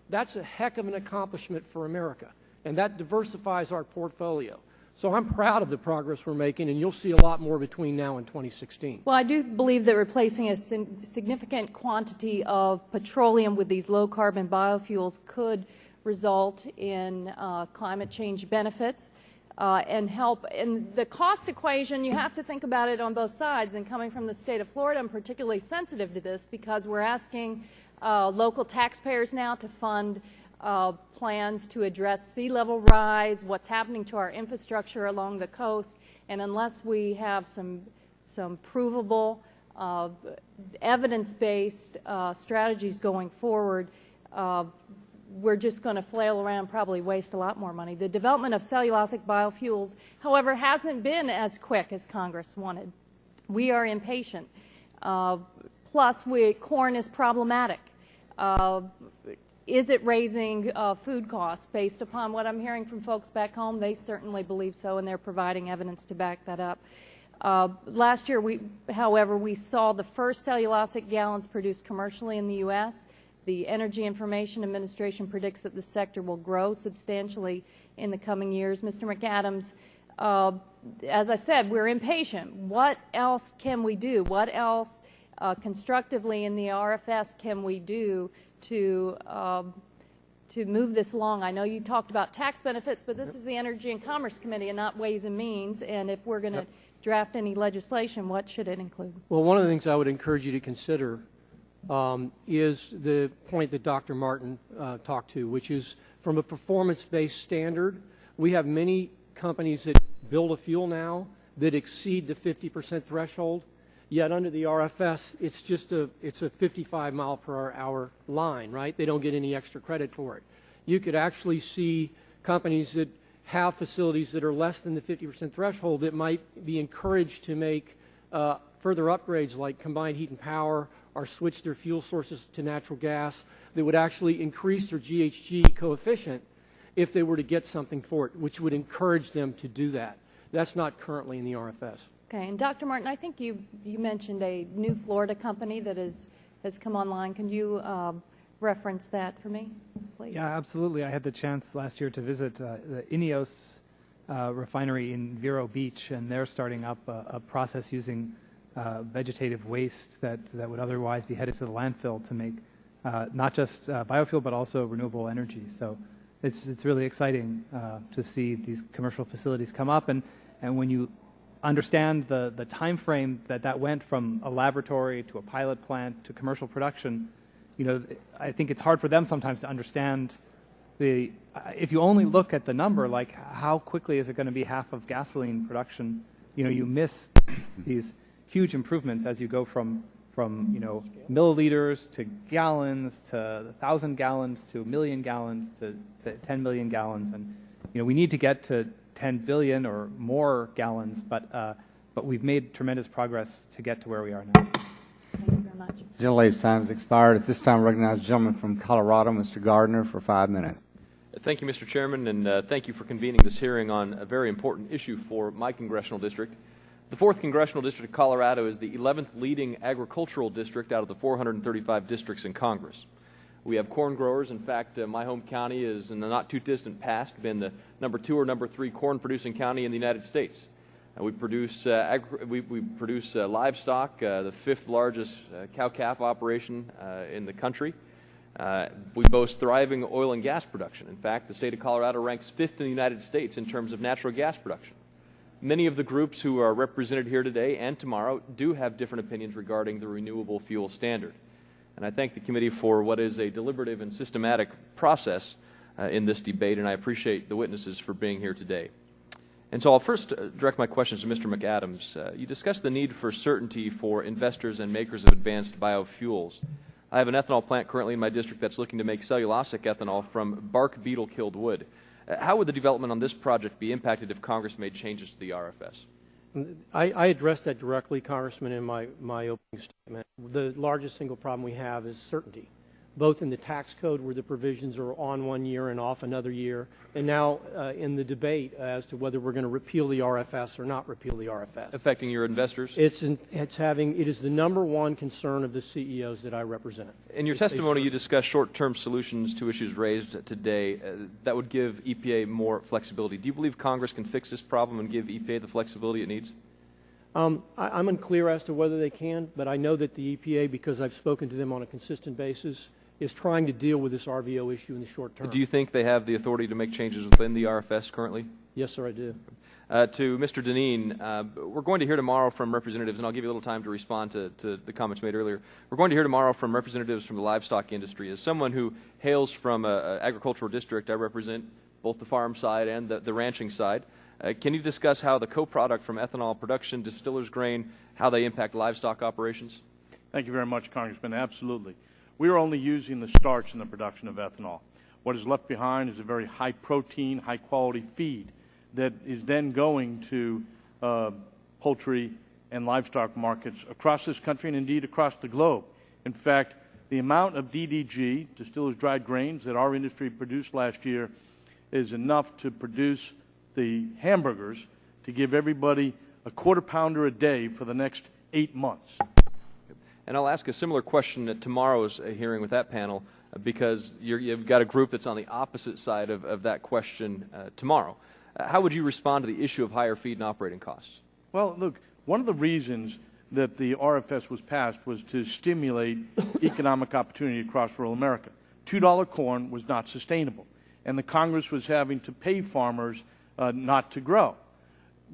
That's a heck of an accomplishment for America, and that diversifies our portfolio. So I'm proud of the progress we're making, and you'll see a lot more between now and 2016. Well, I do believe that replacing a significant quantity of petroleum with these low-carbon biofuels could result in climate change benefits and help. In the cost equation, you have to think about it on both sides. And coming from the state of Florida, I'm particularly sensitive to this because we're asking local taxpayers now to fund plans to address sea level rise, what's happening to our infrastructure along the coast, and unless we have some provable, evidence-based strategies going forward, we're just going to flail around and probably waste a lot more money. The development of cellulosic biofuels, however, hasn't been as quick as Congress wanted. We are impatient. Plus, corn is problematic. Is it raising food costs? Based upon what I'm hearing from folks back home, they certainly believe so, and they're providing evidence to back that up. Last year, however, we saw the first cellulosic gallons produced commercially in the U.S. The Energy Information Administration predicts that the sector will grow substantially in the coming years. Mr. McAdams, as I said, we're impatient. What else can we do? What else constructively in the RFS can we do to move this along? I know you talked about tax benefits, but this is the Energy and Commerce Committee and not Ways and Means. And if we're going to draft any legislation, what should it include? Well, one of the things I would encourage you to consider is the point that Dr. Martin talked to, which is from a performance-based standard. We have many companies that build a fuel now that exceed the 50% threshold. Yet under the RFS, it's a 55 mile per hour line, right? They don't get any extra credit for it. You could actually see companies that have facilities that are less than the 50% threshold that might be encouraged to make further upgrades like combined heat and power or switch their fuel sources to natural gas that would actually increase their GHG coefficient if they were to get something for it, which would encourage them to do that. That's not currently in the RFS. Okay, and Dr. Martin, I think you mentioned a new Florida company that has come online. Can you reference that for me, please? Yeah, absolutely. I had the chance last year to visit the Ineos refinery in Vero Beach, and they're starting up a process using vegetative waste that would otherwise be headed to the landfill to make not just biofuel but also renewable energy. So it's really exciting to see these commercial facilities come up, and when you understand the time frame that went from a laboratory to a pilot plant to commercial production, I think it's hard for them sometimes to understand if you only look at the number, like how quickly is it going to be half of gasoline production, you miss these huge improvements as you go from milliliters to gallons to 1,000 gallons to 1 million gallons to 10 million gallons, and we need to get to 10 billion or more gallons, but we've made tremendous progress to get to where we are now. Thank you very much. Gentlelady's time has expired. At this time, I recognize the gentleman from Colorado, Mr. Gardner, for 5 minutes. Thank you, Mr. Chairman, and thank you for convening this hearing on a very important issue for my congressional district. The 4th Congressional District of Colorado is the 11th leading agricultural district out of the 435 districts in Congress. We have corn growers. In fact, my home county is, in the not too distant past, been the number 2 or number 3 corn producing county in the United States. We produce livestock, the 5th largest cow-calf operation in the country. We boast thriving oil and gas production. In fact, the state of Colorado ranks 5th in the United States in terms of natural gas production. Many of the groups who are represented here today and tomorrow do have different opinions regarding the renewable fuel standard. And I thank the committee for what is a deliberative and systematic process in this debate, and I appreciate the witnesses for being here today. And so I'll first direct my questions to Mr. McAdams. You discussed the need for certainty for investors and makers of advanced biofuels. I have an ethanol plant currently in my district that's looking to make cellulosic ethanol from bark beetle-killed wood. How would the development on this project be impacted if Congress made changes to the RFS? I addressed that directly, Congressman, in my opening statement. The largest single problem we have is certainty, both in the tax code where the provisions are on 1 year and off another year, and now in the debate as to whether we're going to repeal the RFS or not repeal the RFS. Affecting your investors? It is the number one concern of the CEOs that I represent. In your testimony, you discussed short-term solutions to issues raised today that would give EPA more flexibility. Do you believe Congress can fix this problem and give EPA the flexibility it needs? I'm unclear as to whether they can, but I know that the EPA, because I've spoken to them on a consistent basis, is trying to deal with this RVO issue in the short term. Do you think they have the authority to make changes within the RFS currently? Yes, sir, I do. To Mr. Dineen, we're going to hear tomorrow from representatives, and I'll give you a little time to respond to the comments made earlier. We're going to hear tomorrow from representatives from the livestock industry. As someone who hails from an agricultural district, I represent both the farm side and the ranching side. Can you discuss how the co-product from ethanol production, distiller's grain, how they impact livestock operations? Thank you very much, Congressman. Absolutely. We are only using the starch in the production of ethanol. What is left behind is a very high protein, high quality feed that is then going to poultry and livestock markets across this country and indeed across the globe. In fact, the amount of DDG, distillers dried grains, that our industry produced last year is enough to produce the hamburgers to give everybody a quarter-pounder a day for the next 8 months. And I'll ask a similar question at tomorrow's hearing with that panel because you've got a group that's on the opposite side of that question tomorrow. How would you respond to the issue of higher feed and operating costs? Well, look, one of the reasons that the RFS was passed was to stimulate economic opportunity across rural America. $2 corn was not sustainable, and the Congress was having to pay farmers not to grow.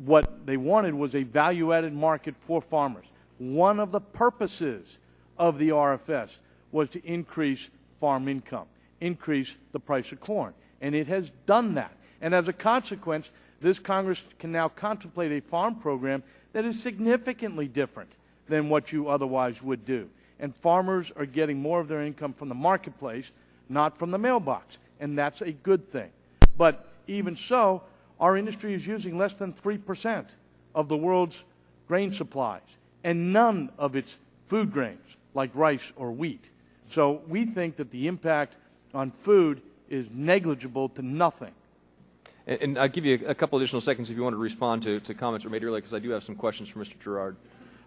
What they wanted was a value-added market for farmers. One of the purposes of the RFS was to increase farm income, increase the price of corn, and it has done that. And as a consequence, this Congress can now contemplate a farm program that is significantly different than what you otherwise would do. And farmers are getting more of their income from the marketplace, not from the mailbox, and that's a good thing. But even so, our industry is using less than 3% of the world's grain supplies, and none of its food grains, like rice or wheat. So we think that the impact on food is negligible to nothing. And I'll give you a couple additional seconds if you want to respond to comments that were made earlier, because I do have some questions for Mr. Gerard.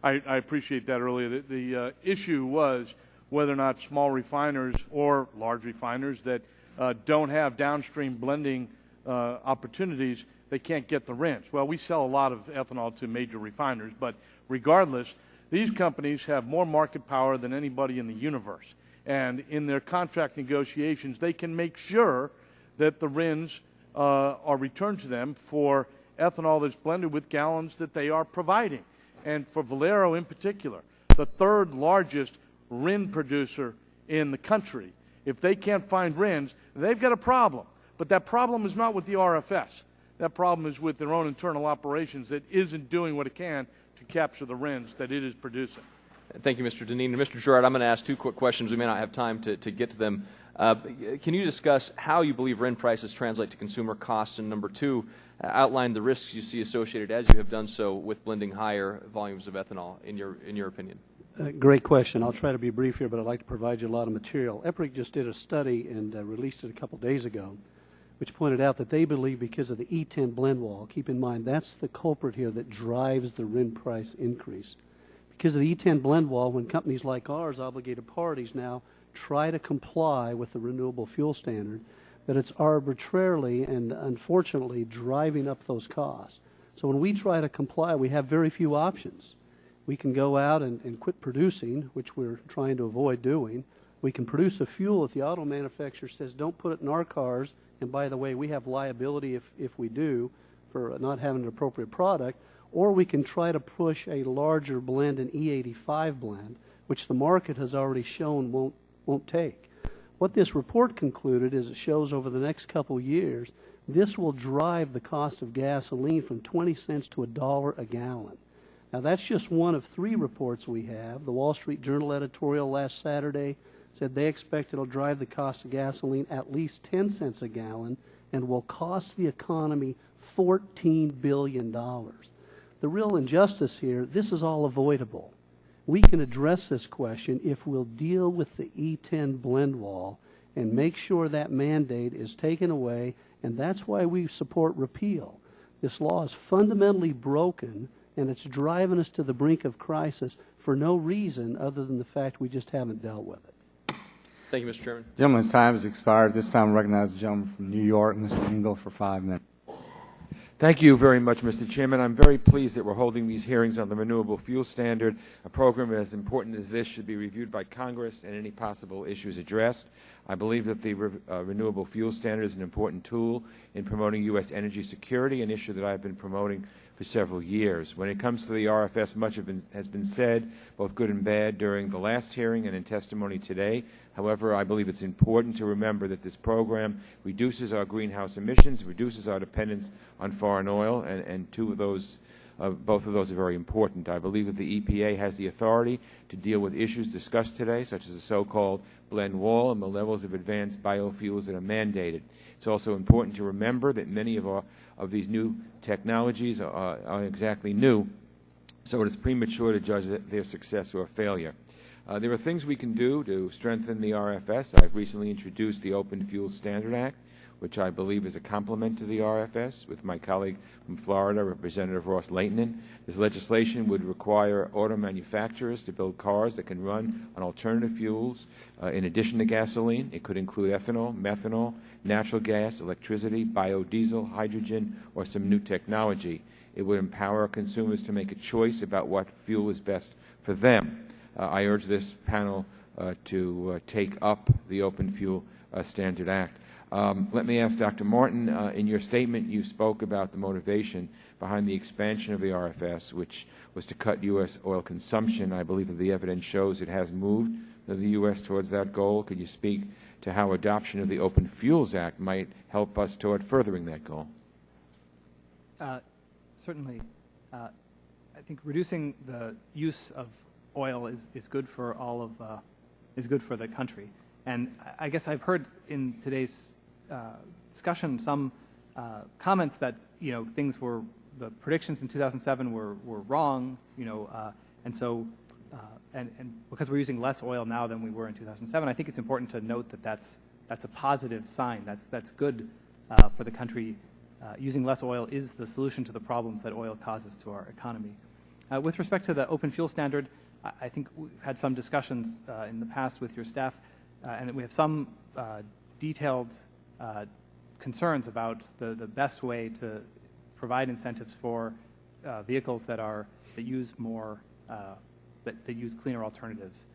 I appreciate that earlier. The issue was whether or not small refiners or large refiners that don't have downstream blending opportunities, they can't get the RINs. Well, we sell a lot of ethanol to major refiners, but regardless, these companies have more market power than anybody in the universe. And in their contract negotiations, they can make sure that the RINs are returned to them for ethanol that's blended with gallons that they are providing. And for Valero in particular, the third largest RIN producer in the country, if they can't find RINs, they've got a problem. But that problem is not with the RFS. That problem is with their own internal operations that isn't doing what it can to capture the RINs that it is producing. Thank you, Mr. Dineen. And Mr. Gerard, I'm going to ask two quick questions. We may not have time to get to them. Can you discuss how you believe RIN prices translate to consumer costs? And number two, outline the risks you see associated, as you have done so, with blending higher volumes of ethanol, in your opinion. Great question. I'll try to be brief here, but I'd like to provide you a lot of material. EPRIC just did a study and released it a couple days ago, which pointed out that they believe because of the E10 blend wall, keep in mind that's the culprit here that drives the RIN price increase. Because of the E10 blend wall, when companies like ours, obligated parties, now try to comply with the renewable fuel standard that it's arbitrarily and unfortunately driving up those costs. So when we try to comply, we have very few options. We can go out and quit producing, which we're trying to avoid doing. We can produce a fuel that the auto manufacturer says don't put it in our cars, and by the way, we have liability if we do for not having an appropriate product, or we can try to push a larger blend, an E85 blend, which the market has already shown won't take. What this report concluded is it shows over the next couple years, this will drive the cost of gasoline from 20 cents to $1 a gallon. Now, that's just one of 3 reports we have. The Wall Street Journal editorial last Saturday said they expect it'll drive the cost of gasoline at least 10 cents a gallon and will cost the economy $14 billion. The real injustice here, this is all avoidable. We can address this question if we'll deal with the E10 blend wall and make sure that mandate is taken away, and that's why we support repeal. This law is fundamentally broken, and it's driving us to the brink of crisis for no reason other than the fact we just haven't dealt with it. Thank you, Mr. Chairman. Gentleman's time has expired. This time I recognize the gentleman from New York, Mr. Engel, for 5 minutes. Thank you very much, Mr. Chairman. I'm very pleased that we're holding these hearings on the Renewable Fuel Standard. A program as important as this should be reviewed by Congress and any possible issues addressed. I believe that the Renewable Fuel Standard is an important tool in promoting U.S. energy security, an issue that I've been promoting for several years. When it comes to the RFS, much has been said, both good and bad, during the last hearing and in testimony today. However, I believe it's important to remember that this program reduces our greenhouse emissions, reduces our dependence on foreign oil, and both of those are very important. I believe that the EPA has the authority to deal with issues discussed today, such as the so-called blend wall and the levels of advanced biofuels that are mandated. It's also important to remember that many of these new technologies are exactly new, so it is premature to judge their success or failure. There are things we can do to strengthen the RFS. I've recently introduced the Open Fuel Standard Act, which I believe is a complement to the RFS, with my colleague from Florida, Representative Ross Layton. This legislation would require auto manufacturers to build cars that can run on alternative fuels in addition to gasoline. It could include ethanol, methanol, natural gas, electricity, biodiesel, hydrogen, or some new technology. It would empower consumers to make a choice about what fuel is best for them. I urge this panel to take up the Open Fuel Standard Act. Let me ask Dr. Martin, in your statement you spoke about the motivation behind the expansion of the RFS, which was to cut U.S. oil consumption. I believe that the evidence shows it has moved the U.S. towards that goal. Could you speak to how adoption of the Open Fuels Act might help us toward furthering that goal? Certainly. I think reducing the use of oil is good for is good for the country. And I guess I've heard in today's discussion some comments that the predictions in 2007 were wrong, and so and because we're using less oil now than we were in 2007, I think it's important to note that that's a positive sign. That's good for the country. Using less oil is the solution to the problems that oil causes to our economy. With respect to the Open Fuel Standard, I think we've had some discussions in the past with your staff, and we have some detailed concerns about the best way to provide incentives for vehicles that use more that use cleaner alternatives,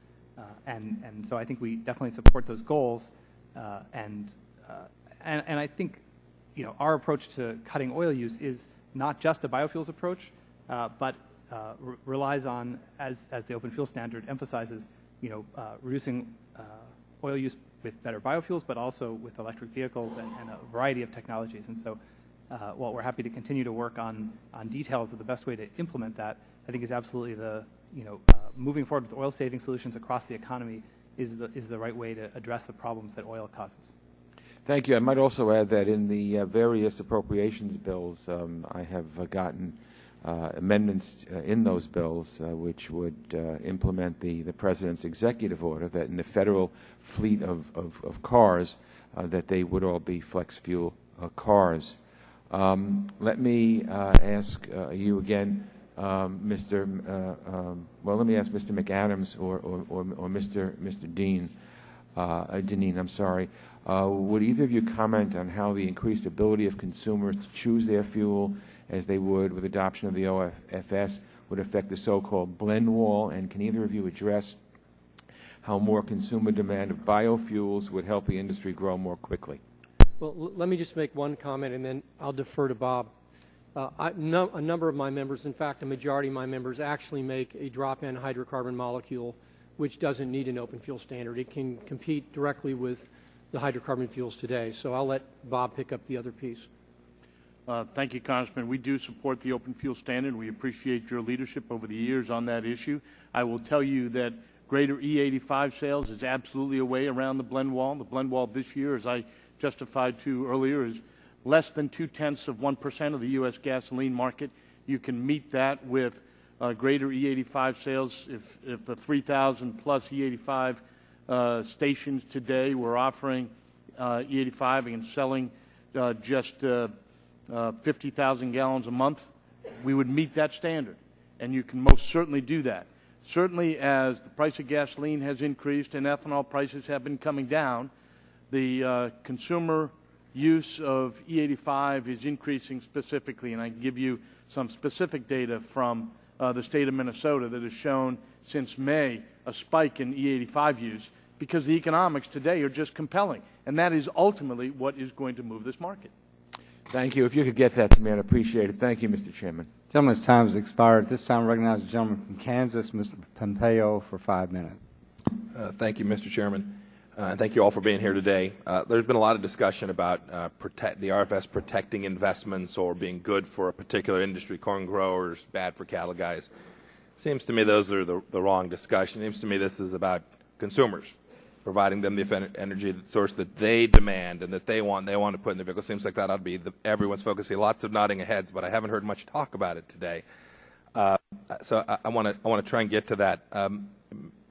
and so I think we definitely support those goals, and I think our approach to cutting oil use is not just a biofuels approach, but relies on, as the Open Fuel Standard emphasizes, reducing oil use with better biofuels, but also with electric vehicles and a variety of technologies. And so, while we're happy to continue to work on details of the best way to implement that, I think is absolutely moving forward with oil-saving solutions across the economy is the right way to address the problems that oil causes. Thank you. I might also add that in the various appropriations bills, I have gotten amendments in those bills which would implement the President's executive order that in the federal fleet of cars that they would all be flex fuel cars. Let me ask you again, let me ask Mr. McAdams or Mr. Dean. Deneen, I'm sorry. Would either of you comment on how the increased ability of consumers to choose their fuel as they would with adoption of the OFS would affect the so-called blend wall? And can either of you address how more consumer demand of biofuels would help the industry grow more quickly? Well, let me just make one comment, and then I'll defer to Bob. A number of my members, in fact, a majority of my members, actually make a drop-in hydrocarbon molecule which doesn't need an open fuel standard. It can compete directly with the hydrocarbon fuels today. So I'll let Bob pick up the other piece. Thank you, Congressman. We do support the open fuel standard. We appreciate your leadership over the years on that issue. I will tell you that greater E85 sales is absolutely a way around the blend wall. The blend wall this year, as I justified to earlier, is less than 0.2% of the U.S. gasoline market. You can meet that with greater E85 sales. If the 3,000 plus E85 stations today were offering E85 and selling just 50,000 gallons a month, we would meet that standard, and you can most certainly do that. Certainly, as the price of gasoline has increased and ethanol prices have been coming down, the consumer use of E85 is increasing specifically, and I can give you some specific data from the state of Minnesota that has shown since May a spike in E85 use because the economics today are just compelling, and that is ultimately what is going to move this market. Thank you. If you could get that to me, I'd appreciate it. Thank you, Mr. Chairman. Gentleman's time has expired. At this time, I recognize the gentleman from Kansas, Mr. Pompeo, for 5 minutes. Thank you, Mr. Chairman. And thank you all for being here today. There's been a lot of discussion about the RFS protecting investments or being good for a particular industry, corn growers, bad for cattle guys. Seems to me those are the wrong discussion. Seems to me this is about consumers, providing them the energy source that they demand and that they want to put in their vehicle. Seems like that ought to be everyone's focus. Lots of nodding heads, but I haven't heard much talk about it today. So I want to try and get to that.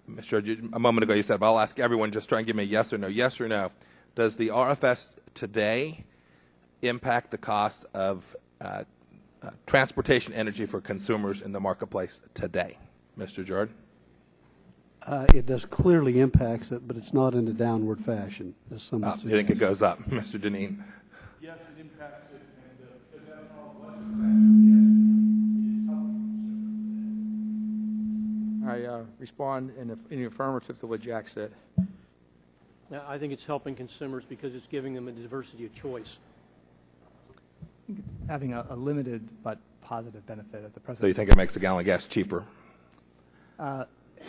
Mr. A moment ago you said, well, I'll ask everyone, just try and give me a yes or no. Yes or no. Does the RFS today impact the cost of transportation energy for consumers in the marketplace today? Mr. Jordan? It does clearly impacts it, but it's not in a downward fashion, as some would You think it goes up? Mr. Deneen? Yes, it impacts it, and because ethanol was a fashion, yes, it is helping consumers. I respond in the affirmative to what Jack said. I think it's helping consumers because it's giving them a diversity of choice. I think it's having a limited but positive benefit at the present. So you think it makes a gallon of gas cheaper?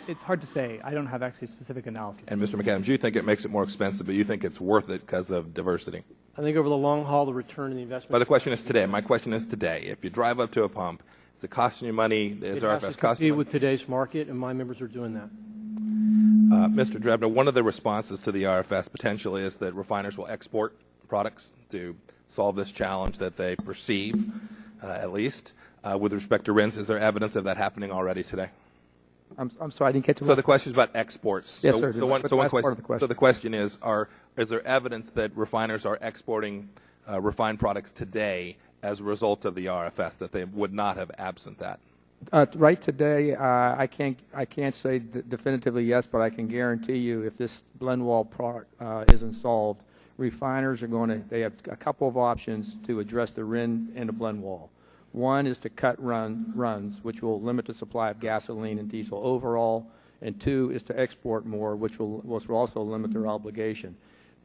It's hard to say. I don't have actually specific analysis. And Mr. McAdams, you think it makes it more expensive, but you think it's worth it because of diversity? I think over the long haul, the return on the investment. But the question is today. My question is today. If you drive up to a pump, is it costing you money? Is RFS costing you money? It has to compete with today's market, and my members are doing that. Mr. Drebner, one of the responses to the RFS potentially is that refiners will export products to solve this challenge that they perceive, at least. With respect to RINs, is there evidence of that happening already today? I'm sorry, I didn't get to. So the question is about exports. Yes, so, sir. So the question is there evidence that refiners are exporting refined products today as a result of the RFS that they would not have absent that? Right today, I can't say definitively yes, but I can guarantee you if this blend wall product isn't solved, refiners are they have a couple of options to address the RIN and the blend wall. One is to cut runs, which will limit the supply of gasoline and diesel overall, and two is to export more, which will also limit their obligation.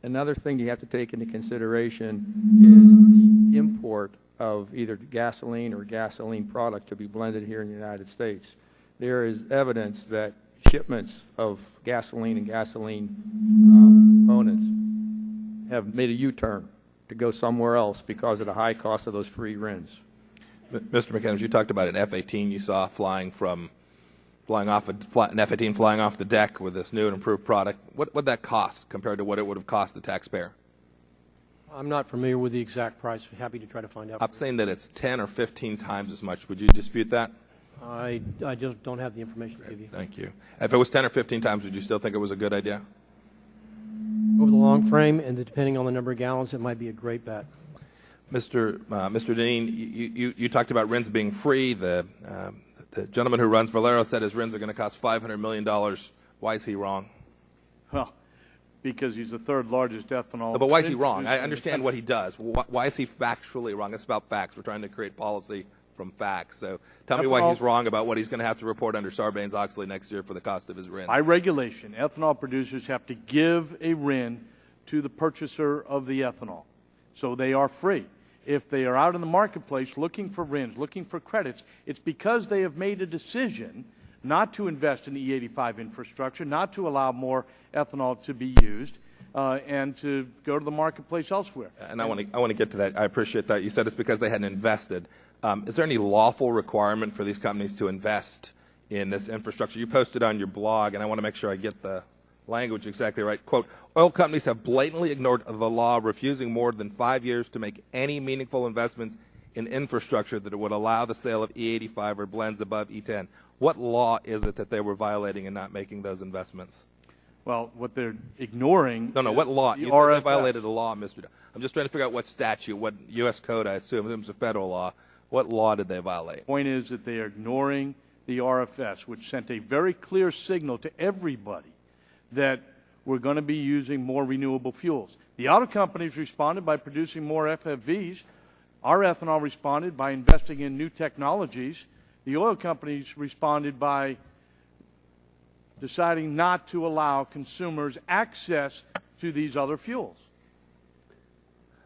Another thing you have to take into consideration is the import of either gasoline or gasoline product to be blended here in the United States. There is evidence that shipments of gasoline and gasoline components have made a U-turn to go somewhere else because of the high cost of those free RINs. Mr. McAdams, you talked about an F-18 you saw an F-18 flying off the deck with this new and improved product. What would that cost compared to what it would have cost the taxpayer? I'm not familiar with the exact price. Happy to try to find out. I'm saying that it's 10 or 15 times as much. Would you dispute that? I just don't have the information to give you. Thank you. If it was 10 or 15 times, would you still think it was a good idea? Over the long frame, and depending on the number of gallons, it might be a great bet. Mr. Deneen, you talked about RINs being free. The gentleman who runs Valero said his RINs are going to cost $500 million. Why is he wrong? Well, because he's the third largest ethanol. But why is he wrong? I understand what he does. Why is he factually wrong? It's about facts. We're trying to create policy from facts. So tell me why he's wrong about what he's going to have to report under Sarbanes-Oxley next year for the cost of his RIN. By regulation, ethanol producers have to give a RIN to the purchaser of the ethanol. So they are free. If they are out in the marketplace looking for RINs, looking for credits, it's because they have made a decision not to invest in E85 infrastructure, not to allow more ethanol to be used, and to go to the marketplace elsewhere. And I want to get to that. I appreciate that. You said it's because they hadn't invested. Is there any lawful requirement for these companies to invest in this infrastructure? You posted on your blog, and I want to make sure I get the language exactly right. Quote, oil companies have blatantly ignored the law, refusing more than 5 years to make any meaningful investments in infrastructure that would allow the sale of E85 or blends above E10. What law is it that they were violating and not making those investments? Well, what they're ignoring. No, what law? You said they violated a law, Mr. I'm just trying to figure out what statute, what U.S. code, I assume. It was a federal law. What law did they violate? The point is that they are ignoring the RFS, which sent a very clear signal to everybody that we're going to be using more renewable fuels. The auto companies responded by producing more FFVs. Our ethanol responded by investing in new technologies. The oil companies responded by deciding not to allow consumers access to these other fuels.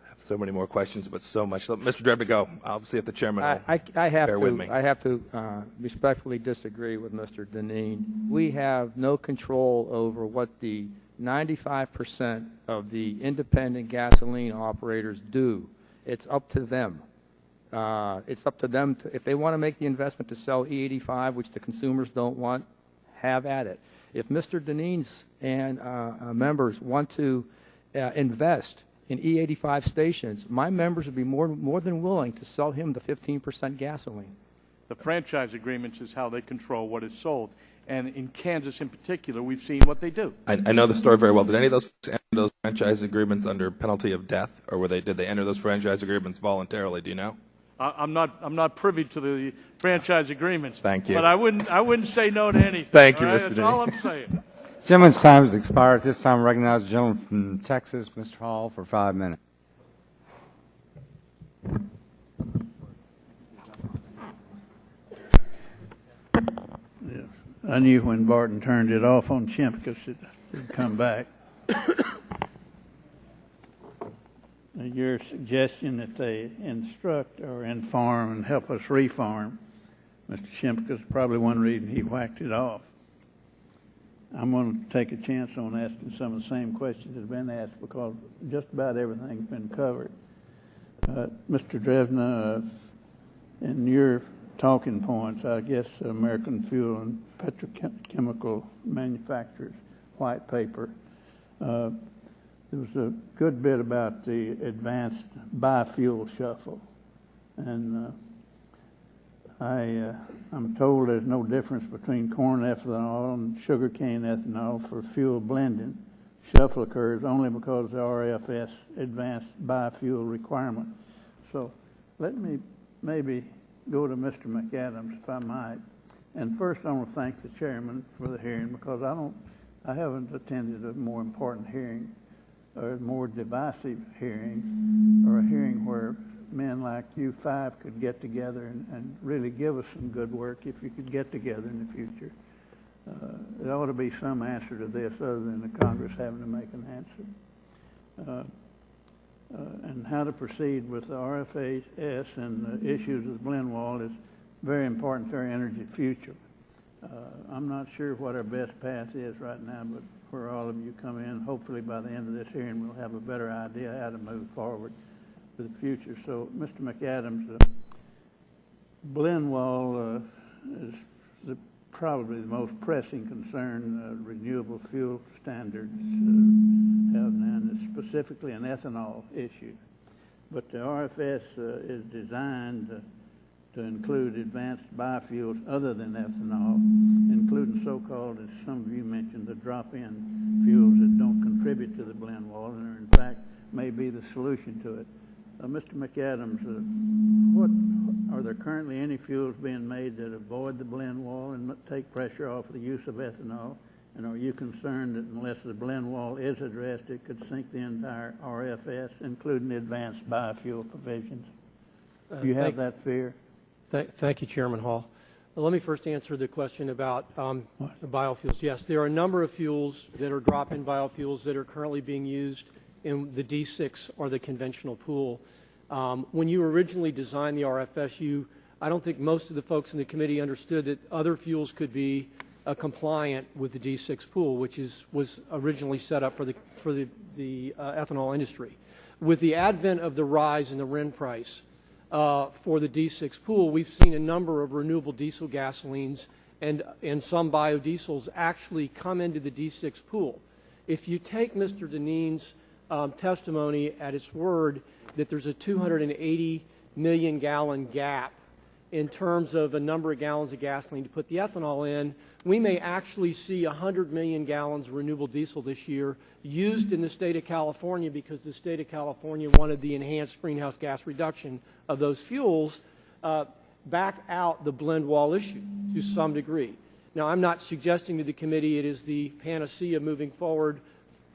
I have so many more questions, but so much. Mr. Drebner, go. I'll see if the chairman will bear with me. I have to respectfully disagree with Mr. Dineen. We have no control over what the 95% of the independent gasoline operators do. It's up to them. It's up to them if they want to make the investment to sell E85, which the consumers don't want, have at it. If Mr. Dineen's and members want to invest in E85 stations, my members would be more than willing to sell him the 15% gasoline. The franchise agreements is how they control what is sold. And in Kansas in particular, we've seen what they do. I know the story very well. Did any of those enter those franchise agreements under penalty of death, or did they enter those franchise agreements voluntarily? Do you know? I'm not privy to the franchise agreements. Thank you. But I wouldn't say no to anything. Thank you, right? Mr. That's Dineen. all I'm saying. Gentleman's time has expired. At this time, I recognize the gentleman from Texas, Mr. Hall, for 5 minutes. Yes. I knew when Barton turned it off on Shimkus it'd come back. Your suggestion that they instruct or inform and help us reform, Mr. Shimkus, probably one reason he whacked it off. I'm going to take a chance on asking some of the same questions that have been asked because just about everything's been covered. Mr. Drebner, in your talking points, I guess American Fuel and Petrochemical Manufacturers white paper, there was a good bit about the advanced biofuel shuffle. And I'm told there's no difference between corn ethanol and sugarcane ethanol for fuel blending. Shuffle occurs only because of the RFS advanced biofuel requirement. So let me maybe go to Mr. McAdams, if I might. And first I want to thank the chairman for the hearing because I haven't attended a more important hearing or a more divisive hearing or a hearing where men like you five could get together and really give us some good work if you could get together in the future. There ought to be some answer to this other than the Congress having to make an answer. And how to proceed with the RFS and the issues of the blend wall is very important to our energy future. I'm not sure what our best path is right now, but where all of you come in, hopefully by the end of this hearing we'll have a better idea how to move forward for the future. So, Mr. McAdams, the blend wall is probably the most pressing concern renewable fuel standards have now, and it's specifically an ethanol issue. But the RFS is designed to include advanced biofuels other than ethanol, including so-called, as some of you mentioned, the drop-in fuels that don't contribute to the blend wall and are in fact may be the solution to it. Mr. McAdams, are there currently any fuels being made that avoid the blend wall and take pressure off the use of ethanol? And are you concerned that unless the blend wall is addressed, it could sink the entire RFS, including the advanced biofuel provisions? Do you have that fear? Thank you, Chairman Hall. Let me first answer the question about the biofuels. Yes, there are a number of fuels that are drop-in biofuels that are currently being used in the D6 or the conventional pool. When you originally designed the RFS, I don't think most of the folks in the committee understood that other fuels could be compliant with the D6 pool, which was originally set up for the ethanol industry. With the advent of the rise in the RIN price for the D6 pool, we've seen a number of renewable diesel gasolines and some biodiesels actually come into the D6 pool. If you take Mr. Dineen's testimony at its word that there's a 280 million gallon gap in terms of a number of gallons of gasoline to put the ethanol in, we may actually see 100 million gallons of renewable diesel this year used in the state of California because the state of California wanted the enhanced greenhouse gas reduction of those fuels back out the blend wall issue to some degree. Now, I'm not suggesting to the committee it is the panacea moving forward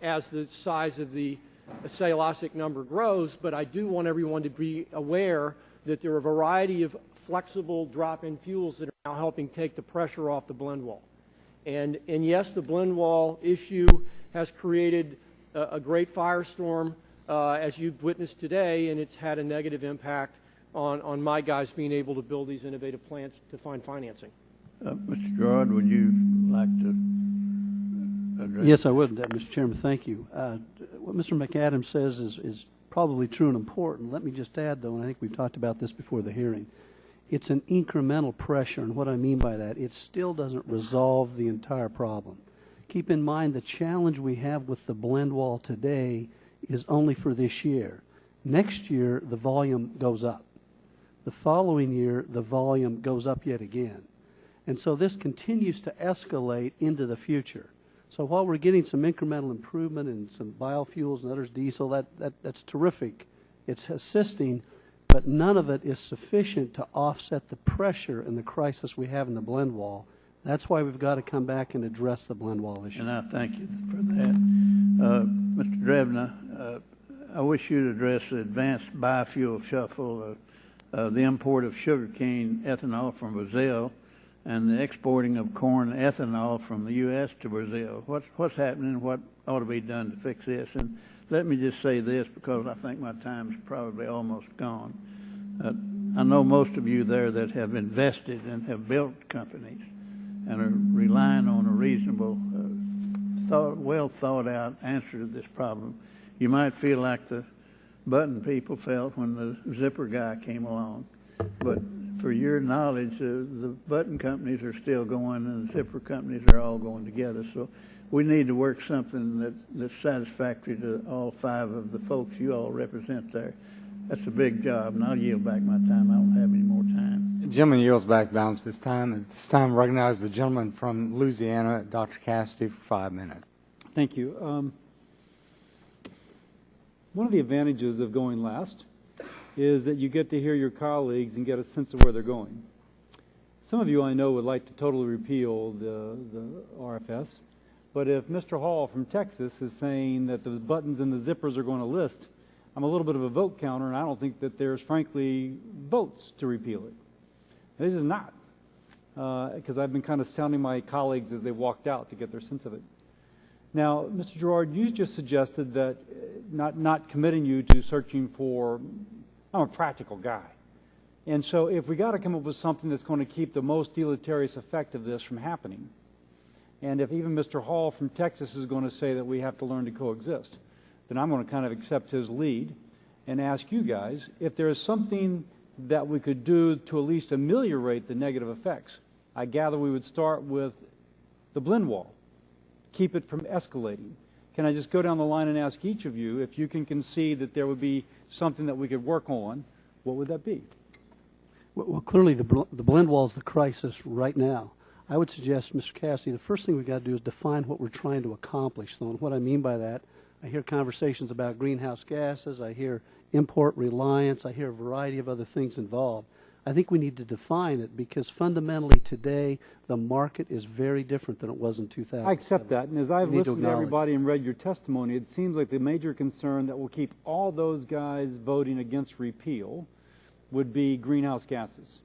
as the size of the cellulosic number grows, but I do want everyone to be aware that there are a variety of flexible drop-in fuels that are now helping take the pressure off the blend wall. And yes, the blend wall issue has created a great firestorm, as you've witnessed today, and it's had a negative impact on my guys being able to build these innovative plants to find financing. Mr. Gerard, would you like to address? Yes, I would, Mr. Chairman. Thank you. What Mr. McAdams says is probably true and important. Let me just add, though, and I think we've talked about this before the hearing, it's an incremental pressure, and what I mean by that, it still doesn't resolve the entire problem. Keep in mind the challenge we have with the blend wall today is only for this year. Next year, the volume goes up. The following year, the volume goes up yet again. And so this continues to escalate into the future. So while we're getting some incremental improvement in some biofuels and others, diesel, that's terrific. It's assisting, but none of it is sufficient to offset the pressure and the crisis we have in the blend wall. That's why we've got to come back and address the blend wall issue. And I thank you for that. Mr. Drebna, I wish you'd address the advanced biofuel shuffle, the import of sugarcane ethanol from Brazil, and the exporting of corn ethanol from the U.S. to Brazil. What's happening? What ought to be done to fix this? And let me just say this, because I think my time's probably almost gone. I know most of you there that have invested and have built companies and are relying on a reasonable, well thought out answer to this problem. You might feel like the button people felt when the zipper guy came along. But for your knowledge, the button companies are still going and the zipper companies are all going together. So we need to work something that's satisfactory to all five of the folks you all represent there. That's a big job, and I'll yield back my time. I don't have any more time. The gentleman yields back balance this time. At this time, recognize the gentleman from Louisiana, Dr. Cassidy, for 5 minutes. Thank you. One of the advantages of going last is that you get to hear your colleagues and get a sense of where they're going. Some of you I know would like to totally repeal the RFS, but if Mr. Hall from Texas is saying that the buttons and the zippers are going to list, I'm a little bit of a vote counter, and I don't think that there's, frankly, votes to repeal it. This is not, because I've been kind of sounding my colleagues as they walked out to get their sense of it. Now, Mr. Gerard, you just suggested that not committing you to searching for, I'm a practical guy. And so if we got to come up with something that's going to keep the most deleterious effect of this from happening, and if even Mr. Hall from Texas is going to say that we have to learn to coexist, then I'm going to kind of accept his lead and ask you guys if there is something that we could do to at least ameliorate the negative effects. I gather we would start with the blend wall, keep it from escalating. Can I just go down the line and ask each of you if you can concede that there would be something that we could work on? What would that be? Well, clearly the blend wall is the crisis right now. I would suggest, Mr. Cassidy, the first thing we've got to do is define what we're trying to accomplish. So what I mean by that, I hear conversations about greenhouse gases, I hear import reliance, I hear a variety of other things involved. I think we need to define it because fundamentally today the market is very different than it was in 2000. I accept that. And as I've We need listened to everybody and read your testimony, it seems like the major concern that will keep all those guys voting against repeal would be greenhouse gases.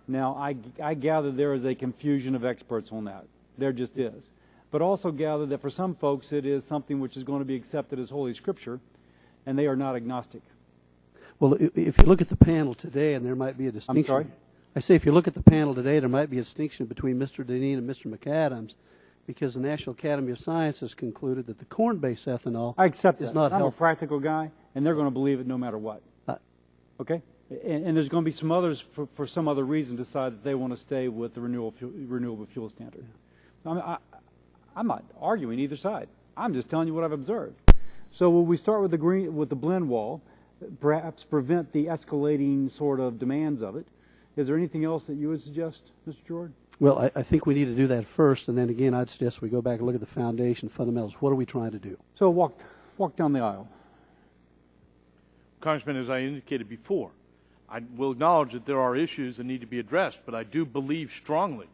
Now, I gather there is a confusion of experts on that. There just is. But also gather that for some folks it is something which is going to be accepted as Holy Scripture, and they are not agnostic. Well, if you look at the panel today, and there might be a distinction. I'm sorry? I say if you look at the panel today, there might be a distinction between Mr. Deneen and Mr. McAdams, because the National Academy of Sciences concluded that the corn-based ethanol I accept is that. not I'm a healthy. practical guy, and they're going to believe it no matter what. Okay? And there's going to be some others for some other reason decide that they want to stay with the renewable fuel standard. I'm not arguing either side. I'm just telling you what I've observed. So will we start with the blend wall, perhaps prevent the escalating sort of demands of it? Is there anything else that you would suggest, Mr. Jordan? Well, I think we need to do that first, and then again, I'd suggest we go back and look at the foundation fundamentals. What are we trying to do? So walk down the aisle. Congressman, as I indicated before, I will acknowledge that there are issues that need to be addressed, but I do believe strongly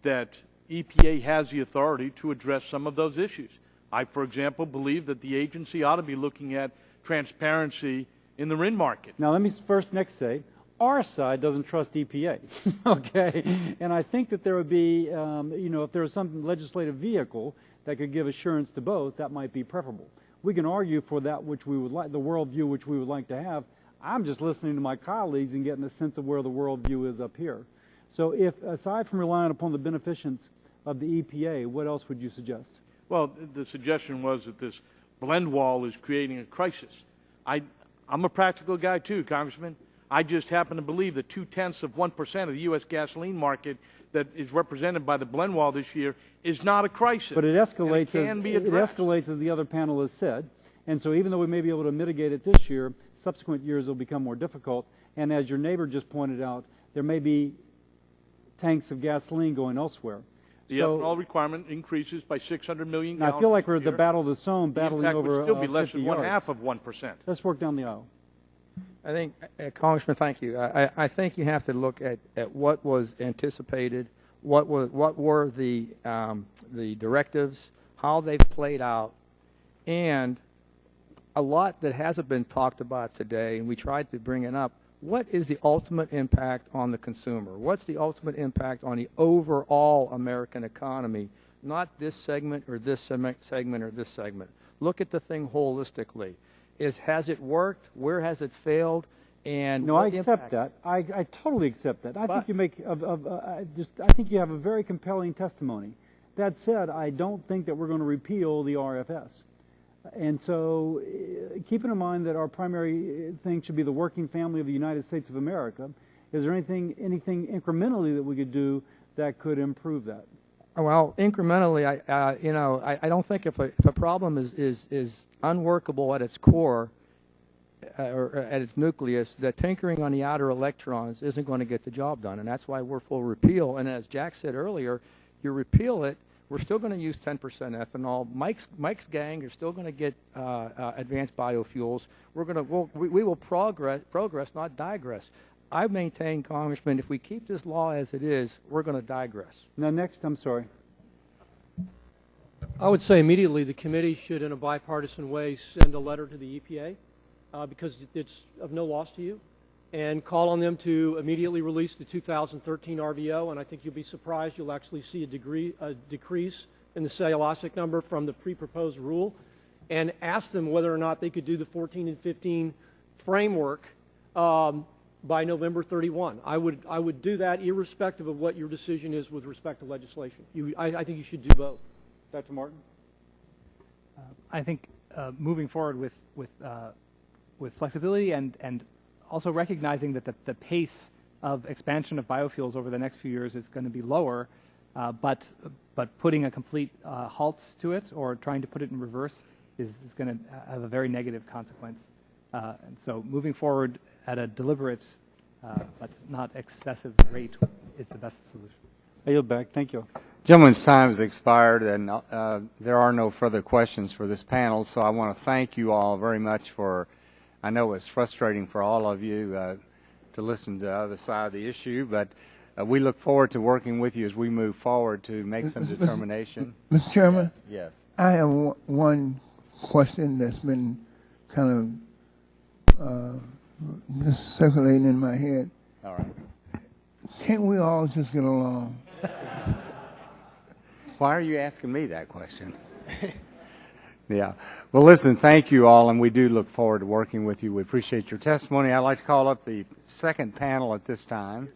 that EPA has the authority to address some of those issues. I, for example, believe that the agency ought to be looking at transparency in the RIN market. Now, let me next say, our side doesn't trust EPA, okay? And I think that there would be, if there was some legislative vehicle that could give assurance to both, that might be preferable. We can argue for that which we would like, the worldview which we would like to have. I'm just listening to my colleagues and getting a sense of where the worldview is up here. So if, aside from relying upon the beneficence of the EPA, what else would you suggest? Well, the suggestion was that this blend wall is creating a crisis. I'm a practical guy too, Congressman. I just happen to believe that 0.2% of the U.S. gasoline market that is represented by the blend wall this year is not a crisis. But it escalates, it escalates as the other panel has said. And so even though we may be able to mitigate it this year, subsequent years will become more difficult. And as your neighbor just pointed out, there may be tanks of gasoline going elsewhere. The ethanol requirement increases by 600 million gallons. I feel like we're at the Battle of the Somme, battling over 50 yards. Would still be less than 1/2 of 1%. Let's work down the aisle. I think, Congressman, thank you. I think you have to look at what was anticipated, what were the directives, how they've played out, and a lot that hasn't been talked about today, and we tried to bring it up. What is the ultimate impact on the consumer? What's the ultimate impact on the overall American economy? Not this segment or this segment or this segment. Look at the thing holistically. Has it worked? Where has it failed? And no, I accept that. I totally accept that. I think you make I think you have a very compelling testimony. That said, I don't think that we're going to repeal the RFS. And so, keeping in mind that our primary thing should be the working family of the United States of America, is there anything incrementally that we could do that could improve that? Well, incrementally, I don't think if a problem is unworkable at its core or at its nucleus, that tinkering on the outer electrons isn't going to get the job done, and that's why we're for repeal. And as Jack said earlier, you repeal it, we're still going to use 10% ethanol. Mike's gang are still going to get advanced biofuels. We will progress, not digress. I maintain, Congressman, if we keep this law as it is, we're going to digress. Now, next, I'm sorry. I would say immediately the committee should, in a bipartisan way, send a letter to the EPA because it's of no loss to you, and call on them to immediately release the 2013 RVO, and I think you'll be surprised you'll actually see a decrease in the cellulosic number from the pre-proposed rule, and ask them whether or not they could do the 14 and 15 framework by November 31. I would do that irrespective of what your decision is with respect to legislation. I think you should do both. Dr. Martin? I think moving forward with flexibility and also recognizing that the pace of expansion of biofuels over the next few years is going to be lower, but putting a complete halt to it or trying to put it in reverse is going to have a very negative consequence. And so moving forward at a deliberate but not excessive rate is the best solution. I yield back. Thank you. Gentlemen's time has expired, and there are no further questions for this panel, so I want to thank you all very much for, I know it's frustrating for all of you to listen to the other side of the issue, but we look forward to working with you as we move forward to make some determination. Mr. Chairman? Yes. I have one question that's been kind of just circulating in my head. All right. Can't we all just get along? Why are you asking me that question? Yeah. Well, listen, thank you all, and we do look forward to working with you. We appreciate your testimony. I'd like to call up the second panel at this time.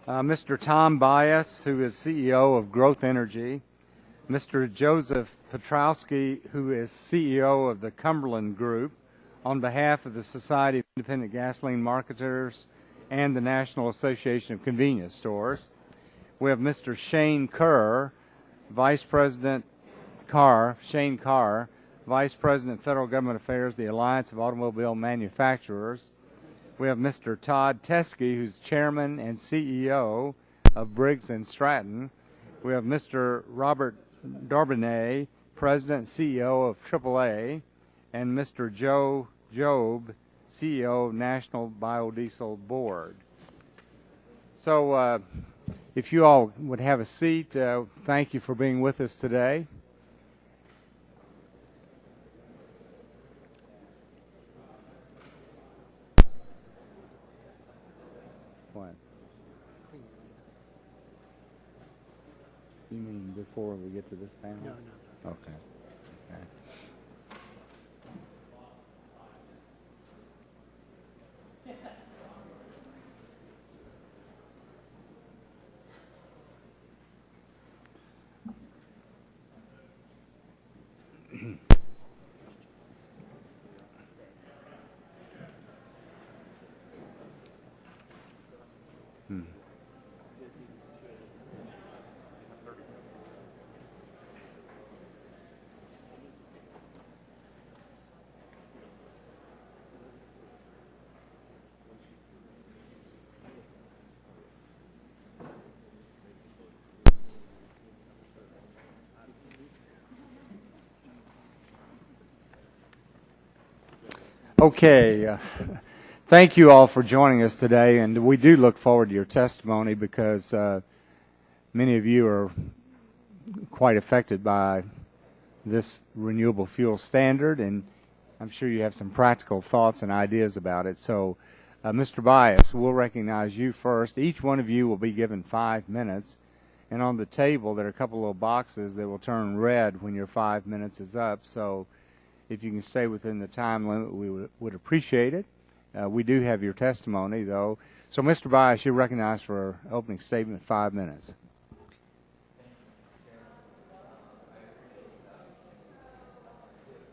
Mr. Tom Bias, who is CEO of Growth Energy. Mr. Joseph Petrowski, who is CEO of the Cumberland Group, on behalf of the Society of Independent Gasoline Marketers and the National Association of Convenience Stores. We have Mr. Shane Kerr, Vice President Shane Carr, Vice President, Federal Government Affairs, the Alliance of Automobile Manufacturers. We have Mr. Todd Teske, who's Chairman and CEO of Briggs & Stratton. We have Mr. Robert Darbinet, President and CEO of AAA, and Mr. Joe Job, CEO of National Biodiesel Board. So if you all would have a seat, thank you for being with us today. What? You mean before we get to this panel? No. Okay. Okay. Thank you all for joining us today, and we do look forward to your testimony because many of you are quite affected by this renewable fuel standard, and I'm sure you have some practical thoughts and ideas about it. So, Mr. Bias, we'll recognize you first. Each one of you will be given 5 minutes, and on the table there are a couple of little boxes that will turn red when your 5 minutes is up. So if you can stay within the time limit, we would appreciate it. We do have your testimony, though. So, Mr. Bias, you're recognized for an opening statement, 5 minutes.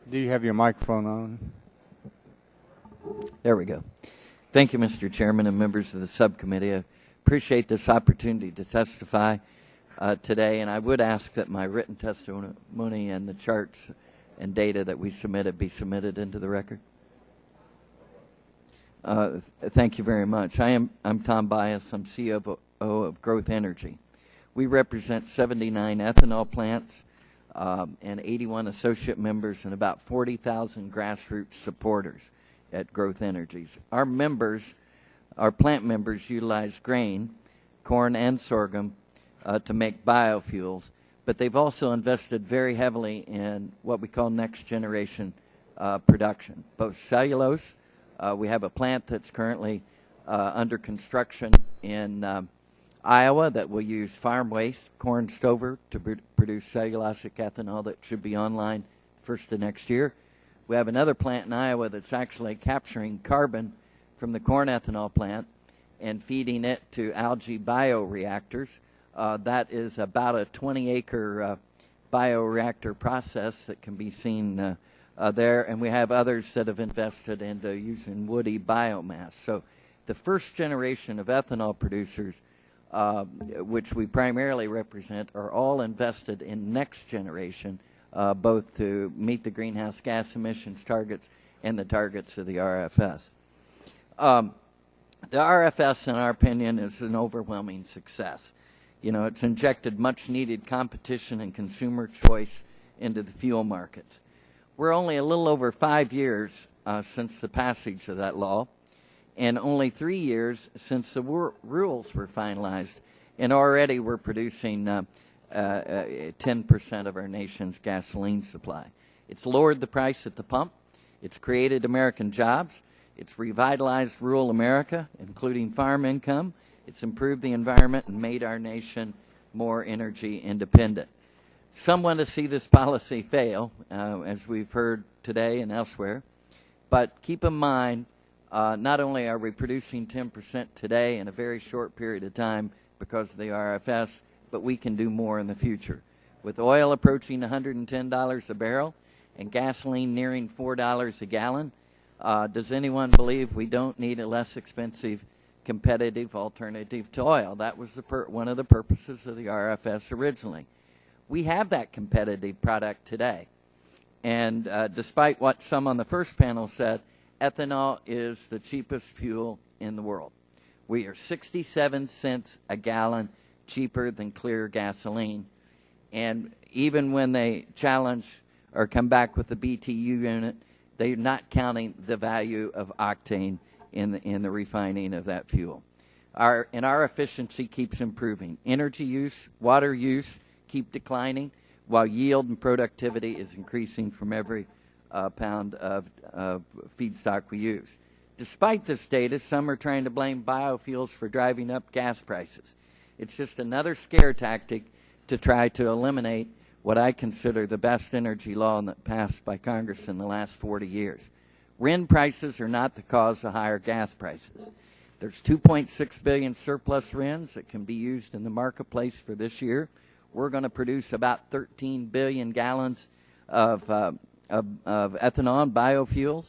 Do you have your microphone on? There we go. Thank you, Mr. Chairman and members of the subcommittee. I appreciate this opportunity to testify today, and I would ask that my written testimony and the charts and data that we submitted be submitted into the record. Thank you very much. I'm Tom Bias. I'm CEO of Growth Energy. We represent 79 ethanol plants and 81 associate members and about 40,000 grassroots supporters at Growth Energies. Our plant members utilize grain, corn and sorghum to make biofuels, but they've also invested very heavily in what we call next generation production, both cellulose. We have a plant that's currently under construction in Iowa that will use farm waste, corn stover, to produce cellulosic ethanol that should be online first of next year. We have another plant in Iowa that's actually capturing carbon from the corn ethanol plant and feeding it to algae bioreactors. That is about a 20-acre bioreactor process that can be seen there, and we have others that have invested into using woody biomass. So the first generation of ethanol producers, which we primarily represent, are all invested in next generation, both to meet the greenhouse gas emissions targets and the targets of the RFS. The RFS, in our opinion, is an overwhelming success. You know, it's injected much-needed competition and consumer choice into the fuel markets. We're only a little over 5 years since the passage of that law, and only 3 years since the rules were finalized. And already we're producing 10% of our nation's gasoline supply. It's lowered the price at the pump. It's created American jobs. It's revitalized rural America, including farm income. It's improved the environment and made our nation more energy independent. Some want to see this policy fail, as we've heard today and elsewhere. But keep in mind, not only are we producing 10% today in a very short period of time because of the RFS, but we can do more in the future. With oil approaching $110 a barrel and gasoline nearing $4 a gallon, does anyone believe we don't need a less expensive, competitive alternative to oil? That was one of the purposes of the RFS originally. We have that competitive product today. And despite what some on the first panel said, ethanol is the cheapest fuel in the world. We are 67 cents a gallon cheaper than clear gasoline. And even when they challenge or come back with the BTU unit, they're not counting the value of octane in the refining of that fuel. Our efficiency keeps improving. Energy use, water use keep declining, while yield and productivity is increasing from every pound of feedstock we use. Despite this data, some are trying to blame biofuels for driving up gas prices. It's just another scare tactic to try to eliminate what I consider the best energy law that passed by Congress in the last 40 years. RIN prices are not the cause of higher gas prices. There's 2.6 billion surplus RINs that can be used in the marketplace for this year. We're going to produce about 13 billion gallons of ethanol and biofuels.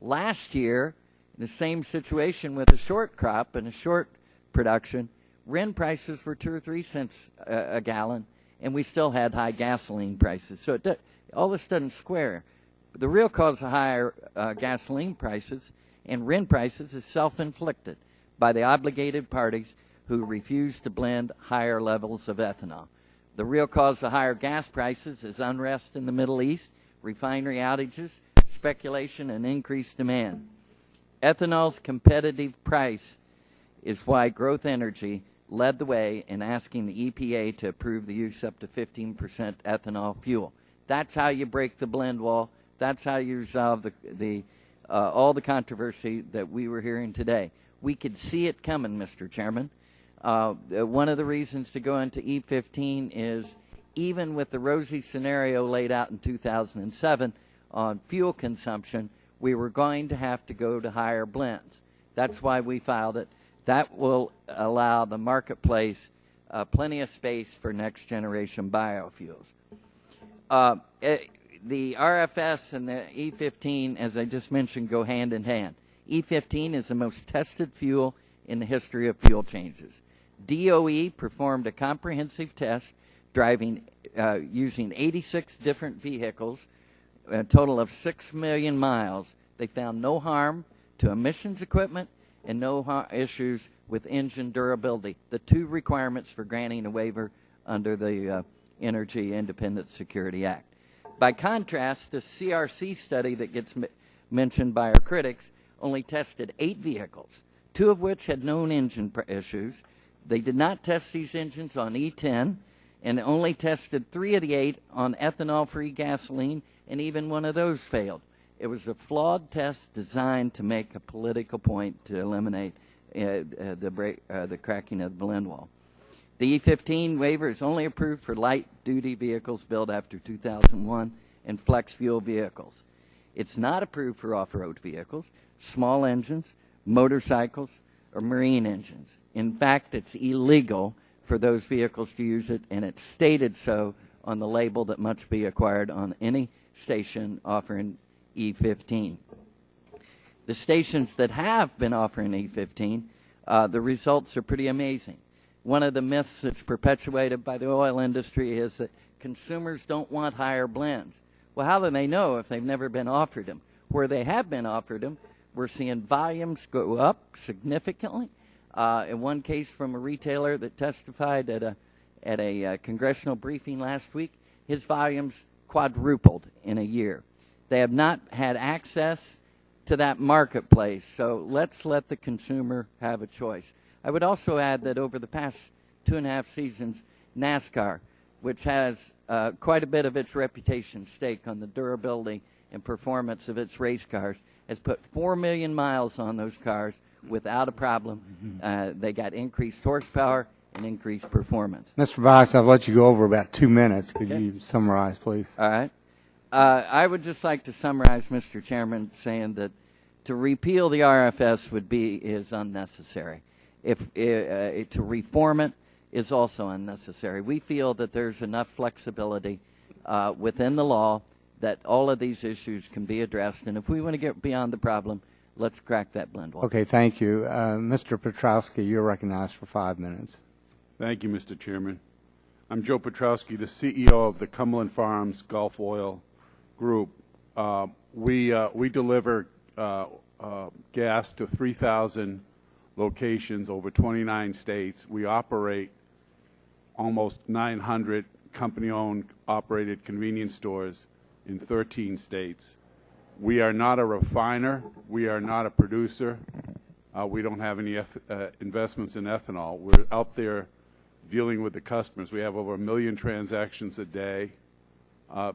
Last year, in the same situation with a short crop and a short production, RIN prices were 2 or 3 cents a gallon, and we still had high gasoline prices. So all this doesn't square. But the real cause of higher gasoline prices and RIN prices is self-inflicted by the obligated parties who refuse to blend higher levels of ethanol. The real cause of higher gas prices is unrest in the Middle East, refinery outages, speculation, and increased demand. Ethanol's competitive price is why Growth Energy led the way in asking the EPA to approve the use up to 15% ethanol fuel. That's how you break the blend wall. That's how you resolve all the controversy that we were hearing today. We could see it coming, Mr. Chairman. One of the reasons to go into E15 is even with the rosy scenario laid out in 2007 on fuel consumption, we were going to have to go to higher blends. That's why we filed it. That will allow the marketplace plenty of space for next generation biofuels. The RFS and the E15, as I just mentioned, go hand in hand. E15 is the most tested fuel in the history of fuel changes. DOE performed a comprehensive test using 86 different vehicles, a total of 6 million miles. They found no harm to emissions equipment and no issues with engine durability, the 2 requirements for granting a waiver under the Energy Independent Security Act. By contrast, the CRC study that gets mentioned by our critics only tested 8 vehicles, 2 of which had known engine issues. They did not test these engines on E10 and only tested 3 of the 8 on ethanol-free gasoline, and even one of those failed. It was a flawed test designed to make a political point to eliminate the cracking of the blend wall. The E15 waiver is only approved for light-duty vehicles built after 2001 and flex fuel vehicles. It's not approved for off-road vehicles, small engines, motorcycles, or marine engines. In fact, it's illegal for those vehicles to use it, and it's stated so on the label that must be acquired on any station offering E15. The stations that have been offering E15, the results are pretty amazing. One of the myths that's perpetuated by the oil industry is that consumers don't want higher blends. Well, how do they know if they've never been offered them? Where they have been offered them, we're seeing volumes go up significantly. In one case from a retailer that testified at a congressional briefing last week, his volumes quadrupled in a year. They have not had access to that marketplace. So let's let the consumer have a choice. I would also add that over the past 2.5 seasons, NASCAR, which has quite a bit of its reputation stake on the durability and performance of its race cars, has put 4 million miles on those cars without a problem. They got increased horsepower and increased performance. Mr. Bias, I've let you go over about 2 minutes. Could you summarize, please? All right. I would just like to summarize, Mr. Chairman, saying that to repeal the RFS is unnecessary. To reform it is also unnecessary. We feel that there's enough flexibility within the law that all of these issues can be addressed. And if we want to get beyond the problem, let's crack that blend wall. Okay, thank you. Mr. Petrowski, you're recognized for 5 minutes. Thank you, Mr. Chairman. I'm Joe Petrowski, the CEO of the Cumberland Farms Gulf Oil Group. We deliver gas to 3,000 locations over 29 states. We operate almost 900 company-owned, operated convenience stores in 13 states. We are not a refiner. We are not a producer. We don't have any investments in ethanol. We're out there dealing with the customers. We have over 1 million transactions a day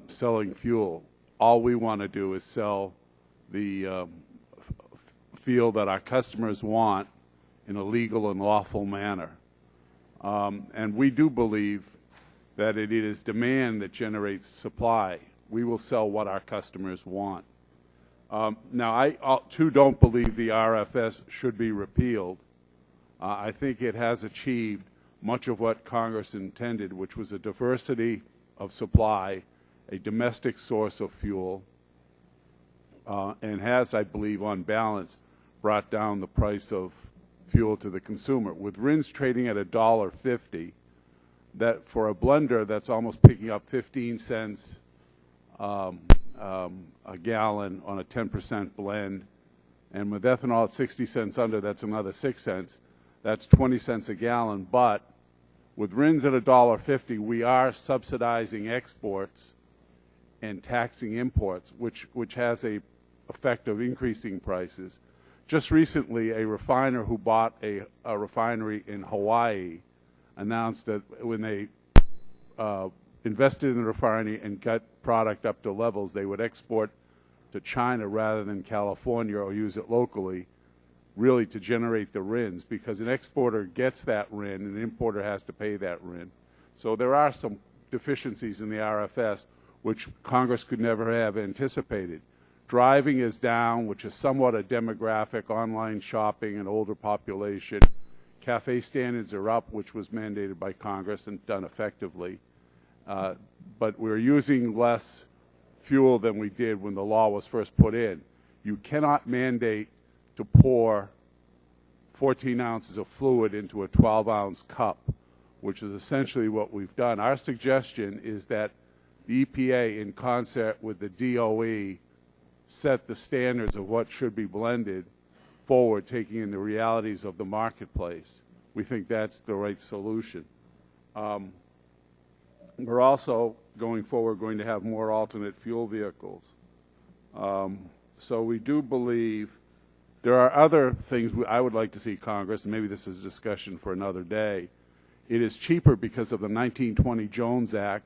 selling fuel. All we want to do is sell the fuel that our customers want in a legal and lawful manner. And we do believe that it is demand that generates supply. We will sell what our customers want. Now, I too don't believe the RFS should be repealed. I think it has achieved much of what Congress intended, which was a diversity of supply, a domestic source of fuel, and has, I believe, on balance, brought down the price of fuel to the consumer. With RINs trading at $1.50, that for a blender, that's almost picking up 15 cents a gallon on a 10% blend. And with ethanol at 60 cents under, that's another 6 cents. That's 20 cents a gallon. But with RINs at $1.50, we are subsidizing exports and taxing imports, which has a effect of increasing prices. Just recently, a refiner who bought a refinery in Hawaii announced that when they invested in the refinery and got product up to levels, they would export to China rather than California or use it locally, really to generate the RINs, because an exporter gets that RIN and an importer has to pay that RIN. So there are some deficiencies in the RFS which Congress could never have anticipated. Driving is down, which is somewhat a demographic, online shopping, and older population. Cafe standards are up, which was mandated by Congress and done effectively. But we're using less fuel than we did when the law was first put in. You cannot mandate to pour 14 ounces of fluid into a 12-ounce cup, which is essentially what we've done. Our suggestion is that the EPA, in concert with the DOE, set the standards of what should be blended forward, taking in the realities of the marketplace. We think that's the right solution. We're also, going forward, going to have more alternate fuel vehicles. So we do believe there are other things I would like to see Congress, and maybe this is a discussion for another day. It is cheaper because of the 1920 Jones Act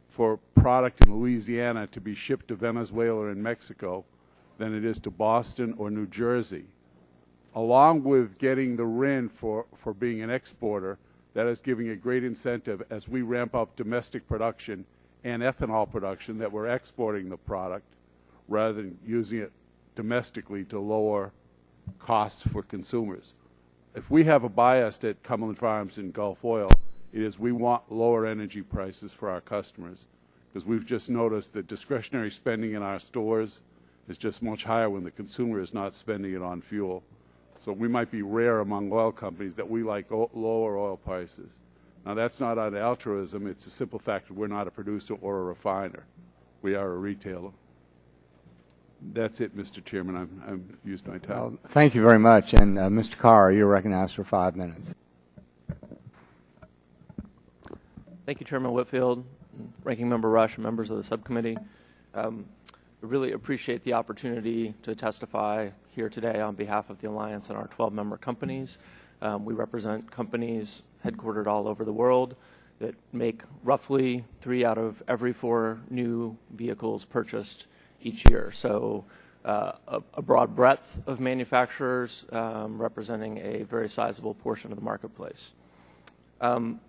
for product in Louisiana to be shipped to Venezuela and Mexico than it is to Boston or New Jersey. Along with getting the RIN for being an exporter, that is giving a great incentive as we ramp up domestic production and ethanol production that we're exporting the product rather than using it domestically to lower costs for consumers. If we have a bias at Cumberland Farms and Gulf Oil, it is we want lower energy prices for our customers, because we've just noticed that discretionary spending in our stores is just much higher when the consumer is not spending it on fuel. So we might be rare among oil companies that we like lower oil prices. Now, that's not out of altruism. It's a simple fact that we're not a producer or a refiner. We are a retailer. That's it, Mr. Chairman. I've used my time. Well, thank you very much. And Mr. Carr, you're recognized for 5 minutes. Thank you, Chairman Whitfield, Ranking Member Rush, and members of the subcommittee. We really appreciate the opportunity to testify here today on behalf of the Alliance and our 12-member companies. We represent companies headquartered all over the world that make roughly 3 out of every 4 new vehicles purchased each year. So a broad breadth of manufacturers representing a very sizable portion of the marketplace.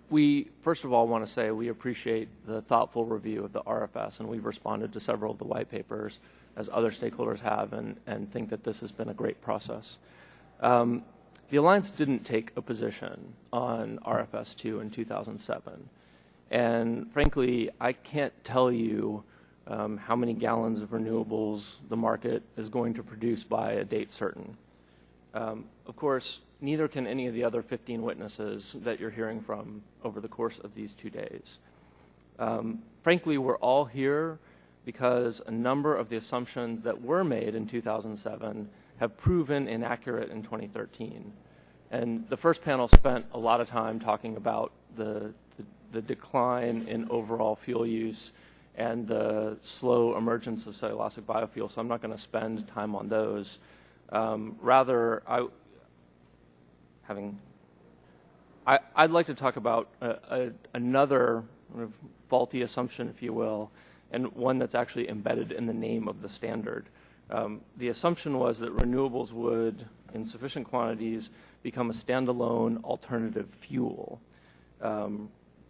We, first of all, want to say we appreciate the thoughtful review of the RFS, and we've responded to several of the white papers, as other stakeholders have, and think that this has been a great process. The Alliance didn't take a position on RFS 2 in 2007. And frankly, I can't tell you how many gallons of renewables the market is going to produce by a date certain. Of course, neither can any of the other 15 witnesses that you're hearing from over the course of these 2 days. Frankly, we're all here because a number of the assumptions that were made in 2007 have proven inaccurate in 2013. And the first panel spent a lot of time talking about the decline in overall fuel use and the slow emergence of cellulosic biofuels, so I'm not going to spend time on those. Rather, I'd like to talk about another faulty assumption, if you will, and one that's actually embedded in the name of the standard. The assumption was that renewables would, in sufficient quantities, become a standalone alternative fuel.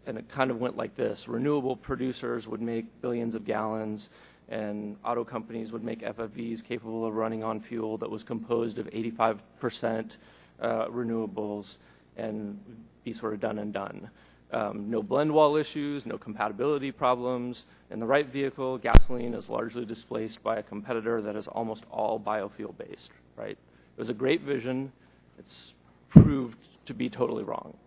And it kind of went like this. Renewable producers would make billions of gallons, and auto companies would make FFVs capable of running on fuel that was composed of 85% renewables, and be sort of done and done. No blend wall issues, no compatibility problems. In the right vehicle, gasoline is largely displaced by a competitor that is almost all biofuel based, right? It was a great vision. It's proved to be totally wrong.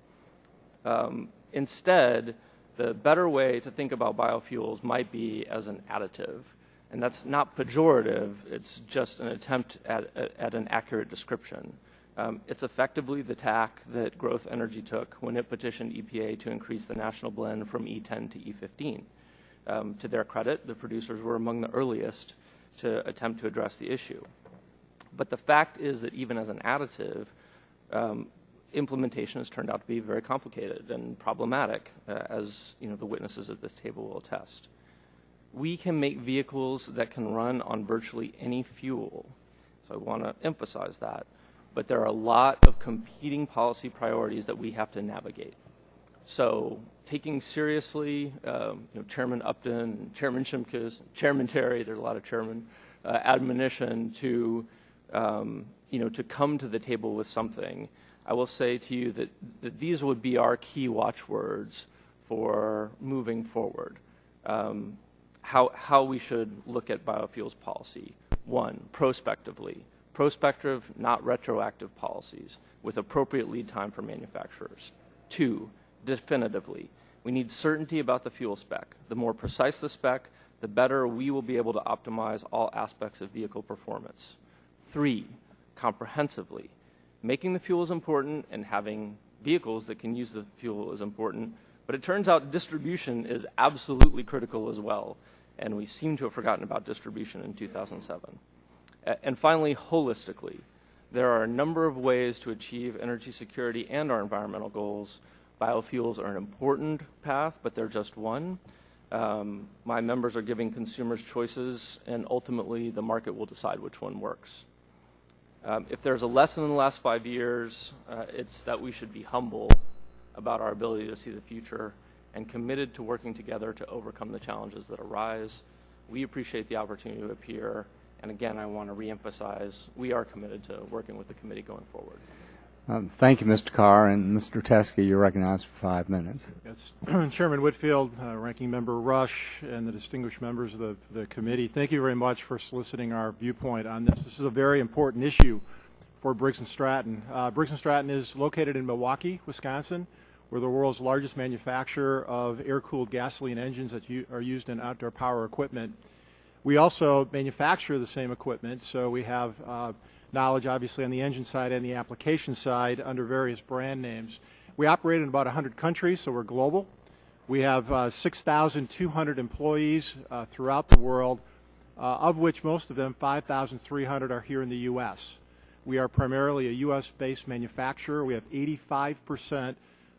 Instead, the better way to think about biofuels might be as an additive. And that's not pejorative. It's just an attempt at an accurate description. It's effectively the tack that Growth Energy took when it petitioned EPA to increase the national blend from E10 to E15. To their credit, the producers were among the earliest to attempt to address the issue. But the fact is that even as an additive, implementation has turned out to be very complicated and problematic, as the witnesses at this table will attest. We can make vehicles that can run on virtually any fuel, so I want to emphasize that. But there are a lot of competing policy priorities that we have to navigate. So taking seriously, Chairman Upton, Chairman Shimkus, Chairman Terry, there's a lot of chairmen, admonition to, to come to the table with something. I will say to you that these would be our key watchwords for moving forward. How we should look at biofuels policy. 1, prospectively. Prospective, not retroactive policies with appropriate lead time for manufacturers. 2, definitively. We need certainty about the fuel spec. The more precise the spec, the better we will be able to optimize all aspects of vehicle performance. 3, comprehensively. Making the fuel is important and having vehicles that can use the fuel is important, but it turns out distribution is absolutely critical as well, and we seem to have forgotten about distribution in 2007. And finally, holistically, there are a number of ways to achieve energy security and our environmental goals. Biofuels are an important path, but they're just one. My members are giving consumers choices, and ultimately the market will decide which one works. If there's a lesson in the last 5 years, it's that we should be humble about our ability to see the future and committed to working together to overcome the challenges that arise. We appreciate the opportunity to appear, and again, I want to reemphasize, we are committed to working with the committee going forward. Thank you, Mr. Carr, and Mr. Teske, you're recognized for 5 minutes. Yes. Chairman Whitfield, Ranking Member Rush, and the distinguished members of the committee, thank you very much for soliciting our viewpoint on this. This is a very important issue for Briggs & Stratton. Briggs & Stratton is located in Milwaukee, Wisconsin. We're the world's largest manufacturer of air-cooled gasoline engines that are used in outdoor power equipment. We also manufacture the same equipment, so we have knowledge, obviously, on the engine side and the application side under various brand names. We operate in about 100 countries, so we're global. We have 6,200 employees throughout the world. of which most of them, 5,300, are here in the U.S. We are primarily a U.S.-based manufacturer. We have 85%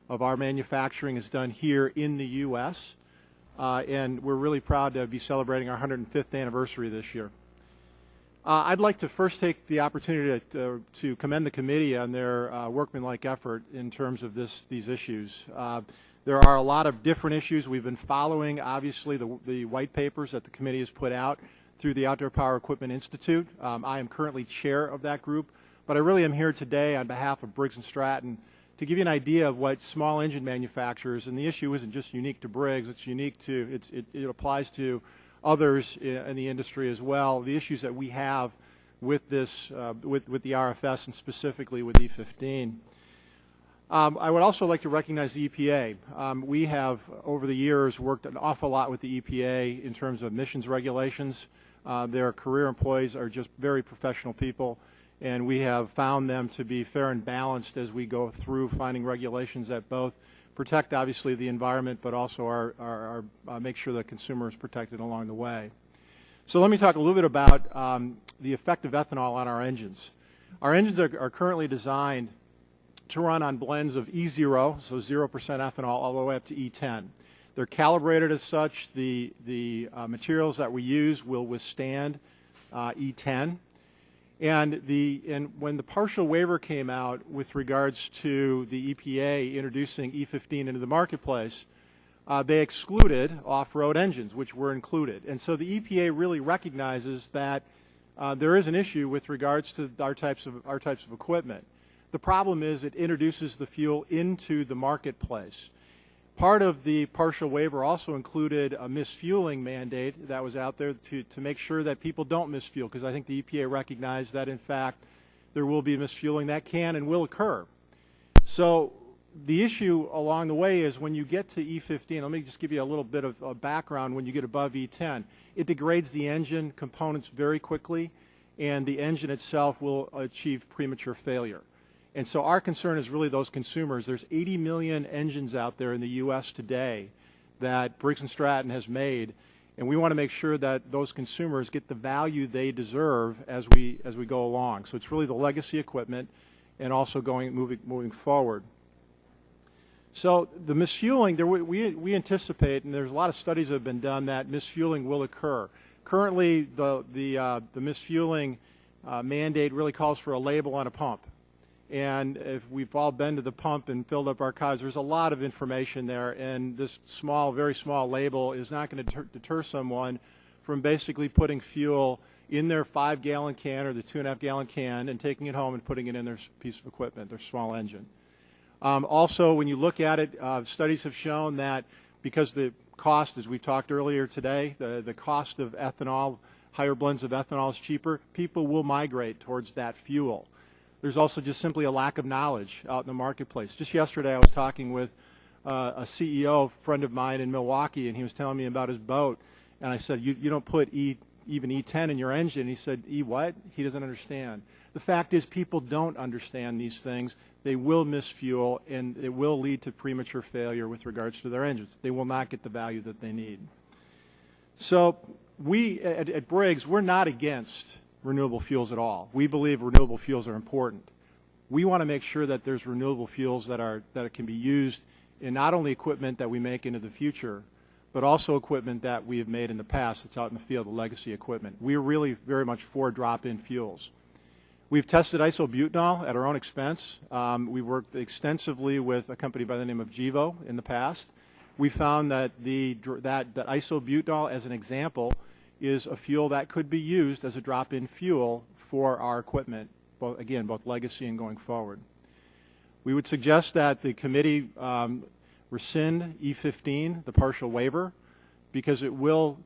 of our manufacturing is done here in the U.S., and we're really proud to be celebrating our 105th anniversary this year. I'd like to first take the opportunity to commend the committee on their workmanlike effort in terms of these issues. There are a lot of different issues. We've been following, obviously, the white papers that the committee has put out through the Outdoor Power Equipment Institute. I am currently chair of that group, but I really am here today on behalf of Briggs & Stratton to give you an idea of what small engine manufacturers, and the issue isn't just unique to Briggs, it's unique to, it applies to others in the industry as well, the issues that we have with this, with the RFS and specifically with E15. I would also like to recognize the EPA. We have, over the years, worked an awful lot with the EPA in terms of emissions regulations. Their career employees are just very professional people, and we have found them to be fair and balanced as we go through finding regulations that both protect, obviously, the environment, but also make sure that consumer is protected along the way. So let me talk a little bit about the effect of ethanol on our engines. Our engines are currently designed to run on blends of E0, so 0% ethanol, all the way up to E10. They're calibrated as such. The materials that we use will withstand E10. And when the partial waiver came out with regards to the EPA introducing E15 into the marketplace, they excluded off-road engines, which were included. And so the EPA really recognizes that there is an issue with regards to our types of equipment. The problem is it introduces the fuel into the marketplace. Part of the partial waiver also included a misfueling mandate that was out there to make sure that people don't misfuel, because I think the EPA recognized that, in fact, there will be misfueling that can and will occur. So the issue along the way is when you get to E15, let me just give you a little bit of background. When you get above E10, it degrades the engine components very quickly, and the engine itself will achieve premature failure. And so our concern is really those consumers. There's 80 million engines out there in the U.S. today that Briggs & Stratton has made, and we want to make sure that those consumers get the value they deserve as we go along. So it's really the legacy equipment and also moving forward. So the misfueling, we anticipate, and there's a lot of studies that have been done, that misfueling will occur. Currently, the misfueling mandate really calls for a label on a pump. And if we've all been to the pump and filled up our cars, there's a lot of information there, and this small, very small label is not going to deter someone from basically putting fuel in their 5-gallon can or the 2.5-gallon can and taking it home and putting it in their piece of equipment, their small engine. Also, when you look at it, studies have shown that because the cost, as we talked earlier today, the cost of ethanol, higher blends of ethanol is cheaper, people will migrate towards that fuel. There's also just simply a lack of knowledge out in the marketplace. Just yesterday I was talking with a CEO friend of mine in Milwaukee, and he was telling me about his boat. And I said, you don't put even E10 in your engine. He said, E what? He doesn't understand. The fact is people don't understand these things. They will misfuel, and it will lead to premature failure with regards to their engines. They will not get the value that they need. So we at Briggs, we're not against renewable fuels at all. We believe renewable fuels are important. We want to make sure that there's renewable fuels that can be used in not only equipment that we make into the future, but also equipment that we have made in the past that's out in the field, the legacy equipment. We're really very much for drop-in fuels. We've tested isobutanol at our own expense. We've worked extensively with a company by the name of Gevo in the past. We found that that isobutanol, as an example, is a fuel that could be used as a drop-in fuel for our equipment, both legacy and going forward. We would suggest that the committee rescind E15, the partial waiver, because it will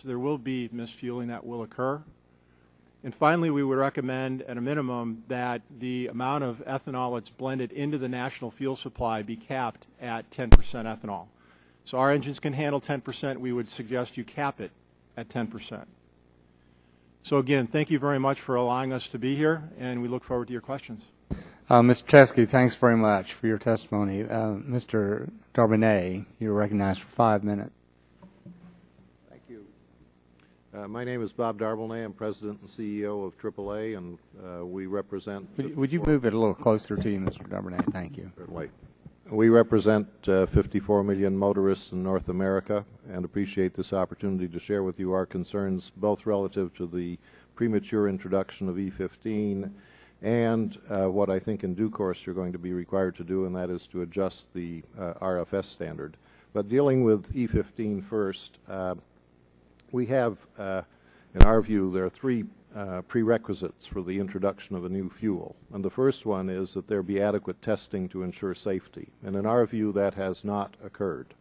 there will be misfueling that will occur. And finally, we would recommend at a minimum that the amount of ethanol that's blended into the national fuel supply be capped at 10% ethanol. So our engines can handle 10%. We would suggest you cap it at 10%. So again, thank you very much for allowing us to be here, and we look forward to your questions. Mr. Chesky, thanks very much for your testimony. Mr. Darbinet, you're recognized for 5 minutes. Thank you. My name is Bob Darbelnay. I'm President and CEO of AAA, and we represent... Would you move it a little closer to you, Mr. Darbelnay? Thank you. Certainly. We represent 54 million motorists in North America and appreciate this opportunity to share with you our concerns both relative to the premature introduction of E15 and what I think in due course you're going to be required to do, and that is to adjust the RFS standard. But dealing with E15 first, we have, in our view, there are three prerequisites for the introduction of a new fuel. And the first one is that there be adequate testing to ensure safety. And in our view, that has not occurred.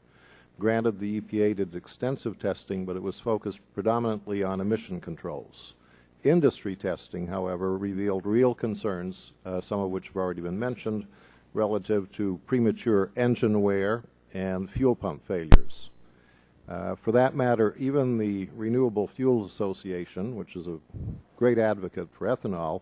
Granted, the EPA did extensive testing, but it was focused predominantly on emission controls. Industry testing, however, revealed real concerns, some of which have already been mentioned, relative to premature engine wear and fuel pump failures. For that matter, even the Renewable Fuels Association, which is a great advocate for ethanol,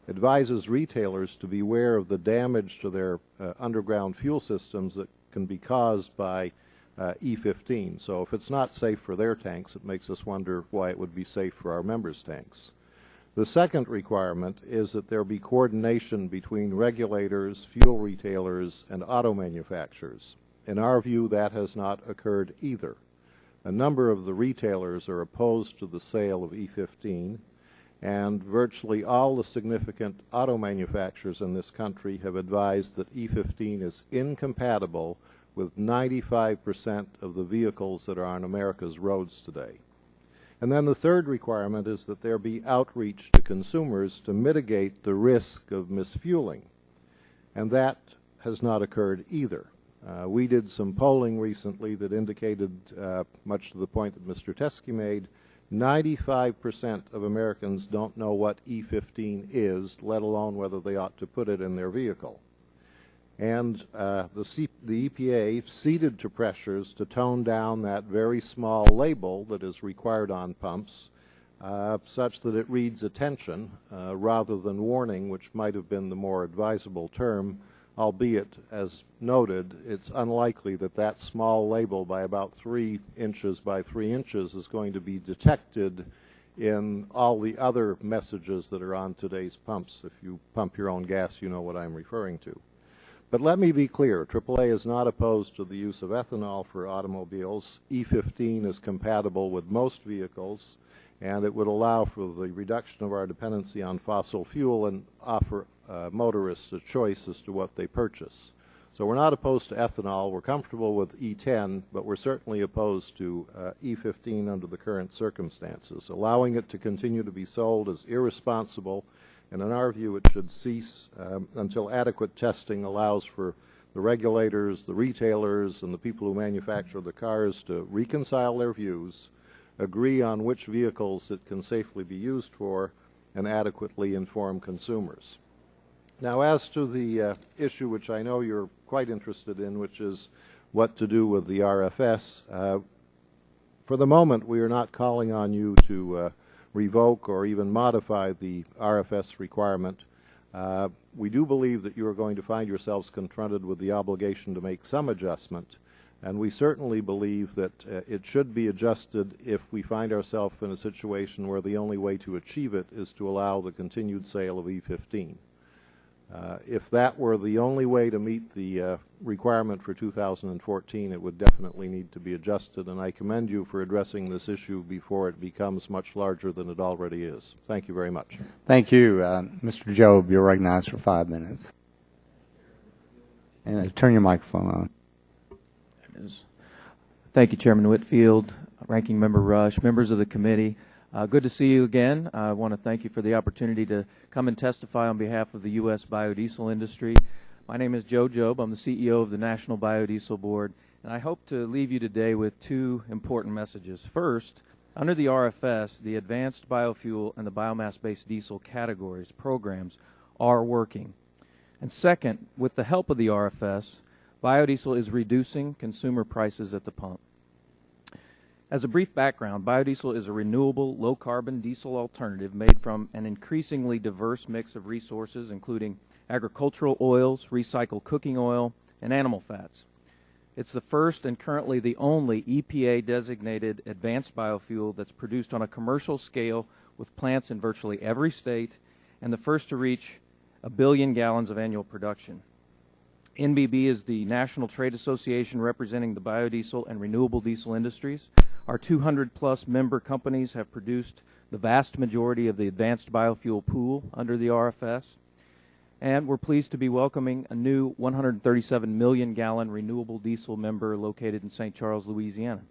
advises retailers to beware of the damage to their underground fuel systems that can be caused by E15. So if it's not safe for their tanks, it makes us wonder why it would be safe for our members' tanks. The second requirement is that there be coordination between regulators, fuel retailers, and auto manufacturers. In our view, that has not occurred either. A number of the retailers are opposed to the sale of E15, and virtually all the significant auto manufacturers in this country have advised that E15 is incompatible with 95% of the vehicles that are on America's roads today. And then the third requirement is that there be outreach to consumers to mitigate the risk of misfueling, and that has not occurred either. We did some polling recently that indicated, much to the point that Mr. Teskey made, 95% of Americans don't know what E15 is, let alone whether they ought to put it in their vehicle. And the EPA ceded to pressures to tone down that very small label that is required on pumps, such that it reads attention rather than warning, which might have been the more advisable term, albeit, as noted, it's unlikely that that small label by about 3 inches by 3 inches is going to be detected in all the other messages that are on today's pumps. If you pump your own gas, you know what I'm referring to. But let me be clear, AAA is not opposed to the use of ethanol for automobiles. E15 is compatible with most vehicles, and it would allow for the reduction of our dependency on fossil fuel and offer motorists a choice as to what they purchase. So we're not opposed to ethanol. We're comfortable with E10, but we're certainly opposed to E15 under the current circumstances. Allowing it to continue to be sold is irresponsible, and in our view it should cease until adequate testing allows for the regulators, the retailers, and the people who manufacture the cars to reconcile their views, agree on which vehicles it can safely be used for, and adequately inform consumers. Now, as to the issue which I know you're quite interested in, which is what to do with the RFS, for the moment we are not calling on you to revoke or even modify the RFS requirement. We do believe that you are going to find yourselves confronted with the obligation to make some adjustment, and we certainly believe that it should be adjusted if we find ourselves in a situation where the only way to achieve it is to allow the continued sale of E15. If that were the only way to meet the requirement for 2014, it would definitely need to be adjusted, and I commend you for addressing this issue before it becomes much larger than it already is. Thank you very much. Thank you. Mr. Job, you're recognized for 5 minutes. And turn your microphone on. There it is. Thank you, Chairman Whitfield, Ranking Member Rush, members of the committee. Good to see you again. I want to thank you for the opportunity to come and testify on behalf of the U.S. biodiesel industry. My name is Joe Job. I'm the CEO of the National Biodiesel Board, and I hope to leave you today with two important messages. First, under the RFS, the advanced biofuel and the biomass-based diesel categories programs are working. And second, with the help of the RFS, biodiesel is reducing consumer prices at the pump. As a brief background, biodiesel is a renewable, low-carbon diesel alternative made from an increasingly diverse mix of resources, including agricultural oils, recycled cooking oil, and animal fats. It's the first and currently the only EPA-designated advanced biofuel that's produced on a commercial scale with plants in virtually every state, and the first to reach 1 billion gallons of annual production. NBB is the national trade association representing the biodiesel and renewable diesel industries. Our 200-plus member companies have produced the vast majority of the advanced biofuel pool under the RFS. And we're pleased to be welcoming a new 137 million gallon renewable diesel member located in St. Charles, Louisiana.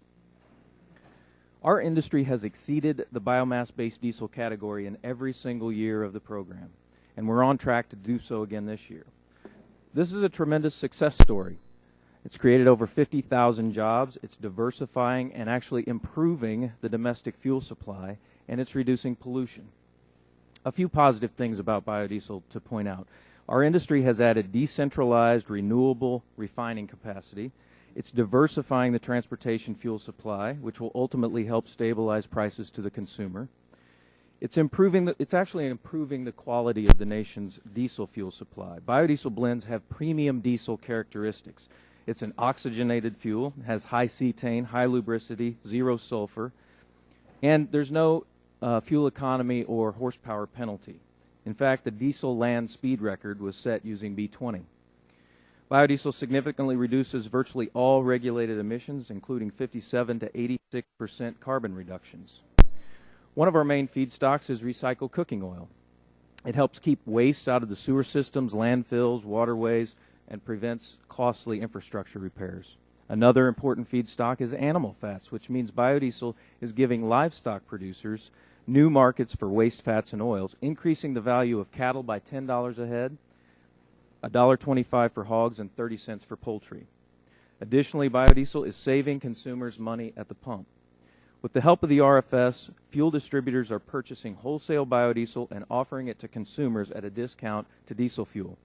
Our industry has exceeded the biomass-based diesel category in every single year of the program, and we're on track to do so again this year. This is a tremendous success story. It's created over 50,000 jobs, it's diversifying and actually improving the domestic fuel supply, and it's reducing pollution. A few positive things about biodiesel to point out. Our industry has added decentralized, renewable refining capacity. It's diversifying the transportation fuel supply, which will ultimately help stabilize prices to the consumer. It's actually improving the quality of the nation's diesel fuel supply. Biodiesel blends have premium diesel characteristics. It's an oxygenated fuel, has high cetane, high lubricity, zero sulfur, and there's no fuel economy or horsepower penalty. In fact, the diesel land speed record was set using B20. Biodiesel significantly reduces virtually all regulated emissions, including 57 to 86% carbon reductions. One of our main feedstocks is recycled cooking oil. It helps keep waste out of the sewer systems, landfills, waterways, and prevents costly infrastructure repairs. Another important feedstock is animal fats, which means biodiesel is giving livestock producers new markets for waste fats and oils, increasing the value of cattle by $10 a head, $1.25 for hogs, and 30 cents for poultry. Additionally, biodiesel is saving consumers money at the pump. With the help of the RFS, fuel distributors are purchasing wholesale biodiesel and offering it to consumers at a discount to diesel fuel.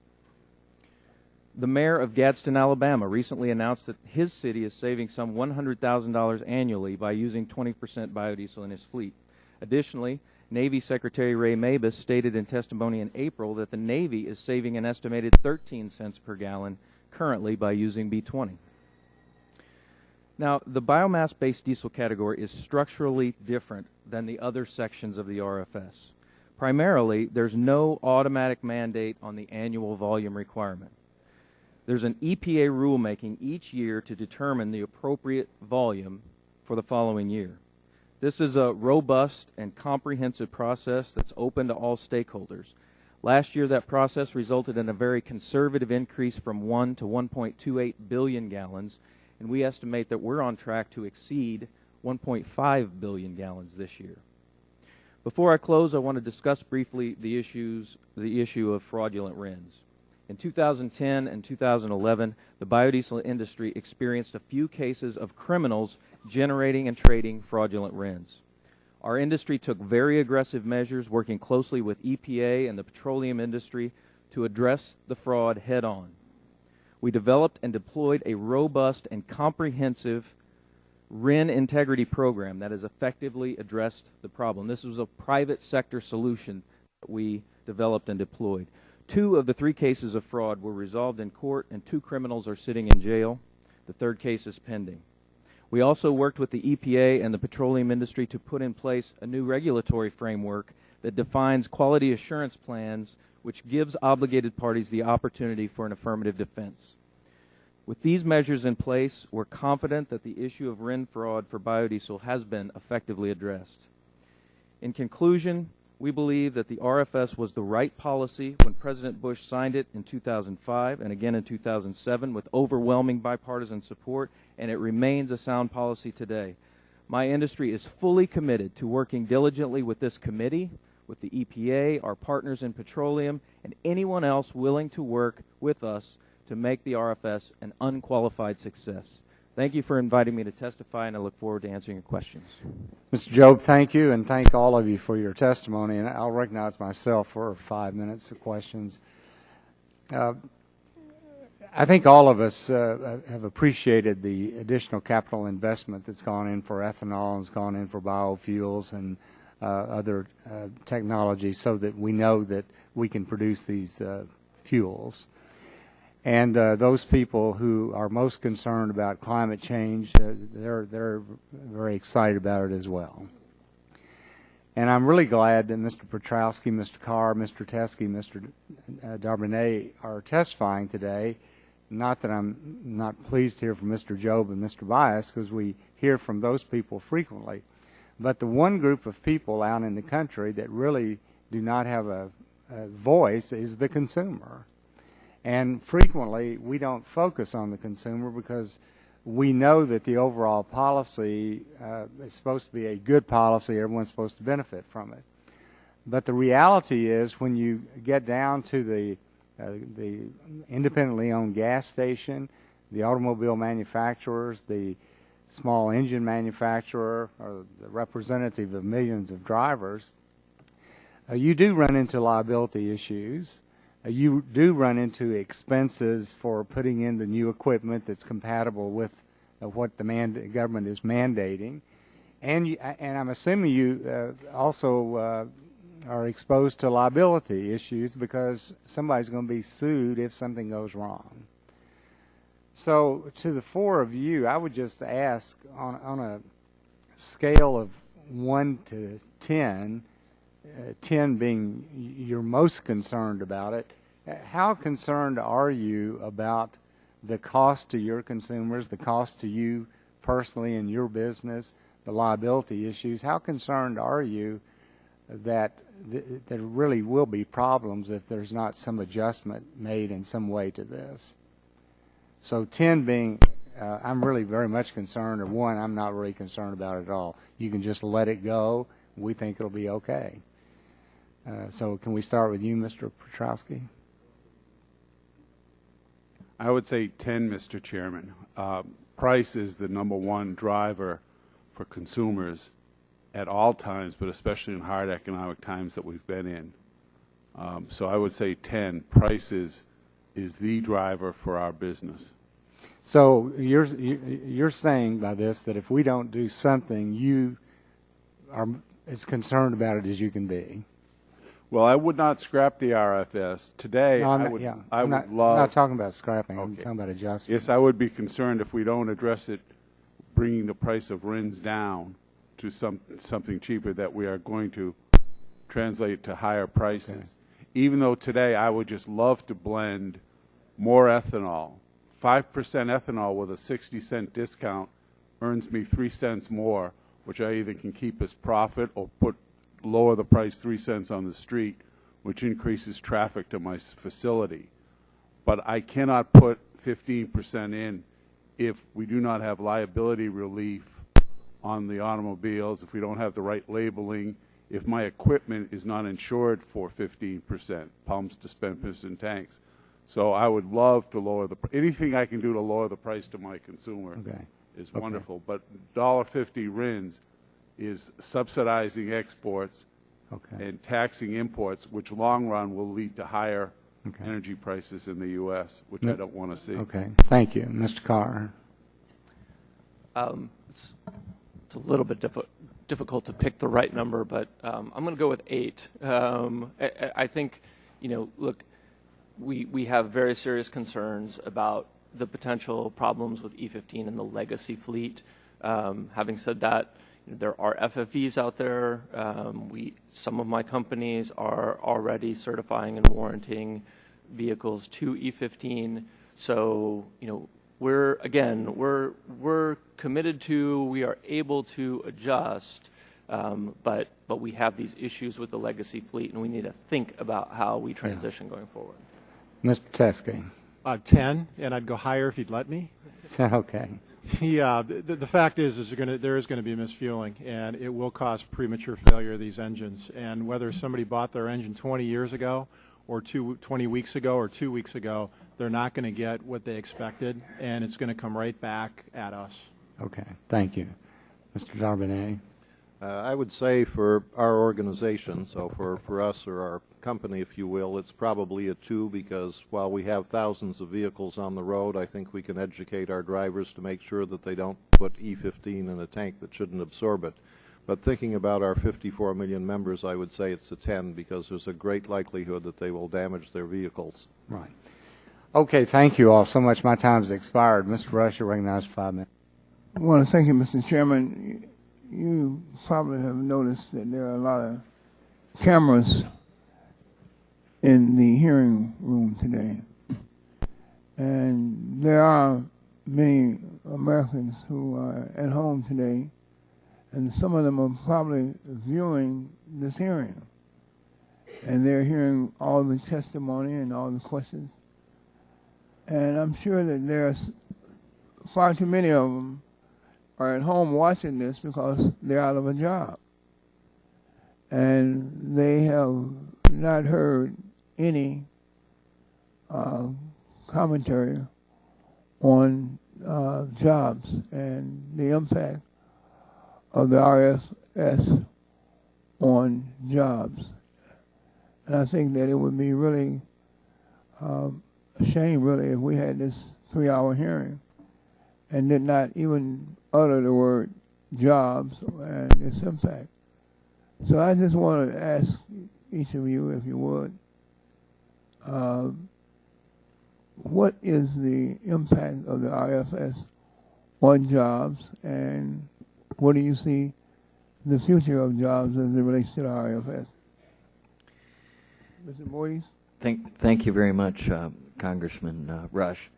The mayor of Gadsden, Alabama, recently announced that his city is saving some $100,000 annually by using 20% biodiesel in his fleet. Additionally, Navy Secretary Ray Mabus stated in testimony in April that the Navy is saving an estimated 13 cents per gallon currently by using B20. Now, the biomass-based diesel category is structurally different than the other sections of the RFS. Primarily, there's no automatic mandate on the annual volume requirement. There's an EPA rulemaking each year to determine the appropriate volume for the following year. This is a robust and comprehensive process that's open to all stakeholders. Last year, that process resulted in a very conservative increase from 1 to 1.28 billion gallons, and we estimate that we're on track to exceed 1.5 billion gallons this year. Before I close, I want to discuss briefly the issue of fraudulent RINs. In 2010 and 2011, the biodiesel industry experienced a few cases of criminals generating and trading fraudulent RINs. Our industry took very aggressive measures, working closely with EPA and the petroleum industry to address the fraud head-on. We developed and deployed a robust and comprehensive RIN integrity program that has effectively addressed the problem. This was a private sector solution that we developed and deployed. 2 of the 3 cases of fraud were resolved in court, and 2 criminals are sitting in jail. The 3rd case is pending. We also worked with the EPA and the petroleum industry to put in place a new regulatory framework that defines quality assurance plans, which gives obligated parties the opportunity for an affirmative defense. With these measures in place, we're confident that the issue of RIN fraud for biodiesel has been effectively addressed. In conclusion, we believe that the RFS was the right policy when President Bush signed it in 2005 and again in 2007 with overwhelming bipartisan support, and it remains a sound policy today. My industry is fully committed to working diligently with this committee, with the EPA, our partners in petroleum, and anyone else willing to work with us to make the RFS an unqualified success. Thank you for inviting me to testify, and I look forward to answering your questions. Mr. Jobe, thank you, and thank all of you for your testimony. And I'll recognize myself for 5 minutes of questions. I think all of us have appreciated the additional capital investment that's gone in for ethanol and has gone in for biofuels and other technology so that we know that we can produce these fuels. And those people who are most concerned about climate change, they're very excited about it as well. And I'm really glad that Mr. Petrowski, Mr. Carr, Mr. Teske, Mr. Darbinet are testifying today. Not that I'm not pleased to hear from Mr. Job and Mr. Bias, because we hear from those people frequently. But the one group of people out in the country that really do not have a voice is the consumer. And frequently, we don't focus on the consumer because we know that the overall policy is supposed to be a good policy. Everyone's supposed to benefit from it. But the reality is when you get down to the independently owned gas station, the automobile manufacturers, the small engine manufacturer, or the representative of millions of drivers, you do run into liability issues. You do run into expenses for putting in the new equipment that's compatible with what the government is mandating. And I'm assuming you also are exposed to liability issues because somebody's going to be sued if something goes wrong. So to the four of you, I would just ask on a scale of 1 to 10, 10 being you're most concerned about it, how concerned are you about the cost to your consumers, the cost to you personally in your business, the liability issues? How concerned are you that there really will be problems if there's not some adjustment made in some way to this? So 10 being I'm really very much concerned, or 1 I'm not really concerned about it at all. You can just let it go. We think it'll be okay. So can we start with you, Mr. Petrowski? I would say 10, Mr. Chairman. Price is the #1 driver for consumers at all times, but especially in hard economic times that we've been in. So I would say 10. Price is the driver for our business. So you're saying by this that if we don't do something, you are as concerned about it as you can be. Well, I would not scrap the RFS today. No, I'm not talking about scrapping. I'm talking about adjustment. Yes, I would be concerned if we don't address it, bringing the price of RINs down to something cheaper, that we are going to translate to higher prices. Okay. Even though today I would just love to blend more ethanol. 5% ethanol with a 60-cent discount earns me 3 cents more, which I either can keep as profit or lower the price 3 cents on the street, which increases traffic to my facility. But I cannot put 15% in if we do not have liability relief on the automobiles, if we don't have the right labeling, if my equipment is not insured for 15%, pumps, dispensers, and tanks. So I would love to lower anything I can do to lower the price to my consumer is wonderful. But $1.50 RINs is subsidizing exports and taxing imports, which long run will lead to higher energy prices in the U.S., which I don't want to see. Okay. Thank you. Mr. Carr. It's a little bit difficult to pick the right number, but I'm going to go with 8. I think, look, we have very serious concerns about the potential problems with E15 and the legacy fleet. Having said that, there are FFEs out there. Some of my companies are already certifying and warranting vehicles to E15. So, we're committed to, we are able to adjust, but we have these issues with the legacy fleet, and we need to think about how we transition going forward. Mr. Teske. 10, and I'd go higher if you'd let me. Okay. The fact is there is going to be misfueling, and it will cause premature failure of these engines. And whether somebody bought their engine 20 years ago or 20 weeks ago or 2 weeks ago, they're not going to get what they expected, and it's going to come right back at us. Okay. Thank you. Mr. Darbinet. I would say for our organization, so for us or our company, if you will, it's probably a 2, because while we have thousands of vehicles on the road, I think we can educate our drivers to make sure that they don't put E15 in a tank that shouldn't absorb it. But thinking about our 54 million members, I would say it's a 10, because there's a great likelihood that they will damage their vehicles. Right. Okay, thank you all so much. My time's expired. Mr. Rush, you're recognized for 5 minutes. I want to thank you, Mr. Chairman. You probably have noticed that there are a lot of cameras in the hearing room today. And there are many Americans who are at home today, and some of them are probably viewing this hearing. And they're hearing all the testimony and all the questions. And I'm sure that there's far too many of them are at home watching this because they're out of a job. And they have not heard any commentary on jobs and the impact of the RFS on jobs. And I think that it would be really a shame, really, if we had this 3-hour hearing and did not even utter the word jobs and its impact. So I just want to ask each of you, if you would, what is the impact of the RFS on jobs, and what do you see the future of jobs as it relates to the RFS? Mr. Boyes? Thank you very much, Congressman Rush.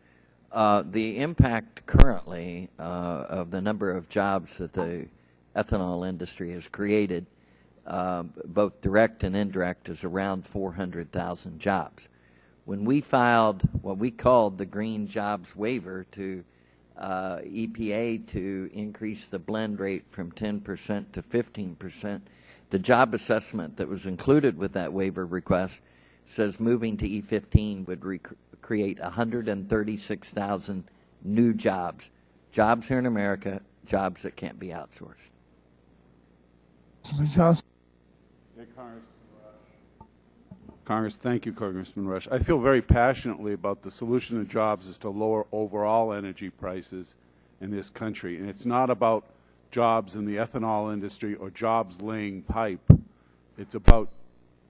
The impact currently of the number of jobs that the ethanol industry has created, both direct and indirect, is around 400,000 jobs. When we filed what we called the Green Jobs Waiver to EPA to increase the blend rate from 10% to 15%, the job assessment that was included with that waiver request says moving to E15 would create 136,000 new jobs. Jobs here in America, jobs that can't be outsourced. Congress, thank you, Congressman Rush. I feel very passionately about the solution to jobs is to lower overall energy prices in this country. And it's not about jobs in the ethanol industry or jobs laying pipe. It's about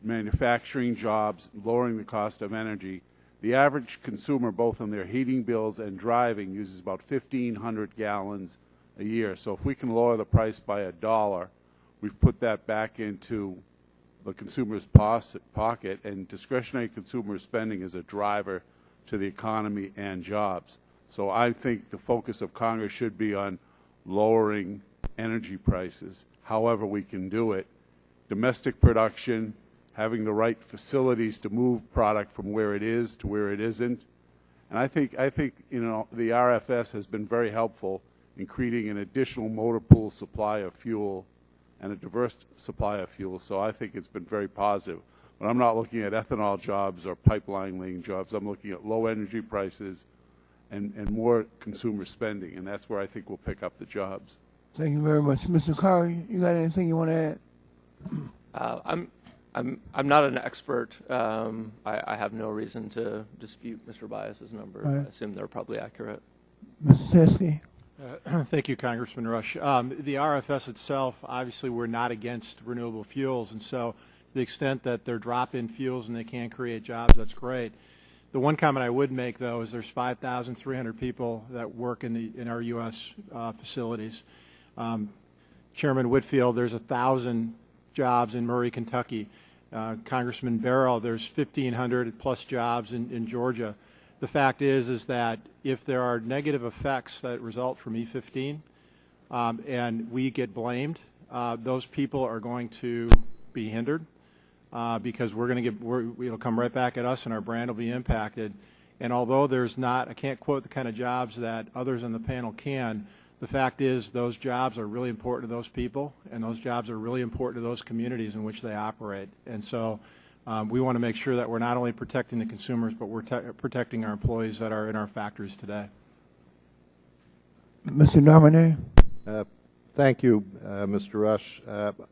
manufacturing jobs, lowering the cost of energy. The average consumer, both on their heating bills and driving, uses about 1,500 gallons a year. So if we can lower the price by $1, we've put that back into the consumer's pocket, and discretionary consumer spending is a driver to the economy and jobs. So I think the focus of Congress should be on lowering energy prices, however we can do it. Domestic production, having the right facilities to move product from where it is to where it isn't. And I think you know, the RFS has been very helpful in creating an additional motor pool supply of fuel and a diverse supply of fuel. So I think it's been very positive. But I'm not looking at ethanol jobs or pipeline laying jobs. I'm looking at low energy prices and more consumer spending, and that's where I think we'll pick up the jobs. Thank you very much. Mr. Carr, you got anything you want to add? I'm not an expert. I have no reason to dispute Mr. Bias's numbers. Right. I assume they're probably accurate. Mr. Teske? Thank you, Congressman Rush. The RFS itself, obviously, we're not against renewable fuels, and so to the extent that they're drop-in fuels and they can create jobs, that's great. The one comment I would make, though, is there's 5,300 people that work in our U.S. Facilities. Chairman Whitfield, there's 1,000 jobs in Murray, Kentucky. Congressman Barrow, there's 1,500 plus jobs in Georgia. The fact is that if there are negative effects that result from E15 and we get blamed, those people are going to be hindered because it'll come right back at us and our brand will be impacted. And although there's not, I can't quote the kind of jobs that others on the panel can, the fact is those jobs are really important to those people, and those jobs are really important to those communities in which they operate. And so we want to make sure that we're not only protecting the consumers, but we're protecting our employees that are in our factories today. Mr. Domine? Thank you, Mr. Rush.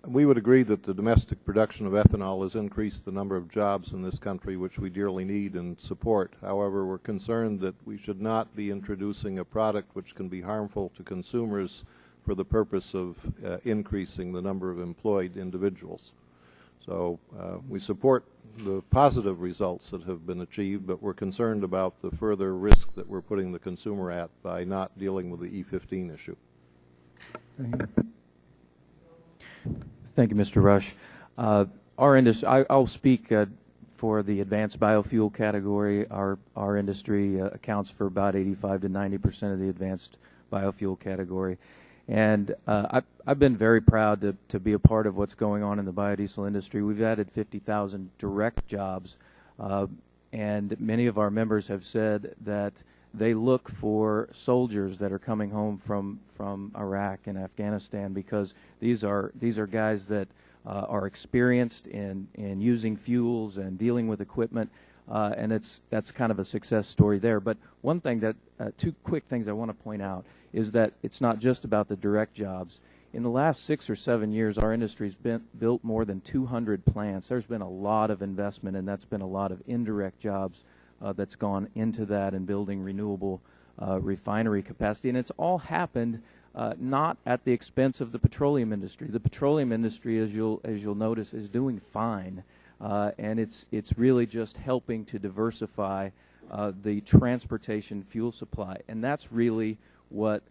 We would agree that the domestic production of ethanol has increased the number of jobs in this country, which we dearly need and support. However, we're concerned that we should not be introducing a product which can be harmful to consumers for the purpose of increasing the number of employed individuals. So we support the positive results that have been achieved, but we're concerned about the further risk that we're putting the consumer at by not dealing with the E15 issue. Thank you. Thank you, Mr. Rush. Our industry, I'll speak for the advanced biofuel category. Our industry accounts for about 85 to 90% of the advanced biofuel category. And I've been very proud to be a part of what's going on in the biodiesel industry. We've added 50,000 direct jobs, and many of our members have said that they look for soldiers that are coming home from Iraq and Afghanistan, because these are guys that are experienced in using fuels and dealing with equipment, and that's kind of a success story there. But one thing that two quick things I want to point out is that it's not just about the direct jobs. In the last 6 or 7 years, our industry's built more than 200 plants. There's been a lot of investment, and that's been a lot of indirect jobs that's gone into that and building renewable refinery capacity. And it's all happened not at the expense of the petroleum industry. The petroleum industry, as you'll notice, is doing fine, and it's really just helping to diversify the transportation fuel supply, and that's really what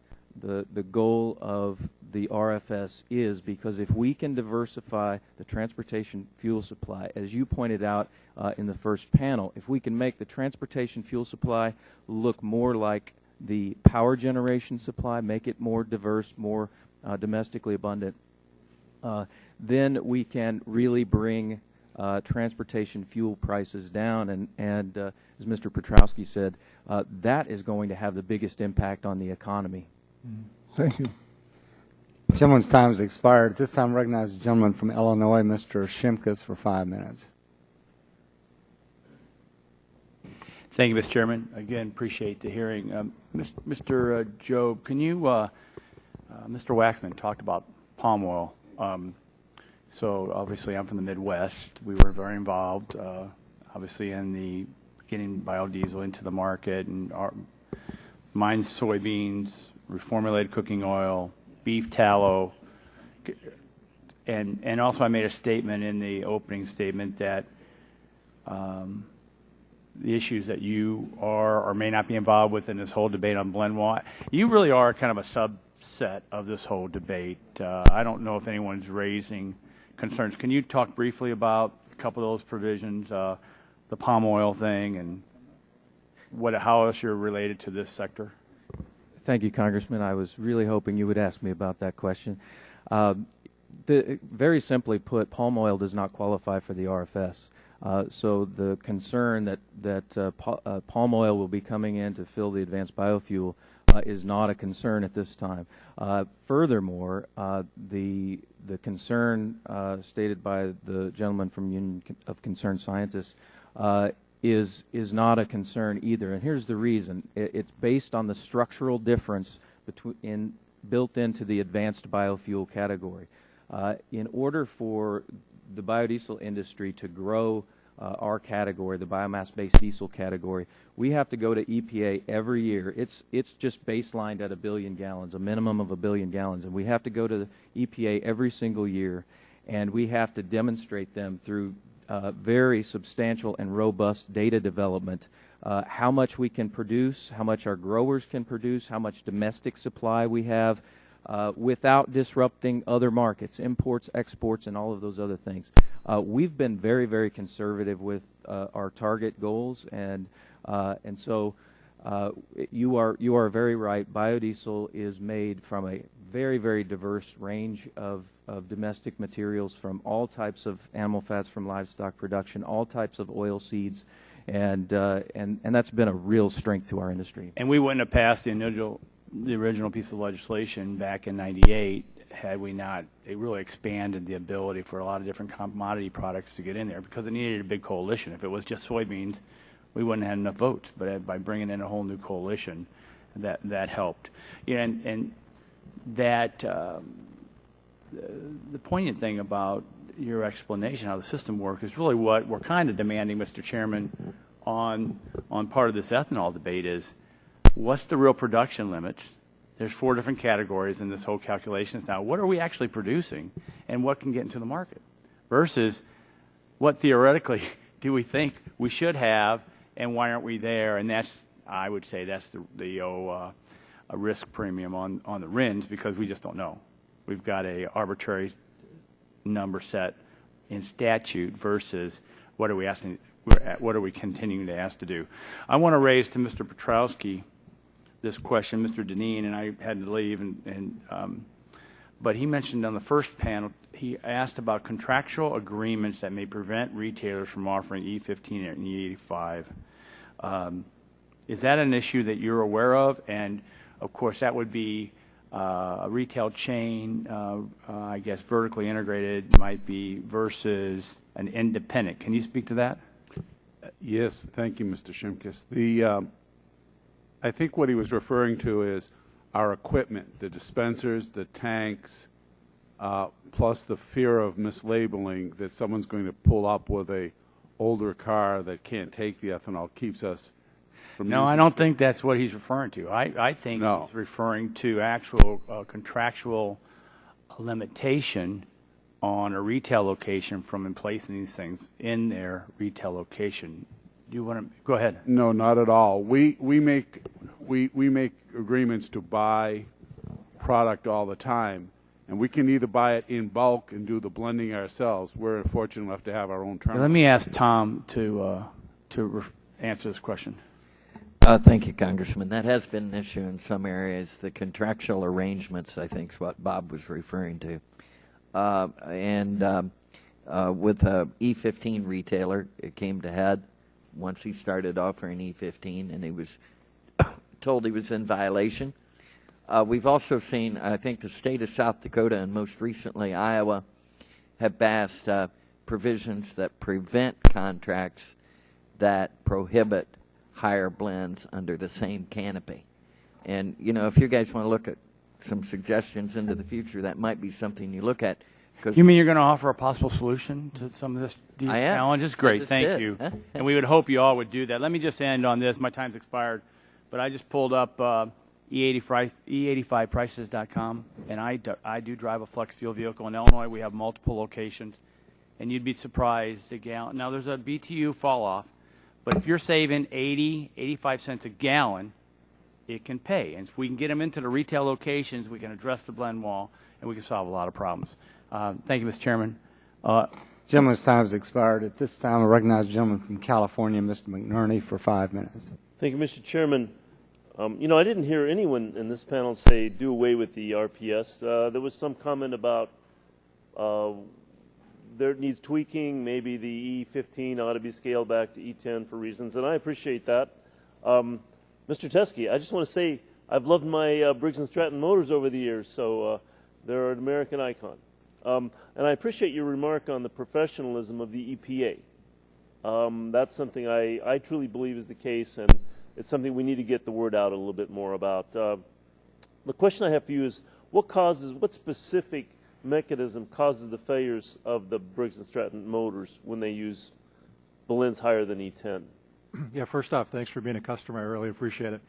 the goal of the RFS is, because if we can diversify the transportation fuel supply, as you pointed out in the first panel, if we can make the transportation fuel supply look more like the power generation supply, make it more diverse, more domestically abundant, then we can really bring transportation fuel prices down. And as Mr. Petrowski said, that is going to have the biggest impact on the economy. Thank you. The gentleman's time has expired. At this time, I recognize the gentleman from Illinois, Mr. Shimkus, for 5 minutes. Thank you, Mr. Chairman. Again, appreciate the hearing. Mr. Job, can you, Mr. Waxman talked about palm oil. So obviously I'm from the Midwest. We were very involved, obviously, in the getting biodiesel into the market, and mine soybeans, reformulated cooking oil, beef tallow, and also I made a statement in the opening statement that the issues that you are or may not be involved with in this whole debate on blend water, you really are kind of a subset of this whole debate. I don't know if anyone's raising concerns. Can you talk briefly about a couple of those provisions, the palm oil thing, and how else you're related to this sector? Thank you, Congressman. I was really hoping you would ask me about that question. Very simply put, palm oil does not qualify for the RFS. So the concern that palm oil will be coming in to fill the advanced biofuel is not a concern at this time. Furthermore, the concern stated by the gentleman from Union of Concerned Scientists is not a concern either. And here's the reason. It's based on the structural difference built into the advanced biofuel category. In order for the biodiesel industry to grow our category, the biomass-based diesel category, we have to go to EPA every year. It's just baselined at 1 billion gallons, a minimum of 1 billion gallons, and we have to go to the EPA every single year, and we have to demonstrate them through very substantial and robust data development, how much we can produce, how much our growers can produce, how much domestic supply we have, without disrupting other markets, imports, exports, and all of those other things. We've been very, very conservative with our target goals, and so you are very right. Biodiesel is made from a very, very diverse range of domestic materials, from all types of animal fats from livestock production, all types of oil seeds, and that's been a real strength to our industry. And we wouldn't have passed the original piece of legislation back in '98 had we not really expanded the ability for a lot of different commodity products to get in there, because it needed a big coalition. If it was just soybeans, we wouldn't have enough votes. But by bringing in a whole new coalition, that helped. Yeah, and that the poignant thing about your explanation how the system works is really what we're kind of demanding, Mr. Chairman, on part of this ethanol debate is, what's the real production limits? There's 4 different categories in this whole calculation. Now, what are we actually producing, and what can get into the market? Versus what theoretically do we think we should have, and why aren't we there? And that's, I would say, that's a risk premium on the RINs, because we just don't know. We've got a arbitrary number set in statute versus what are we asking? What are we continuing to ask to do? I want to raise to Mr. Petrowski this question, Mr. Deneen, and I had to leave, but he mentioned on the first panel, he asked about contractual agreements that may prevent retailers from offering E15 and E85. Is that an issue that you're aware of? And of course, that would be a retail chain, I guess vertically integrated might be, versus an independent. Can you speak to that? Yes, thank you, Mr. Shimkus. I think what he was referring to is our equipment, the dispensers, the tanks, plus the fear of mislabeling, that someone's going to pull up with a older car that can't take the ethanol, keeps us from No, using I don't think that's what he's referring to. I think No. he's referring to actual contractual limitation on a retail location from placing these things in their retail location. Do you want to go ahead? No, not at all. We make agreements to buy product all the time, and we can either buy it in bulk and do the blending ourselves. We're fortunate enough to have our own terminal. Let me ask Tom to answer this question. Thank you, Congressman. That has been an issue in some areas. The contractual arrangements, I think, is what Bob was referring to. With a E15 retailer, it came to head once he started offering E15, and he was told he was in violation. We've also seen, I think, the state of South Dakota and most recently Iowa have passed provisions that prevent contracts that prohibit higher blends under the same canopy. And, you know, if you guys want to look at some suggestions into the future, that might be something you look at. You mean you're going to offer a possible solution to some of these I am. challenges? Great, Just thank did. you. And we would hope you all would do that. Let me just end on this. My time's expired, but I just pulled up E85prices.com, and I do drive a flex fuel vehicle in Illinois. We have multiple locations, and you'd be surprised a gallon. Now, there's a BTU fall off, but if you're saving 80, 85 cents a gallon, it can pay. And if we can get them into the retail locations, we can address the blend wall, and we can solve a lot of problems. Thank you, Mr. Chairman. Gentleman's time has expired. At this time, I recognize the gentleman from California, Mr. McNerney, for 5 minutes. Thank you, Mr. Chairman. You know, I didn't hear anyone in this panel say do away with the RPS. There was some comment about there needs tweaking. Maybe the E15 ought to be scaled back to E10 for reasons, and I appreciate that. Mr. Teske, I just want to say I've loved my Briggs & Stratton motors over the years, so they're an American icon. And I appreciate your remark on the professionalism of the EPA. That's something I truly believe is the case, and it's something we need to get the word out a little bit more about. The question I have for you is, what specific mechanism causes the failures of the Briggs & Stratton motors when they use blends higher than E10? Yeah, first off, thanks for being a customer. I really appreciate it.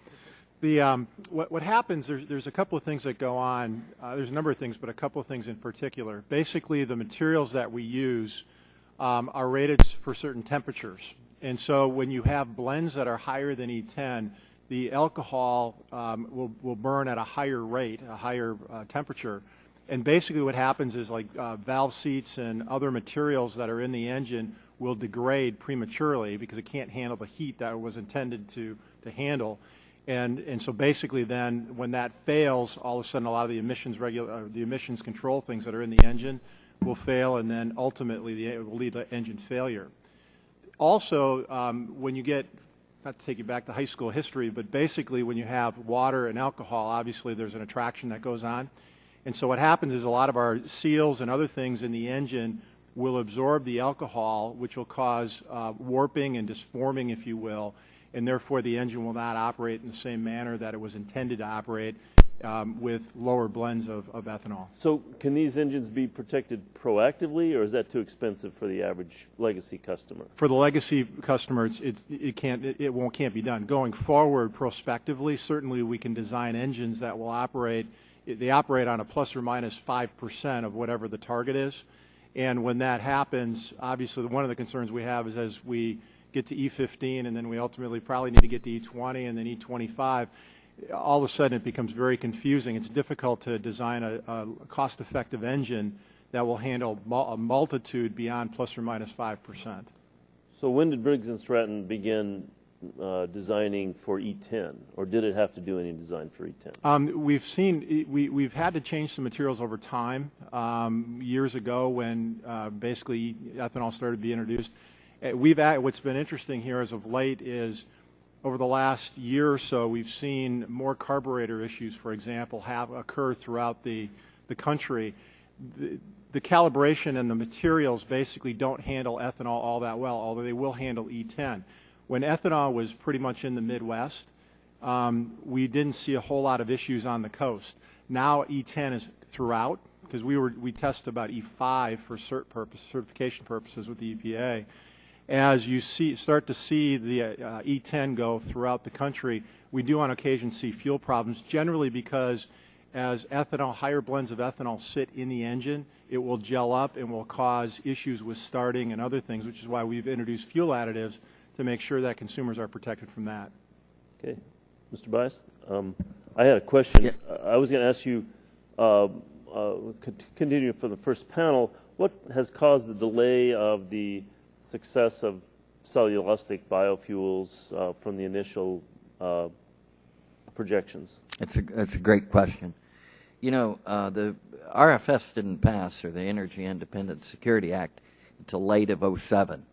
What happens, there's a couple of things that go on. There's a number of things, but a couple of things in particular. Basically, the materials that we use are rated for certain temperatures. And so when you have blends that are higher than E10, the alcohol will burn at a higher rate, a higher temperature. And basically what happens is, like valve seats and other materials that are in the engine will degrade prematurely because it can't handle the heat that it was intended to handle. And so basically then when that fails, all of a sudden a lot of the emissions control things that are in the engine will fail, and then ultimately it will lead to engine failure. Also, when you get, not to take you back to high school history, but basically when you have water and alcohol, obviously there's an attraction that goes on. And so what happens is a lot of our seals and other things in the engine will absorb the alcohol, which will cause warping and disforming, if you will, and therefore the engine will not operate in the same manner that it was intended to operate with lower blends of ethanol. So can these engines be protected proactively, or is that too expensive for the average legacy customer? For the legacy customer, it can't be done. Going forward, prospectively, certainly we can design engines that will operate. They operate on a plus or minus 5% of whatever the target is. And when that happens, obviously one of the concerns we have is as we get to E15 and then we ultimately probably need to get to E20 and then E25, all of a sudden it becomes very confusing. It's difficult to design a cost-effective engine that will handle a multitude beyond plus or minus 5%. So when did Briggs & Stratton begin designing for E10, or did it have to do any design for E10? We've had to change some materials over time. Years ago, when basically ethanol started to be introduced, what's been interesting here as of late is over the last year or so, we've seen more carburetor issues, for example, have occur throughout the country. The calibration and the materials basically don't handle ethanol all that well, although they will handle E10. When ethanol was pretty much in the Midwest, we didn't see a whole lot of issues on the coast. Now E10 is throughout, because we test about E5 for certification purposes with the EPA. As you start to see the E10 go throughout the country, we do on occasion see fuel problems, generally because as higher blends of ethanol sit in the engine, it will gel up and will cause issues with starting and other things, which is why we've introduced fuel additives to make sure that consumers are protected from that. Okay. Mr. Bias, I had a question. Yeah. I was going to ask you, continuing from the first panel, what has caused the delay of the success of cellulosic biofuels from the initial projections? That's a great question. You know, the RFS didn't pass, or the Energy Independence Security Act, until late of '07.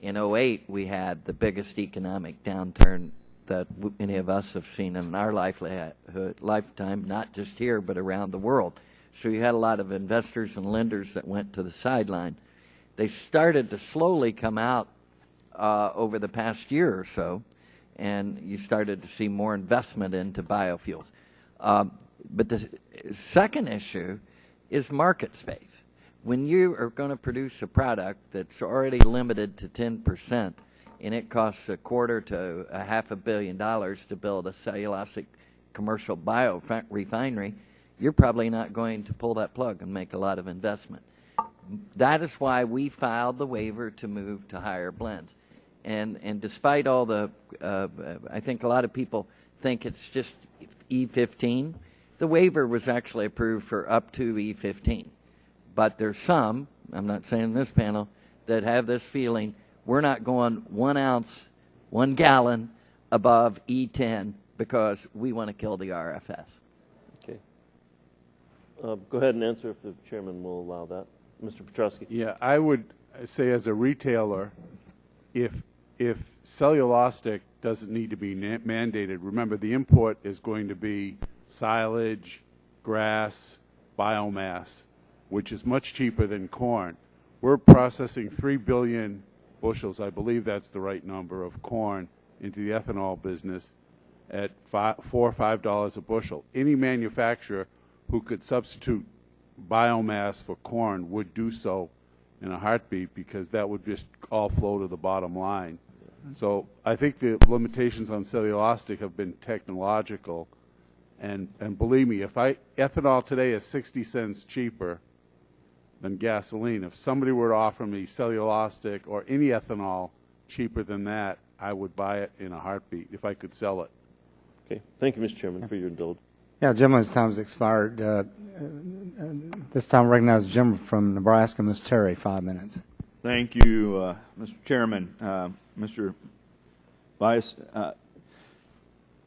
In '08, we had the biggest economic downturn that any of us have seen in our lifetime, not just here, but around the world. So you had a lot of investors and lenders that went to the sideline. They started to slowly come out over the past year or so, and you started to see more investment into biofuels. But the second issue is market space. When you are going to produce a product that's already limited to 10%, and it costs $250 to $500 million to build a cellulosic commercial biorefinery, you're probably not going to pull that plug and make a lot of investment. That is why we filed the waiver to move to higher blends. And despite all the, I think a lot of people think it's just E15, the waiver was actually approved for up to E15. But there's some, I'm not saying in this panel, that have this feeling we're not going 1 ounce, 1 gallon above E10 because we want to kill the RFS. Okay. Go ahead and answer if the chairman will allow that. Mr. Petrosky. Yeah, I would say as a retailer, if cellulosic doesn't need to be mandated, remember the import is going to be silage, grass, biomass, which is much cheaper than corn. We're processing 3 billion bushels, I believe that's the right number, of corn into the ethanol business at $4 or $5 a bushel. Any manufacturer who could substitute biomass for corn would do so in a heartbeat, because that would just all flow to the bottom line. So I think the limitations on cellulosic have been technological, and believe me, if ethanol today is 60 cents cheaper than gasoline, if somebody were to offer me cellulosic or any ethanol cheaper than that, I would buy it in a heartbeat if I could sell it. Okay. Thank you, Mr. Chairman, for your indulgence. Yeah, gentleman's time's expired. This time I recognize Jim from Nebraska. Ms. Terry, 5 minutes. Thank you, Mr. Chairman. Mr. Bias,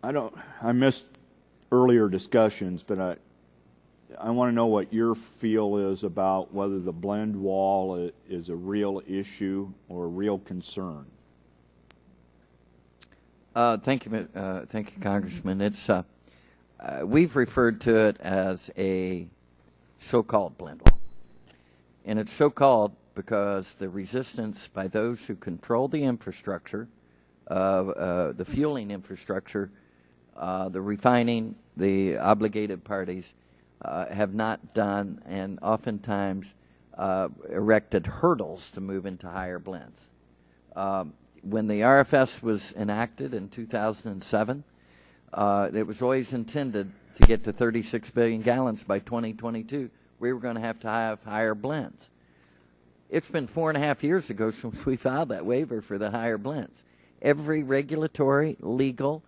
I missed earlier discussions, but I want to know what your feel is about whether the blend wall is a real issue or a real concern. Thank you, Congressman. It's we've referred to it as a so-called blend wall, and it's so-called because the resistance by those who control the infrastructure, the fueling infrastructure, the refining, the obligated parties, have not done, and oftentimes erected hurdles to move into higher blends. When the RFS was enacted in 2007, it was always intended to get to 36 billion gallons by 2022. We were going to have higher blends. It's been 4.5 years ago since we filed that waiver for the higher blends. Every regulatory, legal,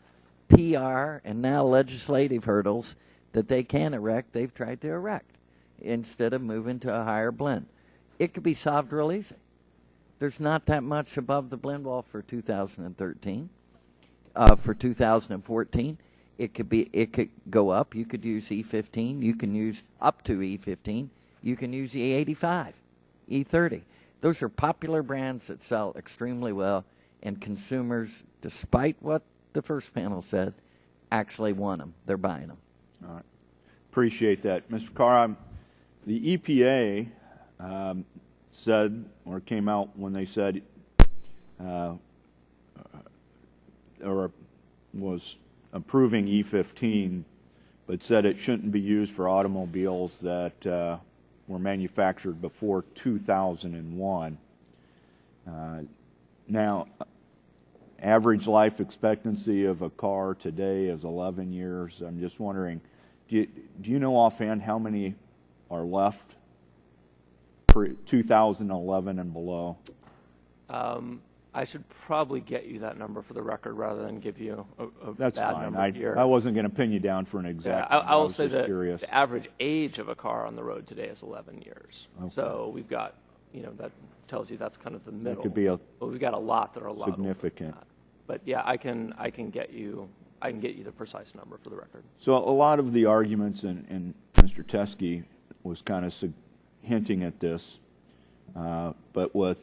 PR, and now legislative hurdles that they can erect, they've tried to erect instead of moving to a higher blend. It could be solved real easy. There's not that much above the blend wall for 2013. For 2014, it could go up. You could use E15. You can use up to E15. You can use E85, E30. Those are popular brands that sell extremely well, and consumers, despite what the first panel said, actually want them. They're buying them. All right. Appreciate that. Mr. Carr, the EPA said, or came out when they said, or was approving E15, but said it shouldn't be used for automobiles that were manufactured before 2001. Now, average life expectancy of a car today is 11 years. I'm just wondering, do you know offhand how many are left for 2011 and below? I should probably get you that number for the record rather than give you a That's bad fine. number here. I wasn't going to pin you down for an exact number. I will was say just that curious. the average age of a car on the road today is 11 years. Okay. So we've got, that tells you that's kind of the middle. It could be a but we've got a lot that are a lot significant. older than that. But yeah, I can get you the precise number for the record. So a lot of the arguments, and Mr. Teskey was kind of hinting at this, but with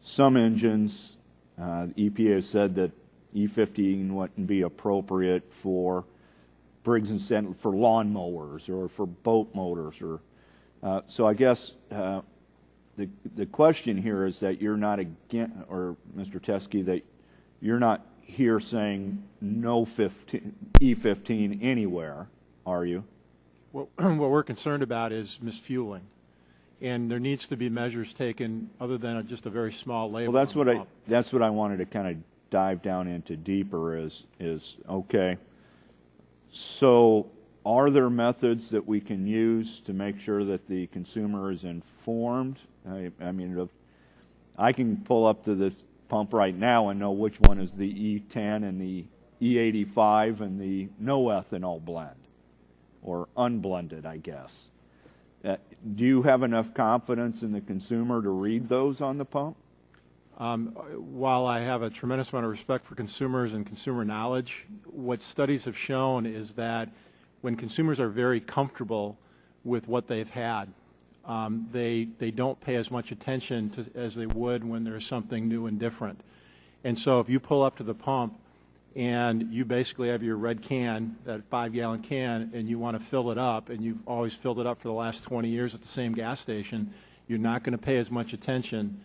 some engines, the EPA has said that E15 wouldn't be appropriate for Briggs & Stratton for lawn mowers or for boat motors, or so I guess the question here is that you're not again, or Mr. Teskey, that you're not here saying no E15 anywhere, are you? What we're concerned about is misfueling, and there needs to be measures taken other than just a very small label. Well, that's what I wanted to kind of dive down into deeper. Is okay. So, are there methods that we can use to make sure that the consumer is informed? I mean, I can pull up to this pump right now and know which one is the E10 and the E85 and the no ethanol blend, or unblended, I guess. Do you have enough confidence in the consumer to read those on the pump? While I have a tremendous amount of respect for consumers and consumer knowledge, what studies have shown is that when consumers are very comfortable with what they've had, they don't pay as much attention as they would when there's something new and different. And so if you pull up to the pump and you basically have your red can, that 5-gallon can, and you want to fill it up, and you've always filled it up for the last 20 years at the same gas station, you're not going to pay as much attention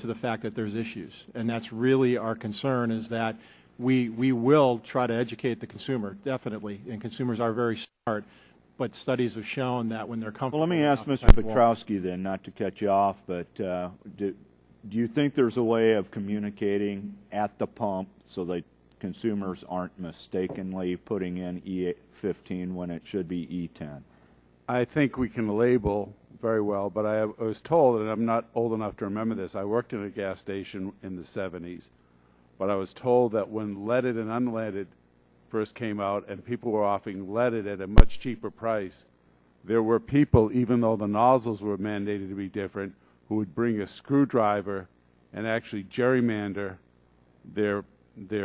to the fact that there's issues. And that's really our concern, is that we will try to educate the consumer, definitely, and consumers are very smart, but studies have shown that when they're comfortable... Well, let me ask Mr. Petrowski then, not to cut you off, but do you think there's a way of communicating at the pump so that consumers aren't mistakenly putting in E15 when it should be E10? I think we can label very well, but I was told, and I'm not old enough to remember this, I worked in a gas station in the 70s, but I was told that when leaded and unleaded first came out and people were offering leaded at a much cheaper price, there were people, even though the nozzles were mandated to be different, who would bring a screwdriver and actually gerrymander their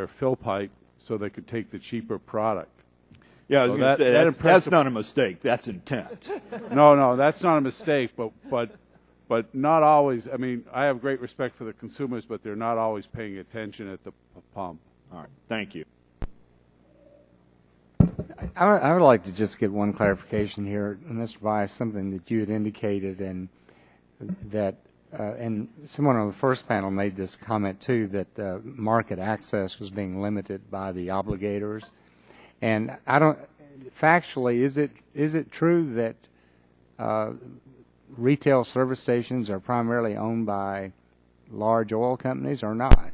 fill pipe so they could take the cheaper product. Yeah, I was going to say, that's not a mistake. That's intent. No, that's not a mistake, but not always. I mean, I have great respect for the consumers, but they're not always paying attention at the pump. All right, thank you. I would like to just get one clarification here, Mr. Bias, something that you had indicated, and that and someone on the first panel made this comment too, that market access was being limited by the obligators. And I don't, factually, is it true that retail service stations are primarily owned by large oil companies or not?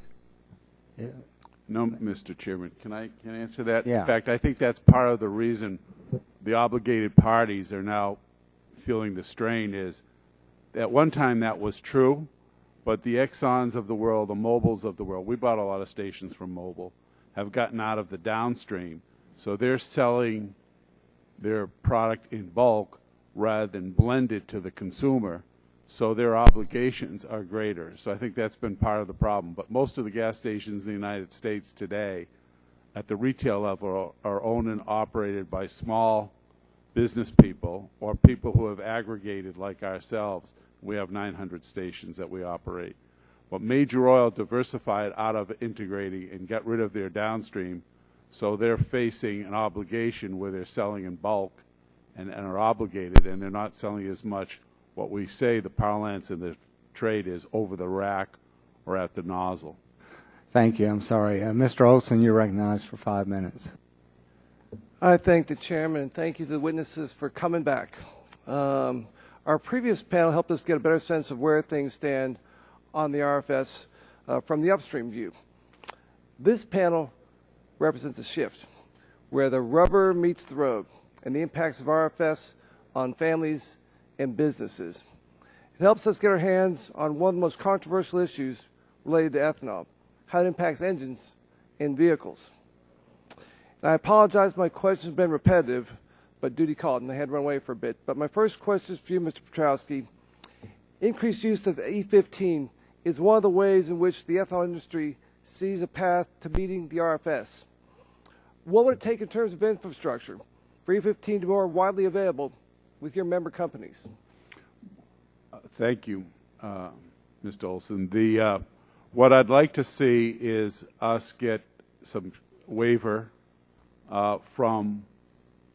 Yeah. No, Mr. Chairman. Can I answer that? Yeah. In fact, I think that's part of the reason the obligated parties are now feeling the strain is at one time that was true, but the Exxons of the world, the Mobils of the world, we bought a lot of stations from Mobil, have gotten out of the downstream. So they're selling their product in bulk rather than blended to the consumer. So their obligations are greater. So I think that's been part of the problem. But most of the gas stations in the United States today at the retail level are owned and operated by small business people or people who have aggregated like ourselves. We have 900 stations that we operate. But Major Oil diversified out of integrating and got rid of their downstream, so they're facing an obligation where they're selling in bulk and are obligated, and they're not selling as much. What we say the parlance in the trade is over the rack or at the nozzle. Thank you. I'm sorry. Mr. Olson, you're recognized for 5 minutes. I thank the chairman and thank you to the witnesses for coming back. Our previous panel helped us get a better sense of where things stand on the RFS from the upstream view. This panel represents a shift where the rubber meets the road and the impacts of RFS on families and businesses. It helps us get our hands on one of the most controversial issues related to ethanol, how it impacts engines and vehicles. And I apologize, my questions have been repetitive, but duty called, and I had to run away for a bit. But my first question is for you, Mr. Petrowski. Increased use of E15 is one of the ways in which the ethanol industry sees a path to meeting the RFS. What would it take in terms of infrastructure for E15 to be more widely available with your member companies? Thank you, Mr. Olson. What I'd like to see is us get some waiver from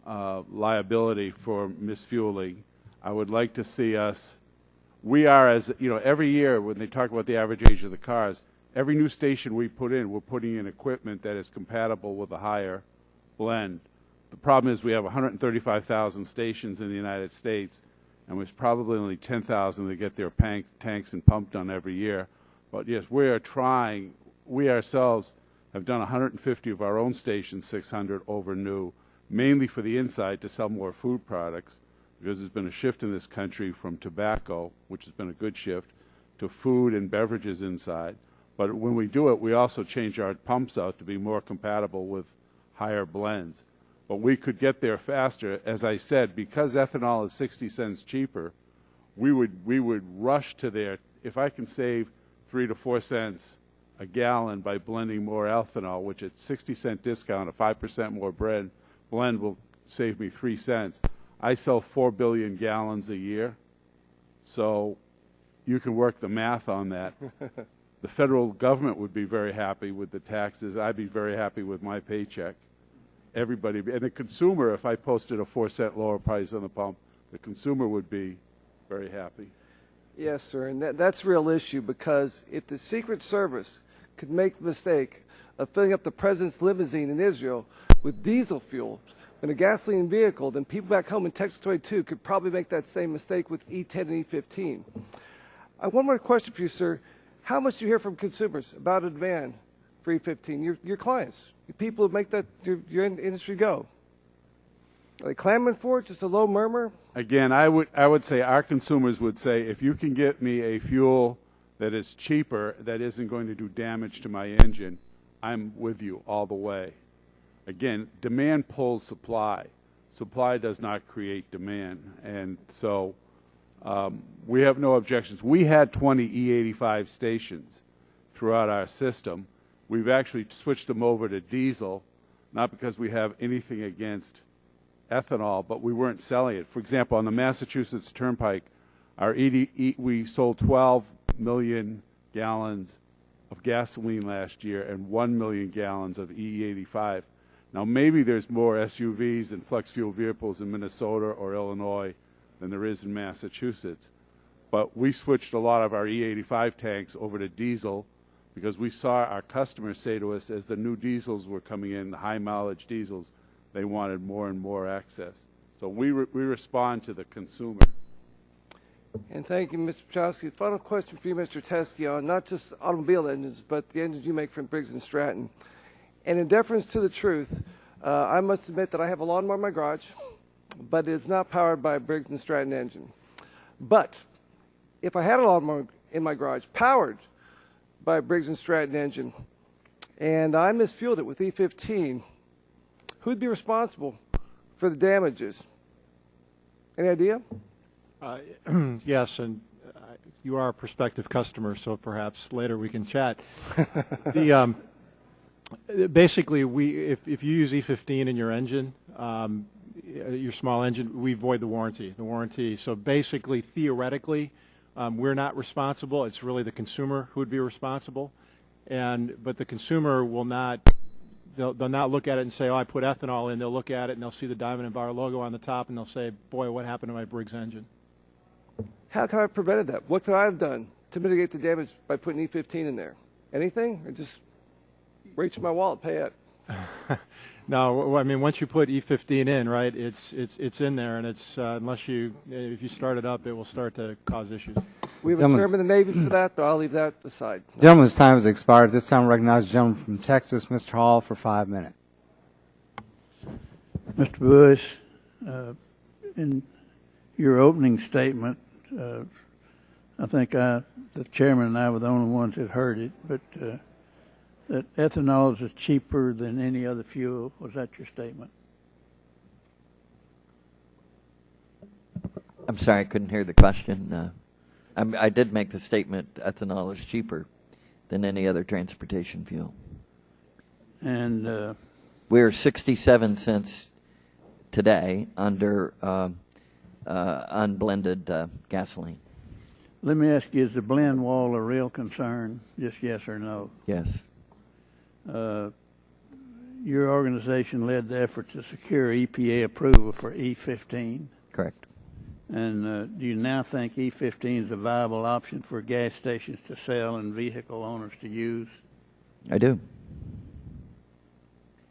liability for misfueling. I would like to see us, we are, as you know, every year when they talk about the average age of the cars, every new station we put in, we're putting in equipment that is compatible with a higher blend. The problem is we have 135,000 stations in the United States, and there's probably only 10,000 that get their tanks and pump done every year. But yes, we are trying. We ourselves have done 150 of our own stations, 600 over new, mainly for the inside to sell more food products, because there's been a shift in this country from tobacco, which has been a good shift, to food and beverages inside. But when we do it, we also change our pumps out to be more compatible with higher blends. But we could get there faster. As I said, because ethanol is 60 cents cheaper, we would rush to there. If I can save 3 to 4 cents a gallon by blending more ethanol, which at 60-cent discount, a 5% more blend will save me 3 cents. I sell 4 billion gallons a year, so you can work the math on that. The federal government would be very happy with the taxes. I'd be very happy with my paycheck. Everybody, and the consumer, if I posted a 4-cent lower price on the pump, the consumer would be very happy. Yes, sir, and that's a real issue, because if the Secret Service could make the mistake of filling up the president's limousine in Israel with diesel fuel in a gasoline vehicle, then people back home in Texas 22 could probably make that same mistake with E10 and E15. One more question for you, sir. How much do you hear from consumers about a demand for E15? Your clients, your people who make that your industry go. Are they clamoring for it? Just a low murmur? Again, I would say our consumers would say, if you can get me a fuel that is cheaper, that isn't going to do damage to my engine, I'm with you all the way. Again, demand pulls supply. Supply does not create demand. And so we have no objections. We had 20 E85 stations throughout our system. We've actually switched them over to diesel, not because we have anything against ethanol, but we weren't selling it. For example, on the Massachusetts Turnpike, we sold 12 million gallons of gasoline last year and 1 million gallons of E85. Now, maybe there's more SUVs and flex fuel vehicles in Minnesota or Illinois than there is in Massachusetts. But we switched a lot of our E85 tanks over to diesel because we saw our customers say to us, as the new diesels were coming in, the high-mileage diesels, they wanted more and more access. So we respond to the consumer. And thank you, Mr. Petrowski. Final question for you, Mr. Teske, on not just automobile engines, but the engines you make from Briggs & Stratton. And in deference to the truth, I must admit that I have a lawnmower in my garage, but it's not powered by a Briggs & Stratton engine. But if I had a lawnmower in my garage powered by a Briggs & Stratton engine, and I misfueled it with E15, who'd be responsible for the damages? Any idea? Yes, and you are a prospective customer, so perhaps later we can chat. Basically, if you use E15 in your engine, your small engine, we void the warranty. So basically, theoretically, we're not responsible. It's really the consumer who would be responsible. But the consumer will not, they'll not look at it and say, oh, I put ethanol in. They'll look at it and they'll see the Diamond and Bar logo on the top and they'll say, boy, what happened to my Briggs engine? How could I have prevented that? What could I have done to mitigate the damage by putting E15 in there? Anything? Or just reach in my wallet, pay it? No, I mean, once you put E15 in, right, it's in there, and it's if you start it up, it will start to cause issues. We have a chairman of the Navy for that, but I'll leave that aside. Gentleman's time has expired. This time I recognize the gentleman from Texas, Mr. Hall, for 5 minutes. Mr. Bush, in your opening statement, I think the chairman and I were the only ones that heard it, but that ethanol is cheaper than any other fuel. Was that your statement? I'm sorry, I couldn't hear the question. I did make the statement ethanol is cheaper than any other transportation fuel. And we're 67 cents today under unblended gasoline. Let me ask you, is the blend wall a real concern? Just yes or no? Yes. Your organization led the effort to secure EPA approval for E15. Correct. And do you now think E15 is a viable option for gas stations to sell and vehicle owners to use? I do.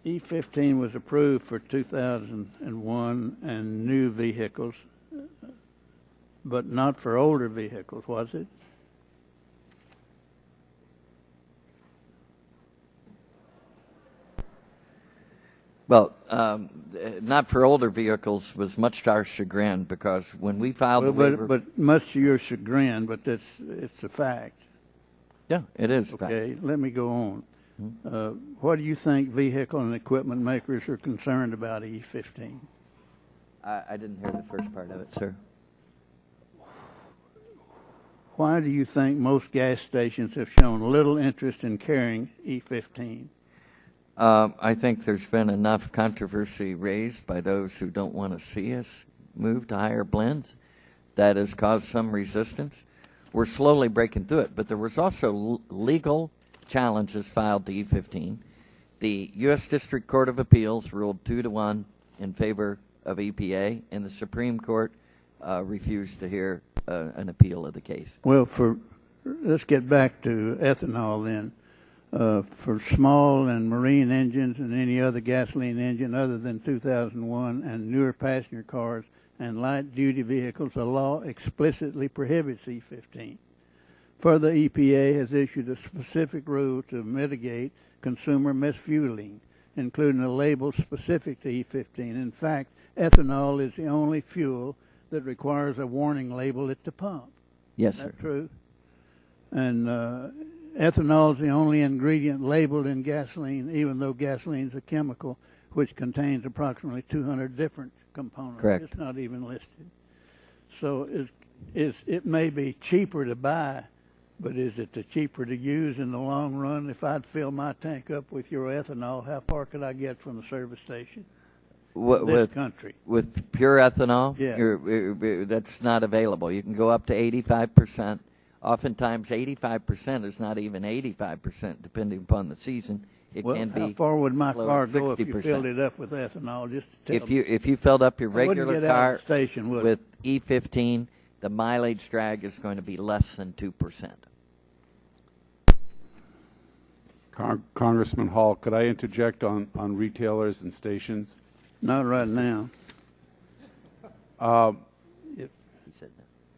E15 was approved for 2001 and new vehicles, but not for older vehicles, was it? Well, not for older vehicles was much to our chagrin, because when we filed the waiver... But much to your chagrin, but it's a fact. Yeah, it is. Okay, let me go on. What do you think vehicle and equipment makers are concerned about E15? I didn't hear the first part of it, sir. Why do you think most gas stations have shown little interest in carrying E15? I think there's been enough controversy raised by those who don't want to see us move to higher blends that has caused some resistance. We're slowly breaking through it, but there was also legal challenges filed to E15. The U.S. District Court of Appeals ruled 2-1 in favor of EPA, and the Supreme Court refused to hear an appeal of the case. Well, let's get back to ethanol then. For small and marine engines and any other gasoline engine other than 2001 and newer passenger cars and light-duty vehicles, the law explicitly prohibits E15. Further, EPA has issued a specific rule to mitigate consumer misfueling, including a label specific to E15. In fact, ethanol is the only fuel that requires a warning label at the pump. Yes, Is sir. that true? And ethanol is the only ingredient labeled in gasoline, even though gasoline is a chemical which contains approximately 200 different components. Correct. It's not even listed. So it may be cheaper to buy, but is it cheaper to use in the long run? If I'd fill my tank up with your ethanol, how far could I get from the service station? This country. With pure ethanol, yeah. That's not available. You can go up to 85%. Oftentimes, 85% is not even 85%, depending upon the season. It can be. How far would my car go 60%. if you filled it up with ethanol? Just to tell if you filled up your regular car station, with E15, the mileage drag is going to be less than 2%. Congressman Hall, could I interject on retailers and stations? Not right now.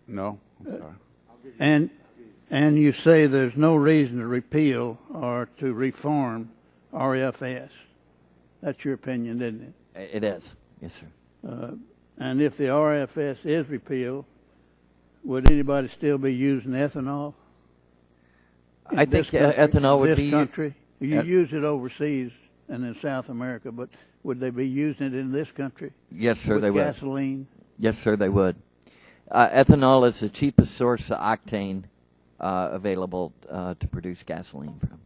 No? I'm sorry. And you say there's no reason to repeal or to reform RFS. That's your opinion, isn't it? It is. Yes, sir. And if the RFS is repealed, would anybody still be using ethanol? I think ethanol would this be country. You use it overseas and in South America, but would they be using it in this country? Yes, sir, with they would. Gasoline. Yes, sir, they would. Ethanol is the cheapest source of octane available to produce gasoline from.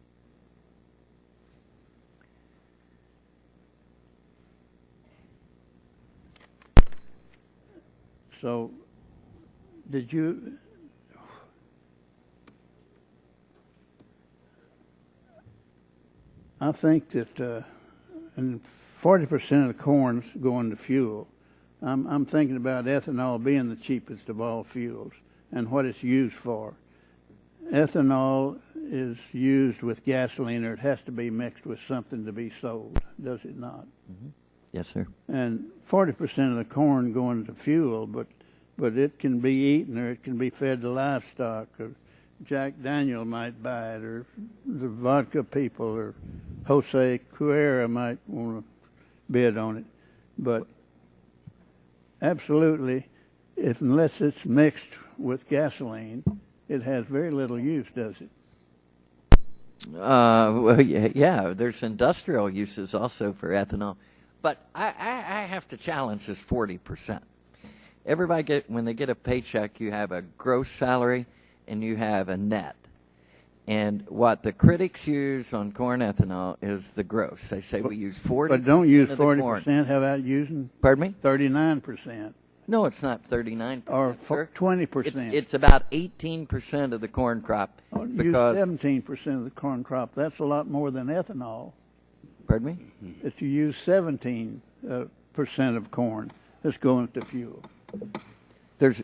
So, did you? I think that, and 40% of the corn's going to fuel. I'm thinking about ethanol being the cheapest of all fuels and what it's used for. Ethanol is used with gasoline, or it has to be mixed with something to be sold, does it not? Mm-hmm. Yes, sir. And 40% of the corn going to fuel, but it can be eaten or it can be fed to livestock, or Jack Daniel might buy it, or the vodka people, or Jose Cuerra might want to bid on it. But absolutely, unless it's mixed with gasoline, it has very little use, does it? Well, yeah, there's industrial uses also for ethanol. But I have to challenge this 40%. Everybody when they get a paycheck, you have a gross salary and you have a net. And what the critics use on corn ethanol is the gross. They say we use 40%. But don't use of the 40%. corn. How about using? Pardon me? 39%. No, it's not 39%. Or 20%. It's about 18% of the corn crop. Oh, use because 17% of the corn crop. That's a lot more than ethanol. Pardon me? If you use 17% of corn, it's going to fuel. There's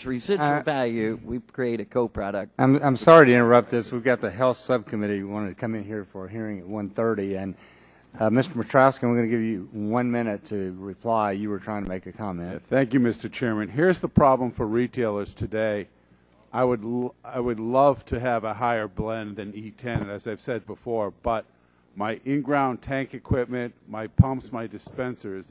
residual value. We create a co-product. I'm sorry to interrupt this. We've got the health subcommittee who wanted to come in here for a hearing at 1:30, and Mr. Matrowski, I'm going to give you 1 minute to reply. You were trying to make a comment. Thank you, Mr. Chairman. Here's the problem for retailers today. I would love to have a higher blend than E10, as I've said before, but my in-ground tank equipment, my pumps, my dispensers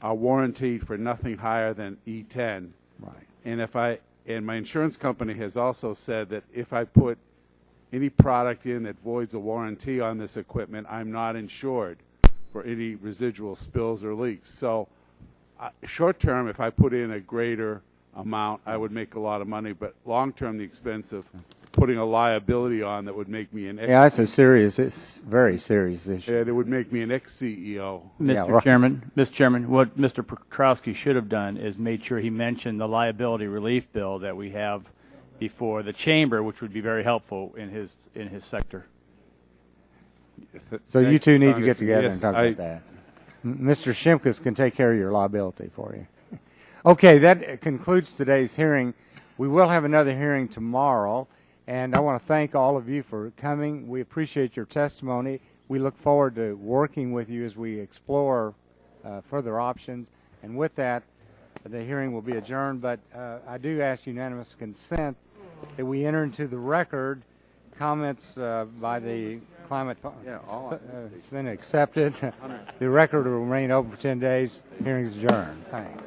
are warranted for nothing higher than E10. Right. And my insurance company has also said that if I put any product in that voids a warranty on this equipment, I'm not insured for any residual spills or leaks. So short term, if I put in a greater amount, I would make a lot of money, but long term, the expense of putting a liability on that would make me an ex- Yeah, it's very serious issue. Yeah, that would make me an ex-CEO. Mr. Chairman, what Mr. Petrowski should have done is made sure he mentioned the liability relief bill that we have before the chamber, which would be very helpful in his sector. So you two need to get together Yes, and talk about that. Mr. Shimkus can take care of your liability for you. Okay, that concludes today's hearing. We will have another hearing tomorrow. And I want to thank all of you for coming. We appreciate your testimony. We look forward to working with you as we explore further options. And with that, the hearing will be adjourned. But I do ask unanimous consent that we enter into the record comments by the climate. It's been accepted. The record will remain open for 10 days. Hearing is adjourned. Thanks.